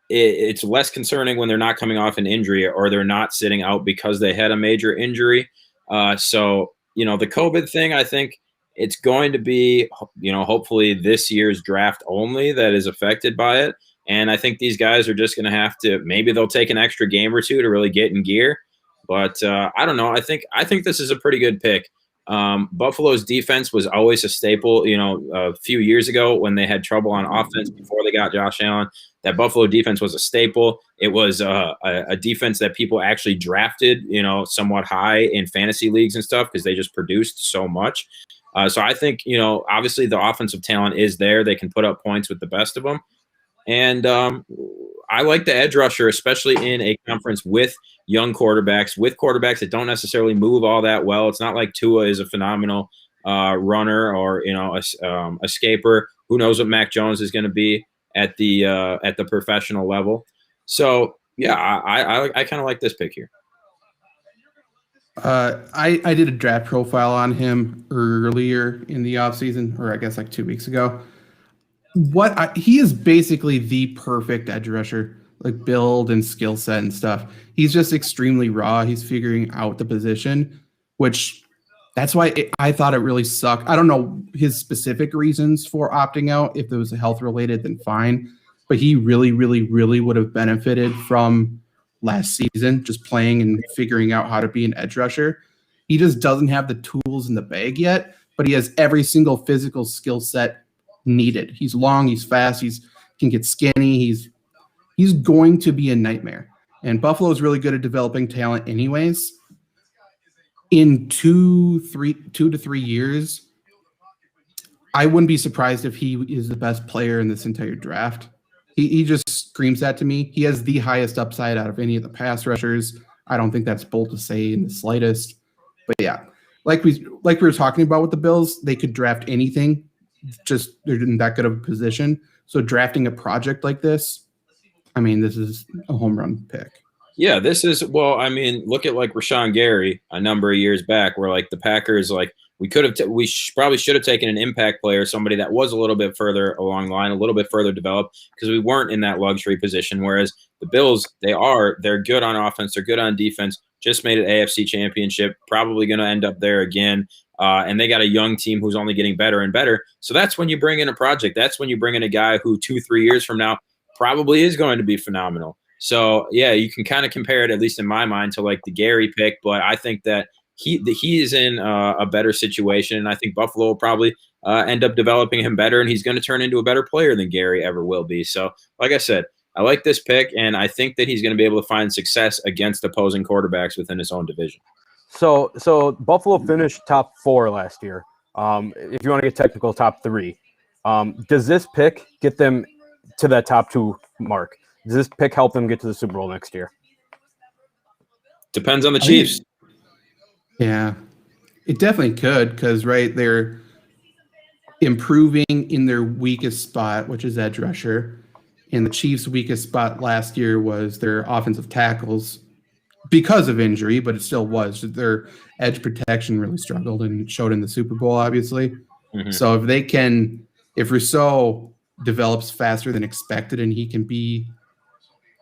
it's less concerning when they're not coming off an injury or they're not sitting out because they had a major injury. So, the COVID thing, I think it's going to be, hopefully this year's draft only that is affected by it. And I think these guys are just going to have to, maybe they'll take an extra game or two to really get in gear. But I don't know. I think this is a pretty good pick. Buffalo's defense was always a staple, a few years ago when they had trouble on offense before they got Josh Allen. That Buffalo defense was a staple. It was a defense that people actually drafted, somewhat high in fantasy leagues and stuff because they just produced so much. So I think, obviously the offensive talent is there. They can put up points with the best of them. And I like the edge rusher, especially in a conference with young quarterbacks, that don't necessarily move all that well. It's not like Tua is a phenomenal runner or, a escaper. Who knows what Mac Jones is going to be at the professional level. So, yeah, I kind of like this pick here. I did a draft profile on him earlier in the offseason, or I guess like 2 weeks ago. He is basically the perfect edge rusher, like build and skill set and stuff. He's just extremely raw. He's figuring out the position, which that's why I thought it really sucked. I don't know his specific reasons for opting out. If it was health related, then fine. But he really, really, really would have benefited from last season, just playing and figuring out how to be an edge rusher. He just doesn't have the tools in the bag yet, but he has every single physical skill set needed. He's long, he's fast, can get skinny. He's going to be a nightmare. And Buffalo is really good at developing talent anyways. In 2 to 3 years, I wouldn't be surprised if he is the best player in this entire draft. He just screams that to me. He has the highest upside out of any of the pass rushers. I don't think that's bold to say in the slightest. But yeah, like we were talking about with the Bills, they could draft anything. Just they're in that good of a position. So drafting a project like this, I mean, this is a home run pick. Yeah, this is, well, I mean, look at like Rashawn Gary a number of years back, where like the Packers, like we could have, probably should have taken an impact player, somebody that was a little bit further along the line, a little bit further developed, because we weren't in that luxury position. Whereas the Bills, they're good on offense, they're good on defense, just made an AFC championship, probably going to end up there again. And they got a young team who's only getting better and better. So that's when you bring in a project. That's when you bring in a guy who 2-3 years from now probably is going to be phenomenal. So, yeah, you can kind of compare it, at least in my mind, to like the Gary pick. But I think that he is in a better situation. And I think Buffalo will probably end up developing him better. And he's going to turn into a better player than Gary ever will be. So, like I said, I like this pick. And I think that he's going to be able to find success against opposing quarterbacks within his own division. So Buffalo finished top 4 last year. If you want to get technical, top 3. Does this pick get them to that top 2 mark? Does this pick help them get to the Super Bowl next year? Depends on the Chiefs. Yeah, it definitely could, because they're improving in their weakest spot, which is edge rusher. And the Chiefs' weakest spot last year was their offensive tackles because of injury, but it still was. Their edge protection really struggled, and it showed in the Super Bowl, obviously. Mm-hmm. So if Rousseau develops faster than expected and he can be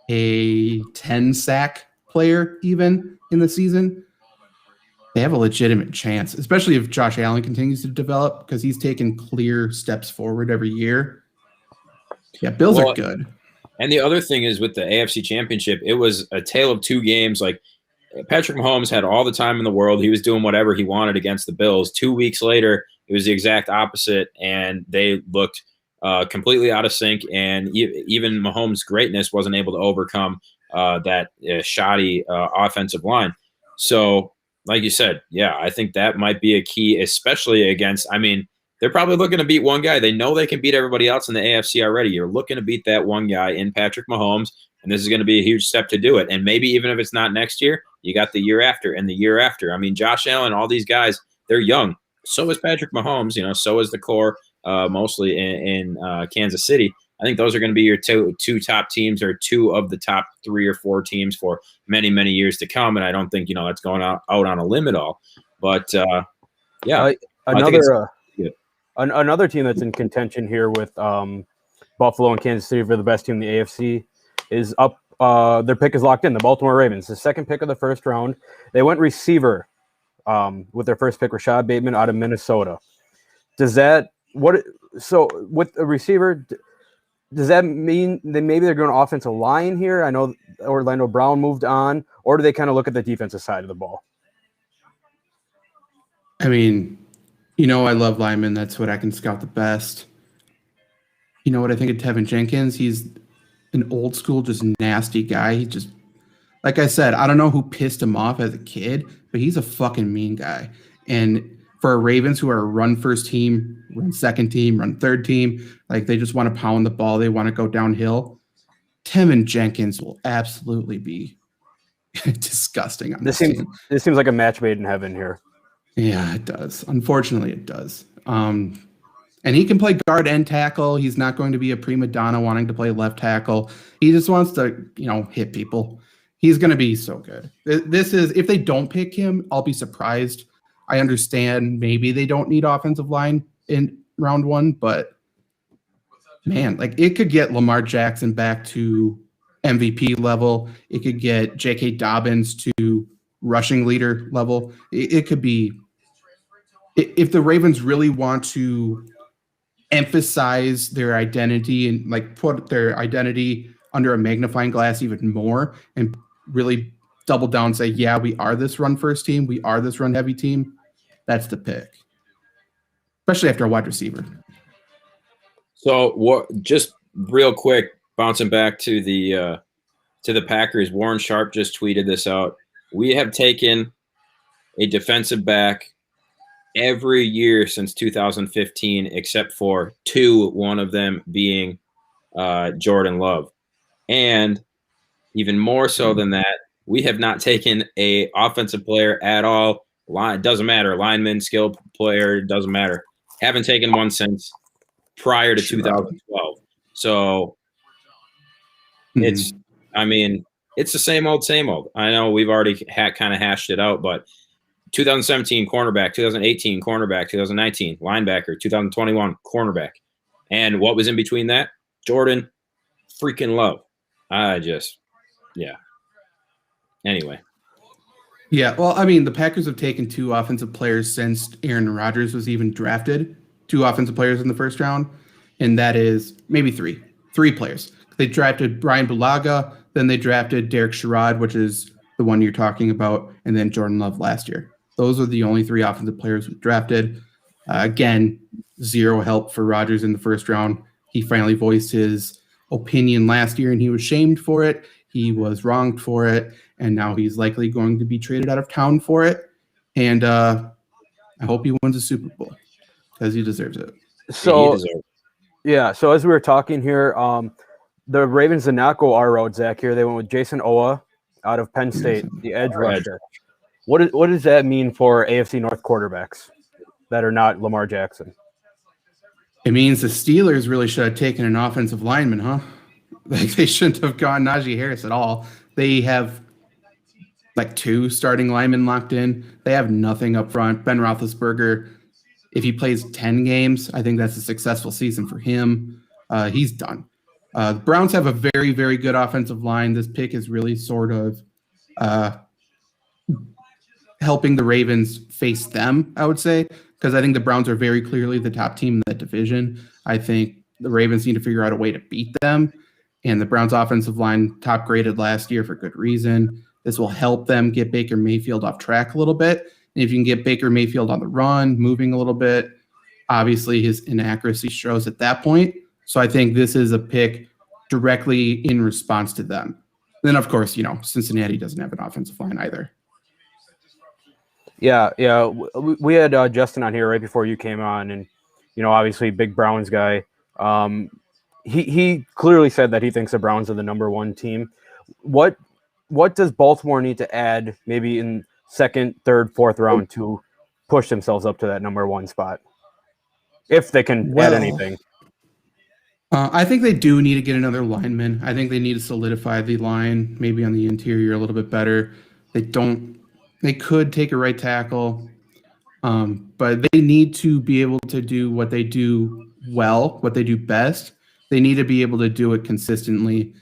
a 10-sack player even in the season, they have a legitimate chance, especially if Josh Allen continues to develop, because he's taken clear steps forward every year. Yeah, Bills are good. And the other thing is, with the AFC Championship, it was a tale of 2 games. Like, Patrick Mahomes had all the time in the world. He was doing whatever he wanted against the Bills. 2 weeks later, it was the exact opposite, and they looked completely out of sync, and even Mahomes' greatness wasn't able to overcome that shoddy offensive line. So, like you said, yeah, I think that might be a key, especially against, I mean, they're probably looking to beat one guy. They know they can beat everybody else in the AFC already. You're looking to beat that one guy in Patrick Mahomes, and this is going to be a huge step to do it. And maybe even if it's not next year, you got the year after and the year after. I mean, Josh Allen, all these guys, they're young. So is Patrick Mahomes, so is the core, mostly in Kansas City. I think those are going to be your two top teams, or 2 of the top 3 or 4 teams for many, many years to come. And I don't think, that's going out on a limb at all. But, yeah. Another team that's in contention here with Buffalo and Kansas City for the best team in the AFC is up. Their pick is locked in. The Baltimore Ravens, the second pick of the first round. They went receiver with their first pick, Rashad Bateman out of Minnesota. With a receiver, does that mean that maybe they're going offensive line here? I know Orlando Brown moved on, or do they kind of look at the defensive side of the ball? I mean, I love linemen. That's what I can scout the best. You know what I think of Tevin Jenkins? He's an old school, just nasty guy. He just, like I said, I don't know who pissed him off as a kid, but he's a fucking mean guy. And for Ravens, who are a run first team, run second team, run third team, like they just want to pound the ball, they want to go downhill, Tevin Jenkins will absolutely be disgusting on this team. This seems like a match made in heaven here. Yeah, it does. Unfortunately, it does. And he can play guard and tackle. He's not going to be a prima donna wanting to play left tackle. He just wants to, hit people. He's going to be so good. This is, if they don't pick him, I'll be surprised. I understand maybe they don't need offensive line in round 1, but man, like it could get Lamar Jackson back to MVP level. It could get J.K. Dobbins to rushing leader level. It could be, if the Ravens really want to emphasize their identity and like put their identity under a magnifying glass even more and really double down and say, yeah, we are this run first team. We are this run heavy team. That's the pick, especially after a wide receiver. So what? Just real quick, bouncing back to the Packers. Warren Sharp just tweeted this out. We have taken a defensive back every year since 2015, except for 2. One of them being Jordan Love, and even more so than that, we have not taken a offensive player at all. Line doesn't matter. Lineman, skill player, doesn't matter. Haven't taken one since prior to 2012. So it's, I mean, it's the same old, same old. I know we've already kind of hashed it out, but 2017 cornerback, 2018 cornerback, 2019 linebacker, 2021 cornerback. And what was in between that? Jordan freaking Love. Yeah. Anyway. Yeah, well, I mean, the Packers have taken 2 offensive players since Aaron Rodgers was even drafted. 2 offensive players in the first round, and that is maybe 3 players. They drafted Brian Bulaga, then they drafted Derek Sherrod, which is the one you're talking about, and then Jordan Love last year. Those are the only 3 offensive players we drafted. Again, 0 help for Rodgers in the first round. He finally voiced his opinion last year, and he was shamed for it. He was wronged for it, and now he's likely going to be traded out of town for it. And I hope he wins a Super Bowl because he deserves it. So, yeah. So as we were talking here, the Ravens did not go our road, Zach. Here they went with Jason Owa out of Penn State, the edge rusher. What does that mean for AFC North quarterbacks that are not Lamar Jackson? It means the Steelers really should have taken an offensive lineman, huh? Like they shouldn't have gone Najee Harris at all. They have like 2 starting linemen locked in. They have nothing up front. Ben Roethlisberger, if he plays 10 games, I think that's a successful season for him. He's done. The Browns have a very, very good offensive line. This pick is really sort of helping the Ravens face them, I would say, because I think the Browns are very clearly the top team in that division. I think the Ravens need to figure out a way to beat them. And the Browns offensive line top graded last year for good reason. This will help them get Baker Mayfield off track a little bit. And if you can get Baker Mayfield on the run, moving a little bit, obviously his inaccuracy shows at that point. So I think this is a pick directly in response to them. Then, of course, Cincinnati doesn't have an offensive line either. Yeah. We had Justin on here right before you came on, and obviously big Browns guy. He clearly said that he thinks the Browns are the number 1 team. What does Baltimore need to add, maybe in second, third, fourth round, to push themselves up to that number 1 spot, if they can add anything? I think they do need to get another lineman. I think they need to solidify the line, maybe on the interior a little bit better. They could take a right tackle, but they need to be able to do what they do well, what they do best. They need to be able to do it consistently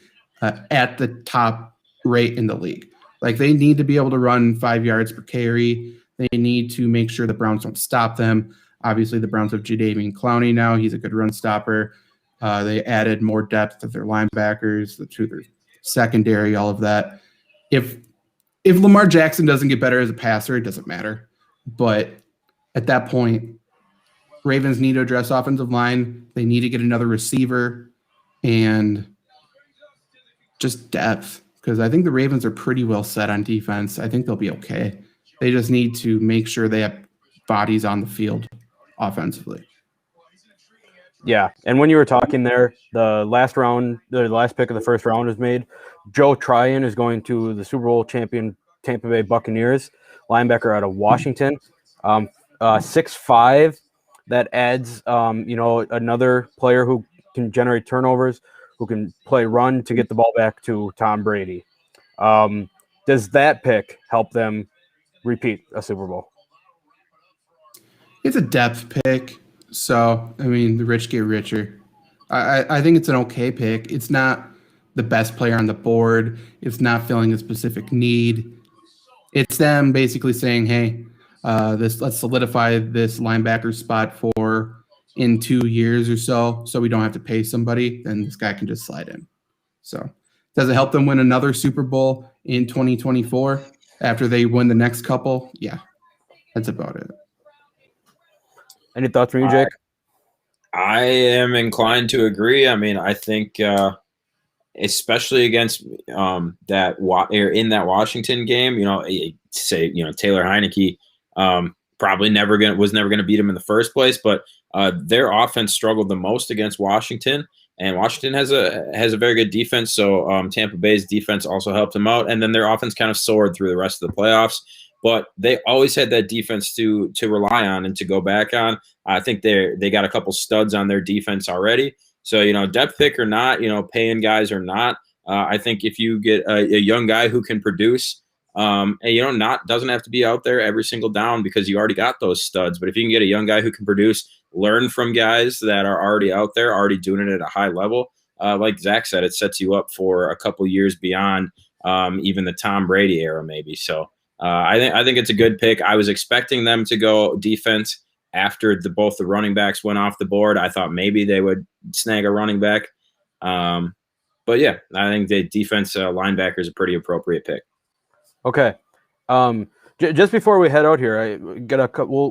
at the top rate in the league. Like they need to be able to run 5 yards per carry. They need to make sure the Browns don't stop them. Obviously, the Browns have Jadeveon Clowney now. He's a good run stopper. They added more depth to their linebackers, to their secondary, all of that. If Lamar Jackson doesn't get better as a passer, it doesn't matter. But at that point, Ravens need to address offensive line. They need to get another receiver and just depth, because I think the Ravens are pretty well set on defense. I think they'll be okay. They just need to make sure they have bodies on the field offensively. Yeah, and when you were talking there, the last pick of the first round was made. Joe Tryon is going to the Super Bowl champion Tampa Bay Buccaneers, linebacker out of Washington, 6'5". That adds, another player who can generate turnovers, who can play run to get the ball back to Tom Brady. Does that pick help them repeat a Super Bowl? It's a depth pick. So, I mean, the rich get richer. I think it's an okay pick. It's not the best player on the board. It's not filling a specific need. It's them basically saying, hey, let's solidify this linebacker spot for in 2 years or so we don't have to pay somebody, then this guy can just slide in. So Does it help them win another Super Bowl in 2024 after they win the next couple? Yeah, that's about it. Any thoughts from you, Jake? I am inclined to agree. I mean, I think especially against in that Washington game, say Taylor Heineke probably was never gonna beat him in the first place, but their offense struggled the most against Washington, and Washington has a very good defense. So Tampa Bay's defense also helped them out, and then their offense kind of soared through the rest of the playoffs. But they always had that defense to rely on and to go back on. I think they got a couple studs on their defense already. So, depth pick or not, paying guys or not, I think if you get a young guy who can produce, and doesn't have to be out there every single down because you already got those studs. But if you can get a young guy who can produce, learn from guys that are already out there, already doing it at a high level, like Zach said, it sets you up for a couple years beyond even the Tom Brady era, maybe. So I think it's a good pick. I was expecting them to go defense after both the running backs went off the board. I thought maybe they would snag a running back. But yeah, I think the defense linebacker is a pretty appropriate pick. Okay. Just before we head out here, we'll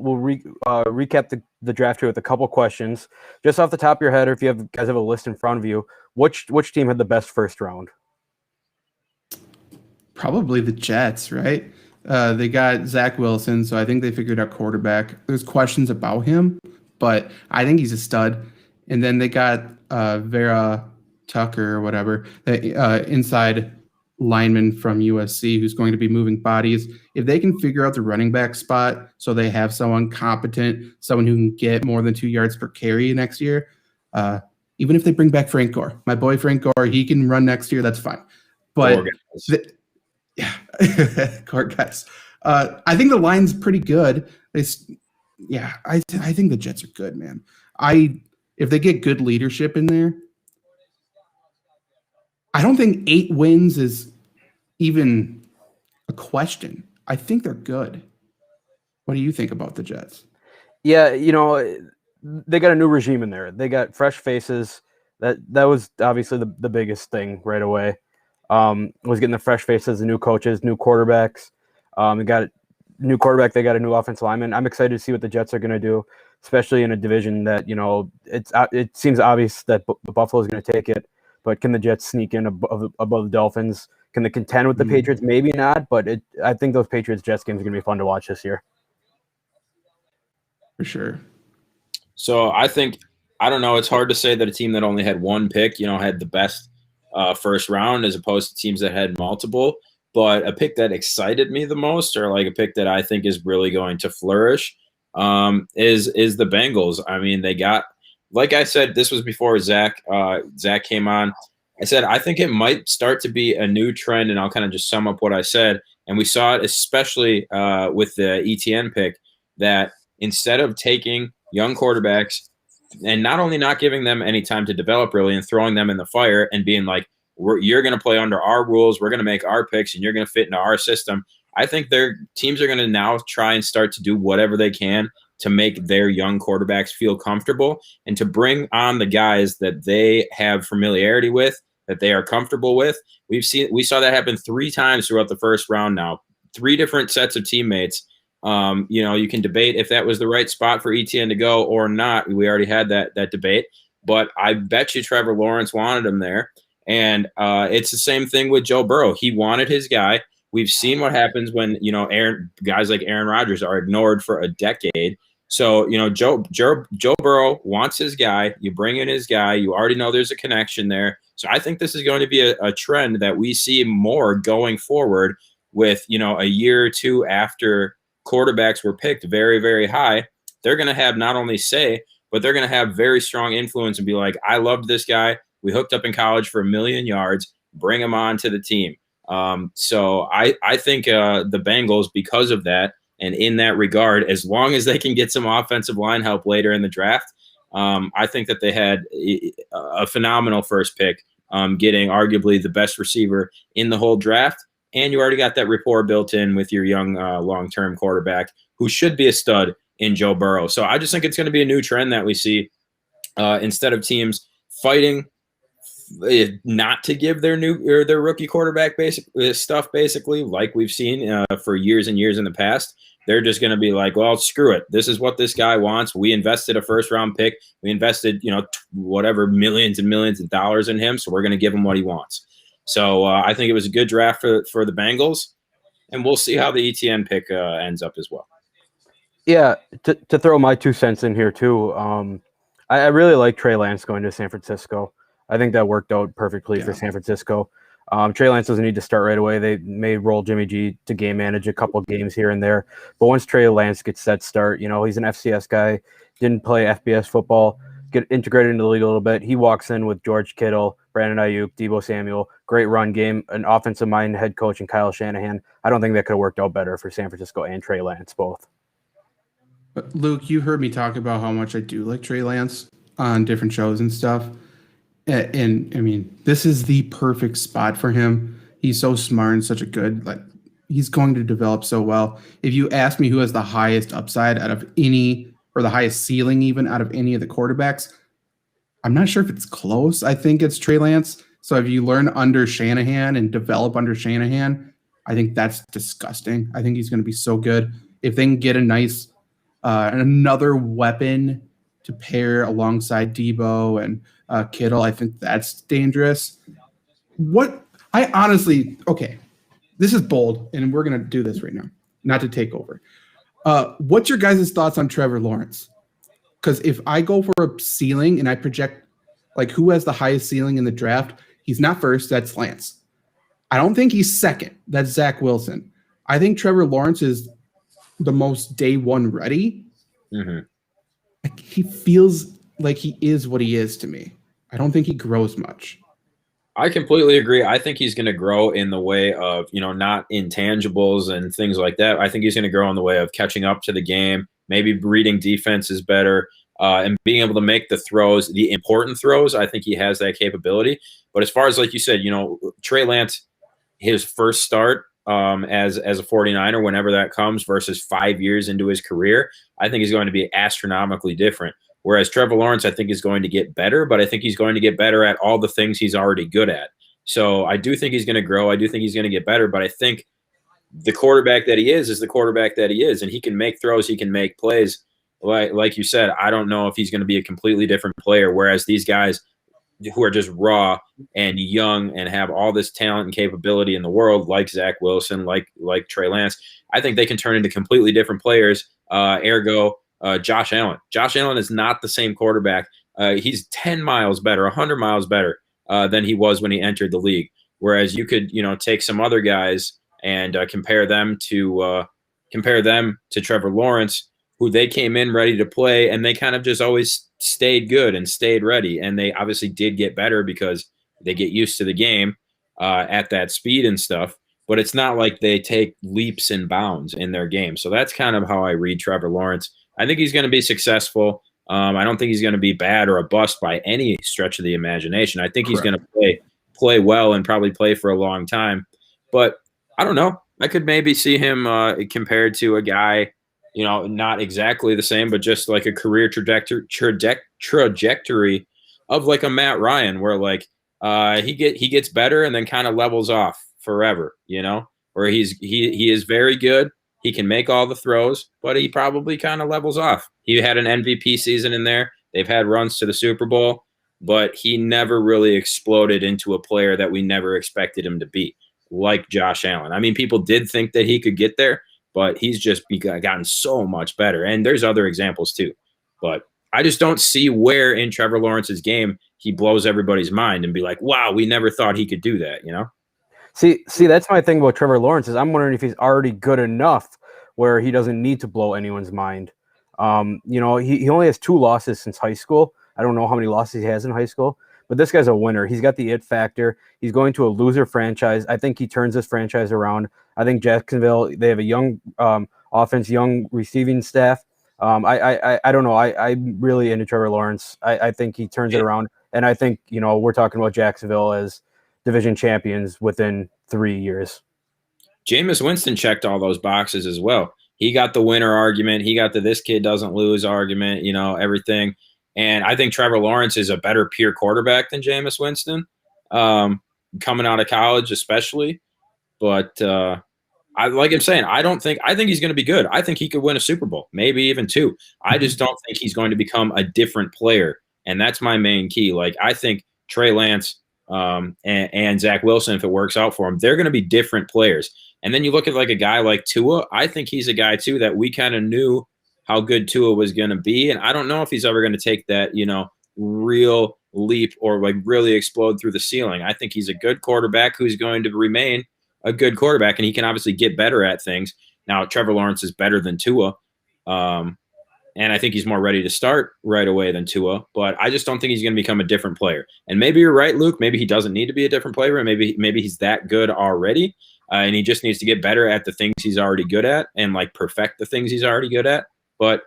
recap the draft here with a couple questions. Just off the top of your head, or if you guys have a list in front of you, which team had the best first round? Probably the Jets, right? They got Zach Wilson, so I think they figured out quarterback. There's questions about him, but I think he's a stud. And then they got Vera Tucker or whatever, the inside lineman from USC who's going to be moving bodies. If they can figure out the running back spot so they have someone competent, someone who can get more than 2 yards per carry next year, even if they bring back Frank Gore, my boy Frank Gore, he can run next year, that's fine. But yeah, court guys. I think the line's pretty good. I think the Jets are good, man. If they get good leadership in there, I don't think 8 wins is even a question. I think they're good. What do you think about the Jets? Yeah, they got a new regime in there. They got fresh faces. That was obviously the biggest thing right away. Was getting the fresh faces, the new coaches, new quarterbacks. They got a new quarterback. They got a new offensive lineman. I'm excited to see what the Jets are going to do, especially in a division that it seems obvious that Buffalo is going to take it. But can the Jets sneak in above the Dolphins? Can they contend with the Patriots? Maybe not. But I think those Patriots-Jets games are going to be fun to watch this year. For sure. So I don't know. It's hard to say that a team that only had one pick, had the best first round as opposed to teams that had multiple. But a pick that excited me the most, or like a pick that I think is really going to flourish, is the Bengals. I mean, they got, like I said, this was before Zach came on. I said I think it might start to be a new trend, and I'll kind of just sum up what I said. And we saw it especially with the ETN pick, that instead of taking young quarterbacks and not only not giving them any time to develop really and throwing them in the fire and being like, you're going to play under our rules, we're going to make our picks, and you're going to fit into our system. I think their teams are going to now try and start to do whatever they can to make their young quarterbacks feel comfortable and to bring on the guys that they have familiarity with, that they are comfortable with. We saw that happen 3 times throughout the first round now, 3 different sets of teammates. You can debate if that was the right spot for ETN to go or not. We already had that debate, but I bet you Trevor Lawrence wanted him there. And it's the same thing with Joe Burrow. He wanted his guy. We've seen what happens when, guys like Aaron Rodgers are ignored for a decade. So, Joe Burrow wants his guy. You bring in his guy. You already know there's a connection there. So I think this is going to be a trend that we see more going forward with, a year or two after quarterbacks were picked very, very high. They're going to have not only say, but they're going to have very strong influence and be like, I loved this guy. We hooked up in college for 1 million yards. Bring him on to the team. So I think the Bengals, because of that, and in that regard, as long as they can get some offensive line help later in the draft, I think that they had a phenomenal first pick, getting arguably the best receiver in the whole draft. And you already got that rapport built in with your young long-term quarterback who should be a stud in Joe Burrow. So I just think it's going to be a new trend that we see, instead of teams fighting not to give their their rookie quarterback basically, like we've seen for years and years in the past. They're just going to be like, well, screw it. This is what this guy wants. We invested a first-round pick. We invested, whatever millions and millions of dollars in him, so we're going to give him what he wants. So I think it was a good draft for the Bengals, and we'll see how the ETN pick ends up as well. Yeah, to throw my 2 cents in here too. I really like Trey Lance going to San Francisco. I think that worked out perfectly for San Francisco. Trey Lance doesn't need to start right away. They may roll Jimmy G to game manage a couple of games here and there. But once Trey Lance gets that start, he's an FCS guy, didn't play FBS football, get integrated into the league a little bit. He walks in with George Kittle, Brandon Ayuk, Deebo Samuel, great run game, an offensive mind head coach in Kyle Shanahan. I don't think that could have worked out better for San Francisco and Trey Lance both. But Luke, you heard me talk about how much I do like Trey Lance on different shows and stuff. And I mean, this is the perfect spot for him. He's so smart and such a good, he's going to develop so well. If you ask me who has the highest upside out of any, or the highest ceiling even out of any of the quarterbacks, I'm not sure if it's close. I think it's Trey Lance. So if you learn under Shanahan and develop under Shanahan, I think that's disgusting. I think he's going to be so good. If they can get a nice, another weapon to pair alongside Deebo and Kittle, I think that's dangerous. Okay, this is bold, and we're going to do this right now, not to take over. What's your guys' thoughts on Trevor Lawrence? Because if I go for a ceiling and I project who has the highest ceiling in the draft, he's not first, that's Lance. I don't think he's second, that's Zach Wilson. I think Trevor Lawrence is the most day one ready. Mm-hmm. He feels like he is what he is to me. I don't think he grows much. I completely agree. I think he's going to grow in the way of, not intangibles and things like that. I think he's going to grow in the way of catching up to the game, maybe reading defenses better, and being able to make the throws, the important throws. I think he has that capability. But as far as, like you said, Trey Lance, his first start as a 49er, whenever that comes, versus 5 years into his career, I think he's going to be astronomically different. Whereas Trevor Lawrence, I think, is going to get better, but I think he's going to get better at all the things he's already good at. So I do think he's going to grow. I do think he's going to get better, but I think the quarterback that he is the quarterback that he is, and he can make throws, he can make plays. Like you said, I don't know if he's going to be a completely different player, whereas these guys who are just raw and young and have all this talent and capability in the world, like Zach Wilson, like Trey Lance, I think they can turn into completely different players, ergo Josh Allen. Josh Allen is not the same quarterback. He's 10 miles better, 100 miles better than he was when he entered the league. Whereas you could, take some other guys and compare them to Trevor Lawrence, who they came in ready to play, and they kind of just always stayed good and stayed ready. And they obviously did get better because they get used to the game at that speed and stuff. But it's not like they take leaps and bounds in their game. So that's kind of how I read Trevor Lawrence. I think he's going to be successful. I don't think he's going to be bad or a bust by any stretch of the imagination. I think he's going to play well and probably play for a long time. But I don't know. I could maybe see him compared to a guy, not exactly the same, but just like a career trajectory of like a Matt Ryan, where he gets better and then kind of levels off forever, where he is very good. He can make all the throws, but he probably kind of levels off. He had an MVP season in there. They've had runs to the Super Bowl, but he never really exploded into a player that we never expected him to be, like Josh Allen. I mean, people did think that he could get there, but he's just gotten so much better. And there's other examples too. But I just don't see where in Trevor Lawrence's game he blows everybody's mind and be like, wow, we never thought he could do that, See, that's my thing about Trevor Lawrence is I'm wondering if he's already good enough where he doesn't need to blow anyone's mind. He only has 2 losses since high school. I don't know how many losses he has in high school, but this guy's a winner. He's got the it factor. He's going to a loser franchise. I think he turns this franchise around. I think Jacksonville, they have a young offense, young receiving staff. I don't know. I'm really into Trevor Lawrence. I think he turns it around. And I think, we're talking about Jacksonville as division champions within 3 years. Jameis Winston checked all those boxes as well. He got the winner argument. He got the this kid doesn't lose argument, everything. And I think Trevor Lawrence is a better pure quarterback than Jameis Winston. coming out of college, especially. But like I'm saying, I think he's going to be good. I think he could win a Super Bowl, maybe even 2. I just don't think he's going to become a different player, and that's my main key. Like I think Trey Lance and Zach Wilson, if it works out for him, they're going to be different players. And then you look at like a guy like Tua. I think he's a guy too that we kind of knew how good Tua was going to be, and I don't know if he's ever going to take that real leap or like really explode through the ceiling. I think he's a good quarterback who's going to remain a good quarterback, and he can obviously get better at things. Now, Trevor Lawrence is better than Tua, and I think he's more ready to start right away than Tua, but I just don't think he's going to become a different player. And maybe you're right, Luke. Maybe he doesn't need to be a different player, and maybe he's that good already, and he just needs to get better at the things he's already good at and like perfect the things he's already good at. But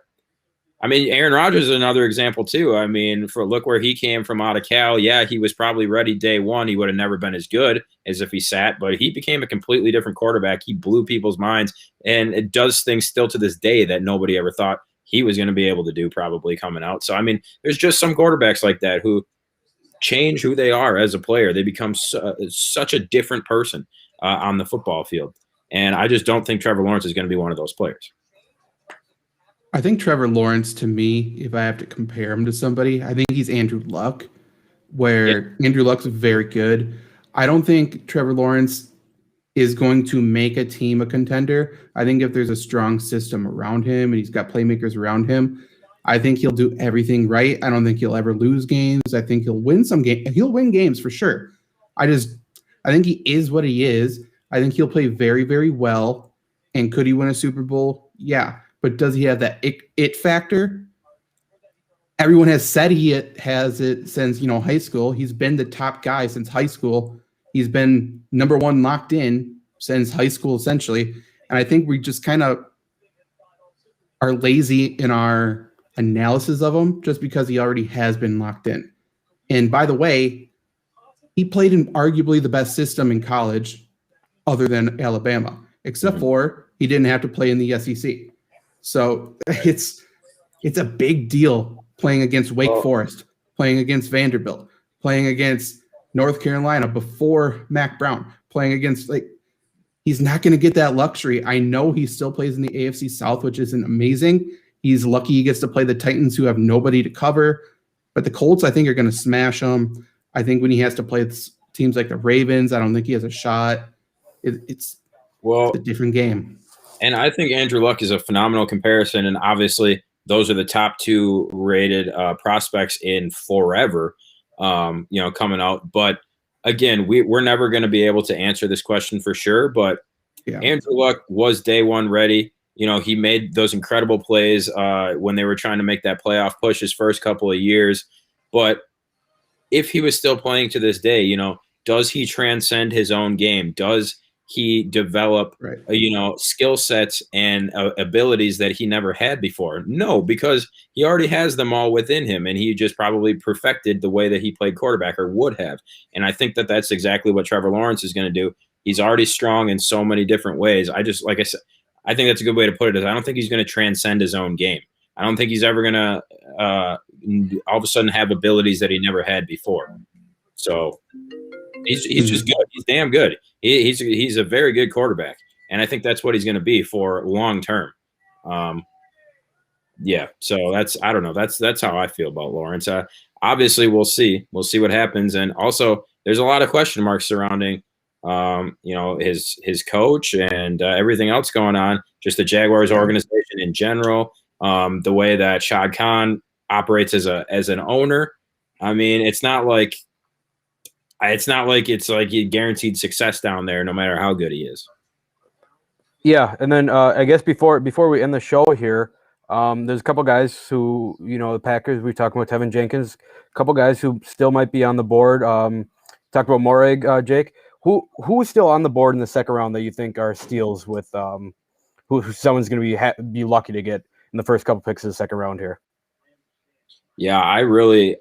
I mean, Aaron Rodgers is another example too. I mean, look where he came from out of Cal. Yeah, he was probably ready day one. He would have never been as good as if he sat, but he became a completely different quarterback. He blew people's minds, and it does things still to this day that nobody ever thought he was going to be able to do probably coming out. So, I mean, there's just some quarterbacks like that who change who they are as a player. They become such a different person on the football field. And I just don't think Trevor Lawrence is going to be one of those players. I think Trevor Lawrence, to me, if I have to compare him to somebody, I think he's Andrew Luck, where Andrew Luck's very good. I don't think Trevor Lawrence is going to make a team a contender. I think if there's a strong system around him and he's got playmakers around him, I think he'll do everything right. I don't think he'll ever lose games. I think he'll win some games. He'll win games for sure. I think he is what he is. I think he'll play very, very well. And could he win a Super Bowl? Yeah. But does he have that it factor? Everyone has said he has it since high school. He's been the top guy since high school. He's been number one locked in since high school, essentially. And I think we just kind of are lazy in our analysis of him just because he already has been locked in. And by the way, he played in arguably the best system in college other than Alabama, except for he didn't have to play in the SEC. So it's a big deal playing against Wake Forest, playing against Vanderbilt, playing against North Carolina before Mac Brown, playing against he's not going to get that luxury. I know he still plays in the AFC South, which isn't amazing. He's lucky he gets to play the Titans, who have nobody to cover. But the Colts, I think, are going to smash him. I think when he has to play teams like the Ravens, I don't think he has a shot. It's a different game. And I think Andrew Luck is a phenomenal comparison. And obviously, those are the top 2 rated prospects in forever, coming out. But again, we're never going to be able to answer this question for sure. But Andrew Luck was day one ready. He made those incredible plays when they were trying to make that playoff push his first couple of years. But if he was still playing to this day, does he transcend his own game? Does he develop, skill sets and abilities that he never had before? No, because he already has them all within him, and he just probably perfected the way that he played quarterback or would have. And I think that that's exactly what Trevor Lawrence is going to do. He's already strong in so many different ways. Like I said, I think that's a good way to put it. Is I don't think he's going to transcend his own game. I don't think he's ever going to all of a sudden have abilities that he never had before. So he's just good. He's damn good. He's a very good quarterback, and I think that's what he's going to be for long term. So I don't know. That's how I feel about Lawrence. Obviously, we'll see. We'll see what happens, and also there's a lot of question marks surrounding, his coach and everything else going on. Just the Jaguars organization in general, the way that Shad Khan operates as an owner. I mean, it's not like it's like guaranteed success down there, no matter how good he is. Yeah, and then I guess before we end the show here, there's a couple guys who, the Packers, we talked about Tevin Jenkins, a couple guys who still might be on the board. Talked about Morrig, Jake. Who is still on the board in the second round that you think are steals with who someone's going to be lucky to get in the first couple picks of the second round here? Yeah, I really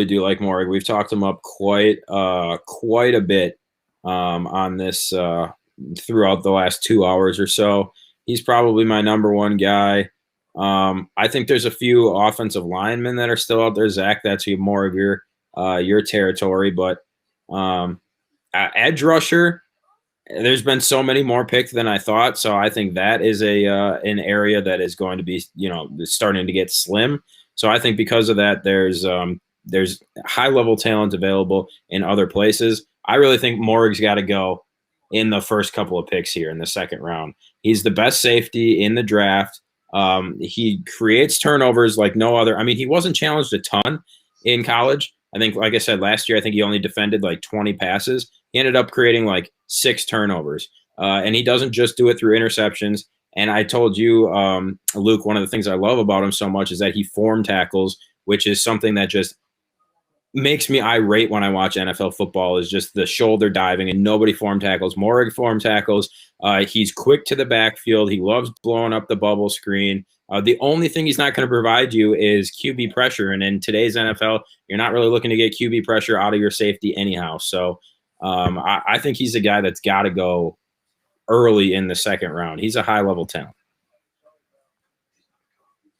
do like Morrig. We've talked him up quite a bit on this throughout the last 2 hours or so. He's probably my number one guy. I think there's a few offensive linemen that are still out there. Zach, that's more of your territory, but Edge rusher, there's been so many more picked than I thought, so I think that is an area that is going to be starting to get slim. So I think because of that, there's high level talent available in other places. I really think Morg's got to go in the first couple of picks here in the second round. He's the best safety in the draft. He creates turnovers like no other. I mean, he wasn't challenged a ton in college. I think, like I said, last year, I think he only defended like 20 passes. He ended up creating like 6 turnovers. And he doesn't just do it through interceptions. And I told you, Luke, one of the things I love about him so much is that he form tackles, which is something that just makes me irate when I watch NFL football, is just the shoulder diving and nobody form tackles. Morrig form tackles. He's quick to the backfield. He loves blowing up the bubble screen. The only thing he's not going to provide you is QB pressure. And in today's NFL, you're not really looking to get QB pressure out of your safety anyhow. So I think he's a guy that's got to go early in the second round. He's a high-level talent.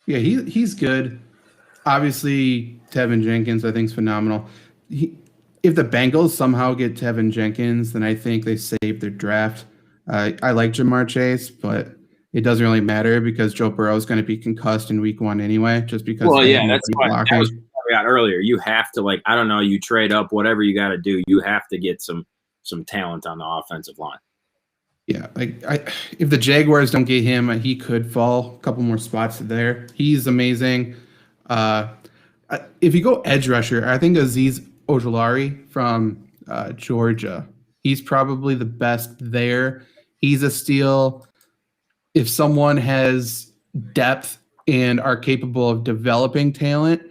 Yeah, he's good. Obviously, Tevin Jenkins, I think, is phenomenal. If the Bengals somehow get Tevin Jenkins, then I think they save their draft. I like Jamar Chase, but it doesn't really matter because Joe Burrow is going to be concussed in week 1 anyway, just because. Well, yeah, that's what that was we got earlier. You have to, like, I don't know, you trade up, whatever you got to do. You have to get some talent on the offensive line. Yeah, if the Jaguars don't get him, he could fall a couple more spots there. He's amazing. If you go edge rusher, I think Azeez Ojulari from Georgia, he's probably the best there. He's a steal. If someone has depth and are capable of developing talent,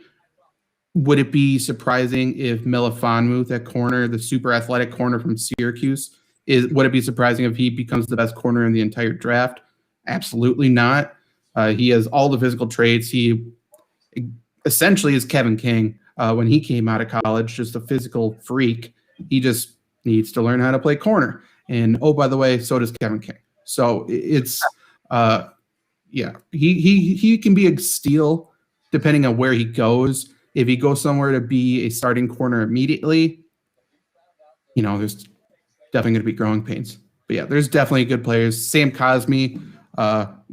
would it be surprising if Melifonwu, that corner, the super athletic corner from Syracuse, would it be surprising if he becomes the best corner in the entire draft? Absolutely not. He has all the physical traits. He essentially is Kevin King when he came out of college, just a physical freak. He just needs to learn how to play corner. And oh, by the way, so does Kevin King. So it's he can be a steal depending on where he goes. If he goes somewhere to be a starting corner immediately, there's definitely going to be growing pains. But yeah, there's definitely good players. Sam Cosmi,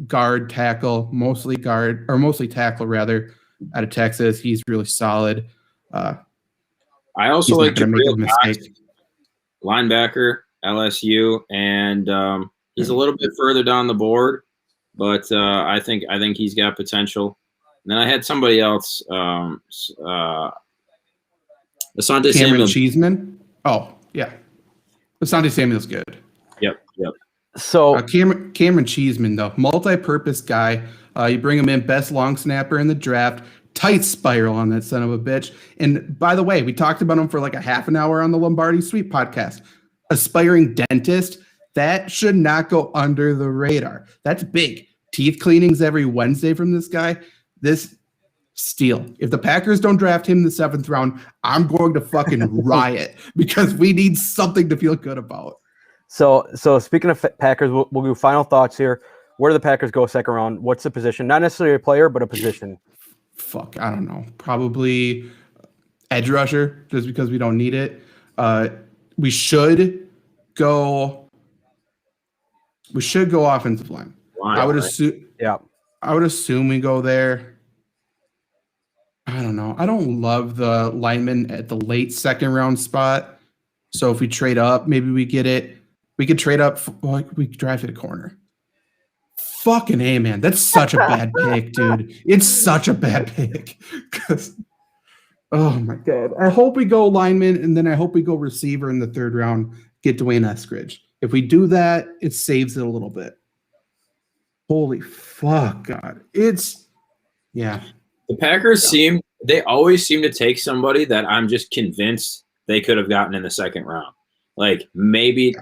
guard, tackle, mostly tackle rather, out of Texas. He's really solid. I also like Jabril Cox, linebacker, LSU, and he's a little bit further down the board, but I think he's got potential. And then I had somebody else, Asante Cameron Samuel. Cheeseman. Oh yeah, Asante Samuel's good. Yep. So Cameron Cheeseman, though, multi-purpose guy. You bring him in, best long snapper in the draft. Tight spiral on that son of a bitch. And by the way, we talked about him for like a half an hour on the Lombardi Suite podcast. Aspiring dentist, that should not go under the radar. That's big. Teeth cleanings every Wednesday from this guy. This steal. If the Packers don't draft him in the 7th round, I'm going to fucking riot because we need something to feel good about. So speaking of Packers, we'll do final thoughts here. Where do the Packers go second round? What's the position? Not necessarily a player, but a position. Fuck, I don't know. Probably edge rusher, just because we don't need it. We should go offensive line. I would assume. Yeah. I would assume we go there. I don't know. I don't love the lineman at the late second round spot. So if we trade up, maybe we get it. We could trade up. We could drive to the corner. Fucking A, man. That's such a bad pick, dude. It's such a bad pick. Oh, my God. I hope we go lineman, and then I hope we go receiver in the 3rd round, get Dwayne Eskridge. If we do that, it saves it a little bit. Holy fuck, God. Yeah. The Packers they always seem to take somebody that I'm just convinced they could have gotten in the 2nd round. Like maybe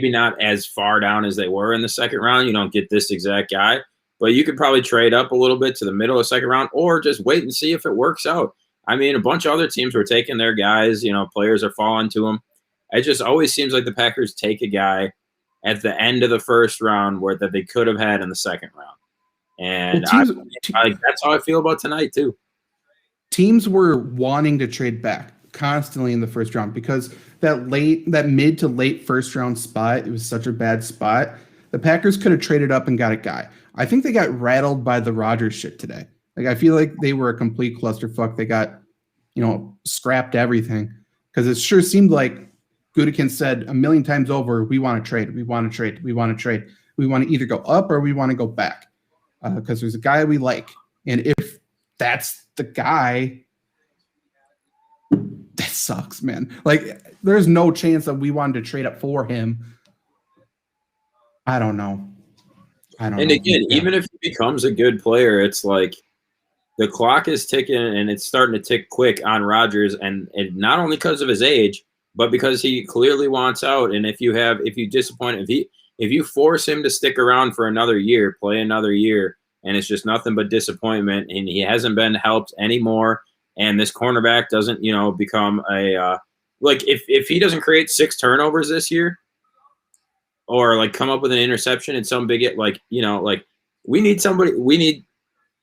not as far down as they were in the 2nd round. You don't get this exact guy, but you could probably trade up a little bit to the middle of the 2nd round or just wait and see if it works out. I mean, a bunch of other teams were taking their guys, players are falling to them. It just always seems like the Packers take a guy at the end of the 1st round that they could have had in the 2nd round. And that's how I feel about tonight too. Teams were wanting to trade back constantly in the first round because that mid to late first round spot, it was such a bad spot. The Packers could have traded up and got a guy. I think they got rattled by the Rodgers shit today. Like, I feel like they were a complete clusterfuck. They got, scrapped everything because it sure seemed like Gutekunst said a million times over, we want to trade. We want to trade. We want to trade. We want to either go up or we want to go back because there's a guy we like. And if that's the guy, that sucks, man. Like, there's no chance that we wanted to trade up for him. I don't know. And again, even if he becomes a good player, it's like the clock is ticking and it's starting to tick quick on Rodgers, and not only because of his age, but because he clearly wants out. And if you force him to stick around for another year, play another year, and it's just nothing but disappointment, and he hasn't been helped anymore, and this cornerback doesn't, become a if he doesn't create 6 turnovers this year, or like come up with an interception and some big we need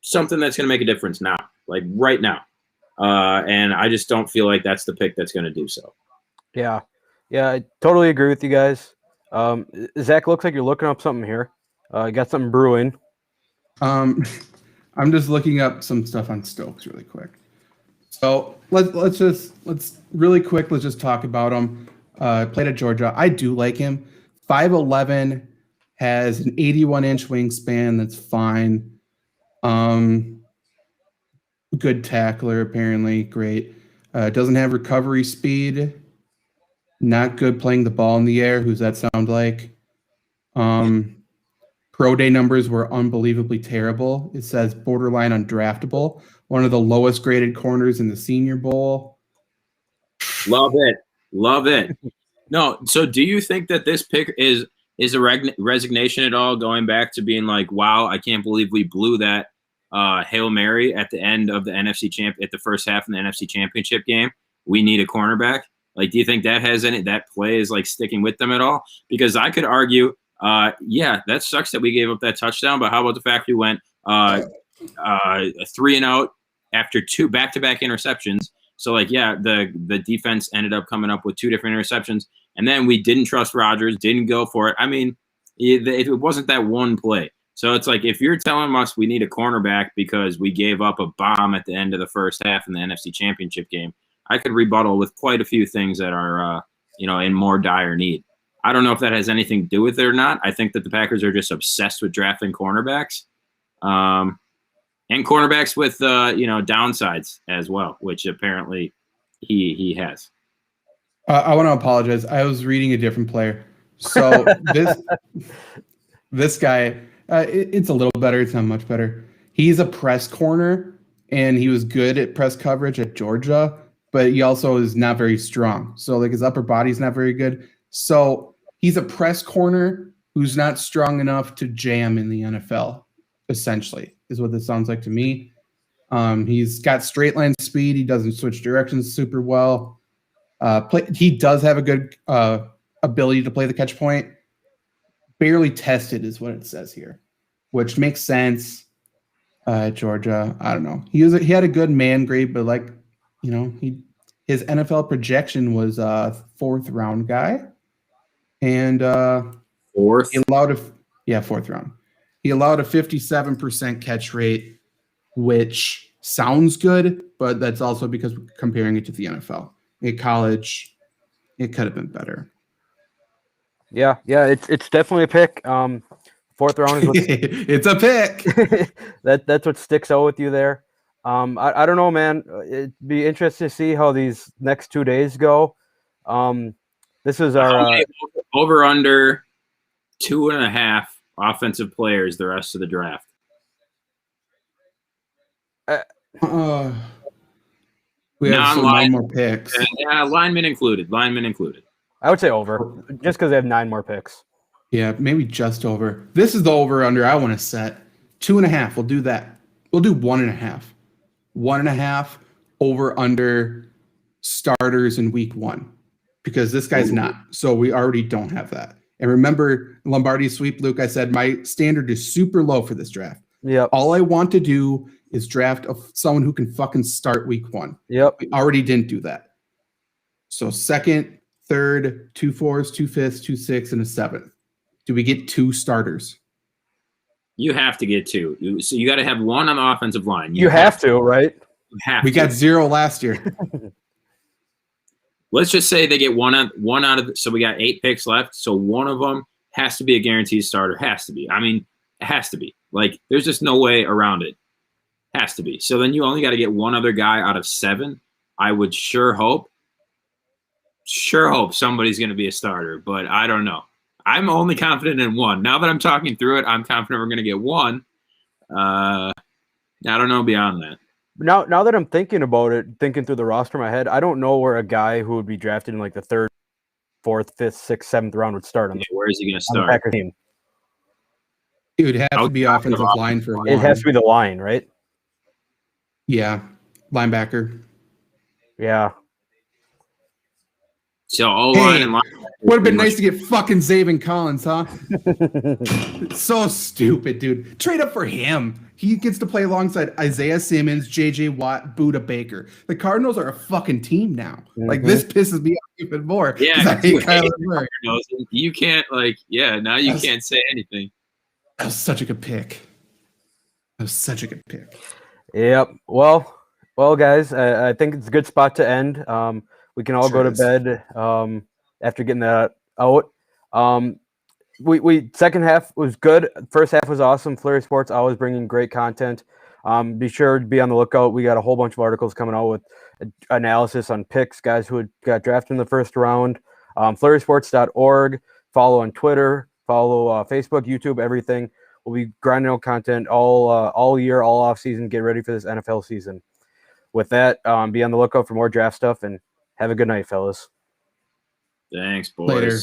something that's going to make a difference now, like right now. And I just don't feel like that's the pick that's going to do so. Yeah, I totally agree with you guys. Zach, looks like you're looking up something here. You got something brewing. I'm just looking up some stuff on Stokes really quick. So let's just talk about him. Played at Georgia. I do like him. 5'11", has an 81-inch wingspan. That's fine. Good tackler, apparently. Great. Doesn't have recovery speed. Not good playing the ball in the air. Who's that sound like? Pro day numbers were unbelievably terrible. It says borderline undraftable. One of the lowest graded corners in the Senior Bowl. Love it. No, so do you think that this pick is a resignation at all, going back to being like, wow, I can't believe we blew that Hail Mary at the end of the at the first half in the NFC Championship game? We need a cornerback. Like, do you think that play is like sticking with them at all? Because I could argue, that sucks that we gave up that touchdown, but how about the fact we went 3-and-out after 2 back-to-back interceptions? So, the defense ended up coming up with 2 different interceptions, and then we didn't trust Rodgers, didn't go for it. I mean, it wasn't that one play. So it's like, if you're telling us we need a cornerback because we gave up a bomb at the end of the first half in the NFC Championship game, I could rebuttal with quite a few things that are, in more dire need. I don't know if that has anything to do with it or not. I think that the Packers are just obsessed with drafting cornerbacks. And cornerbacks with downsides as well, which apparently he has. I want to apologize. I was reading a different player. So this guy, it's a little better. It's not much better. He's a press corner, and he was good at press coverage at Georgia, but he also is not very strong. So his upper body's not very good. So he's a press corner who's not strong enough to jam in the NFL, essentially, is what this sounds like to me. He's got straight line speed. He doesn't switch directions super well. He does have a good ability to play the catch point. Barely tested is what it says here, which makes sense. Georgia, I don't know. He had a good man grade, but his NFL projection was a 4th round guy, and fourth round. He allowed a 57% catch rate, which sounds good, but that's also because we're comparing it to the NFL. In college, it could have been better. Yeah, it's definitely a pick. 4th round is it's a pick. That's what sticks out with you there. I don't know, man. It'd be interesting to see how these next 2 days go. This is our over under 2.5 offensive players the rest of the draft. We have 9 more picks. Yeah, linemen included. I would say over, just because they have 9 more picks. Yeah, maybe just over. This is the over-under I want to set. 2.5. We'll do that. We'll do 1.5. 1.5 over-under starters in week 1. Because this guy's not. So we already don't have that. And remember, Lombardi sweep, Luke, I said my standard is super low for this draft. Yep. All I want to do is draft someone who can fucking start week 1. Yep. We already didn't do that. So second, third, 2 4s, 2 5s, 2 6, and a 7th. Do we get 2 starters? You have to get 2. So you got to have 1 on the offensive line. You have to, right? You have We to. got 0 last year. Let's just say they get one out of. So we got 8 picks left. So one of them has to be a guaranteed starter. Has to be. I mean, it has to be. Like, there's just no way around it. Has to be. So then you only got to get 1 other guy out of 7. I would sure hope somebody's going to be a starter, but I don't know. I'm only confident in 1. Now that I'm talking through it, I'm confident we're going to get 1. I don't know beyond that. Now that I'm thinking about it, thinking through the roster in my head, I don't know where a guy who would be drafted in like the 3rd, 4th, 5th, 6th, 7th round would start on the, Where is he going to on the start? Packers team. It would have to be offensive line for It has one. to be the line, right? Yeah, linebacker. Yeah. So O-line and line. Would have been nice to get fucking Zaven Collins, huh? So stupid, dude. Trade up for him. He gets to play alongside Isaiah Simmons, J.J. Watt, Buda Baker. The Cardinals are a fucking team now. Like, this pisses me off even more. Yeah, I hate Kyler Murray. You can't, now you can't say anything. That was such a good pick. Yep. Well, guys, I think it's a good spot to end. We can all go to bed after getting that out. We second half was good. First half was awesome. FlurrySports always bringing great content. Be sure to be on the lookout. We got a whole bunch of articles coming out with analysis on picks, guys who got drafted in the first round. FlurrySports.org. Follow on Twitter. Follow Facebook, YouTube, everything. We'll be grinding out content all year, all off season. Get ready for this NFL season. With that, be on the lookout for more draft stuff and have a good night, fellas. Thanks, boys. Later.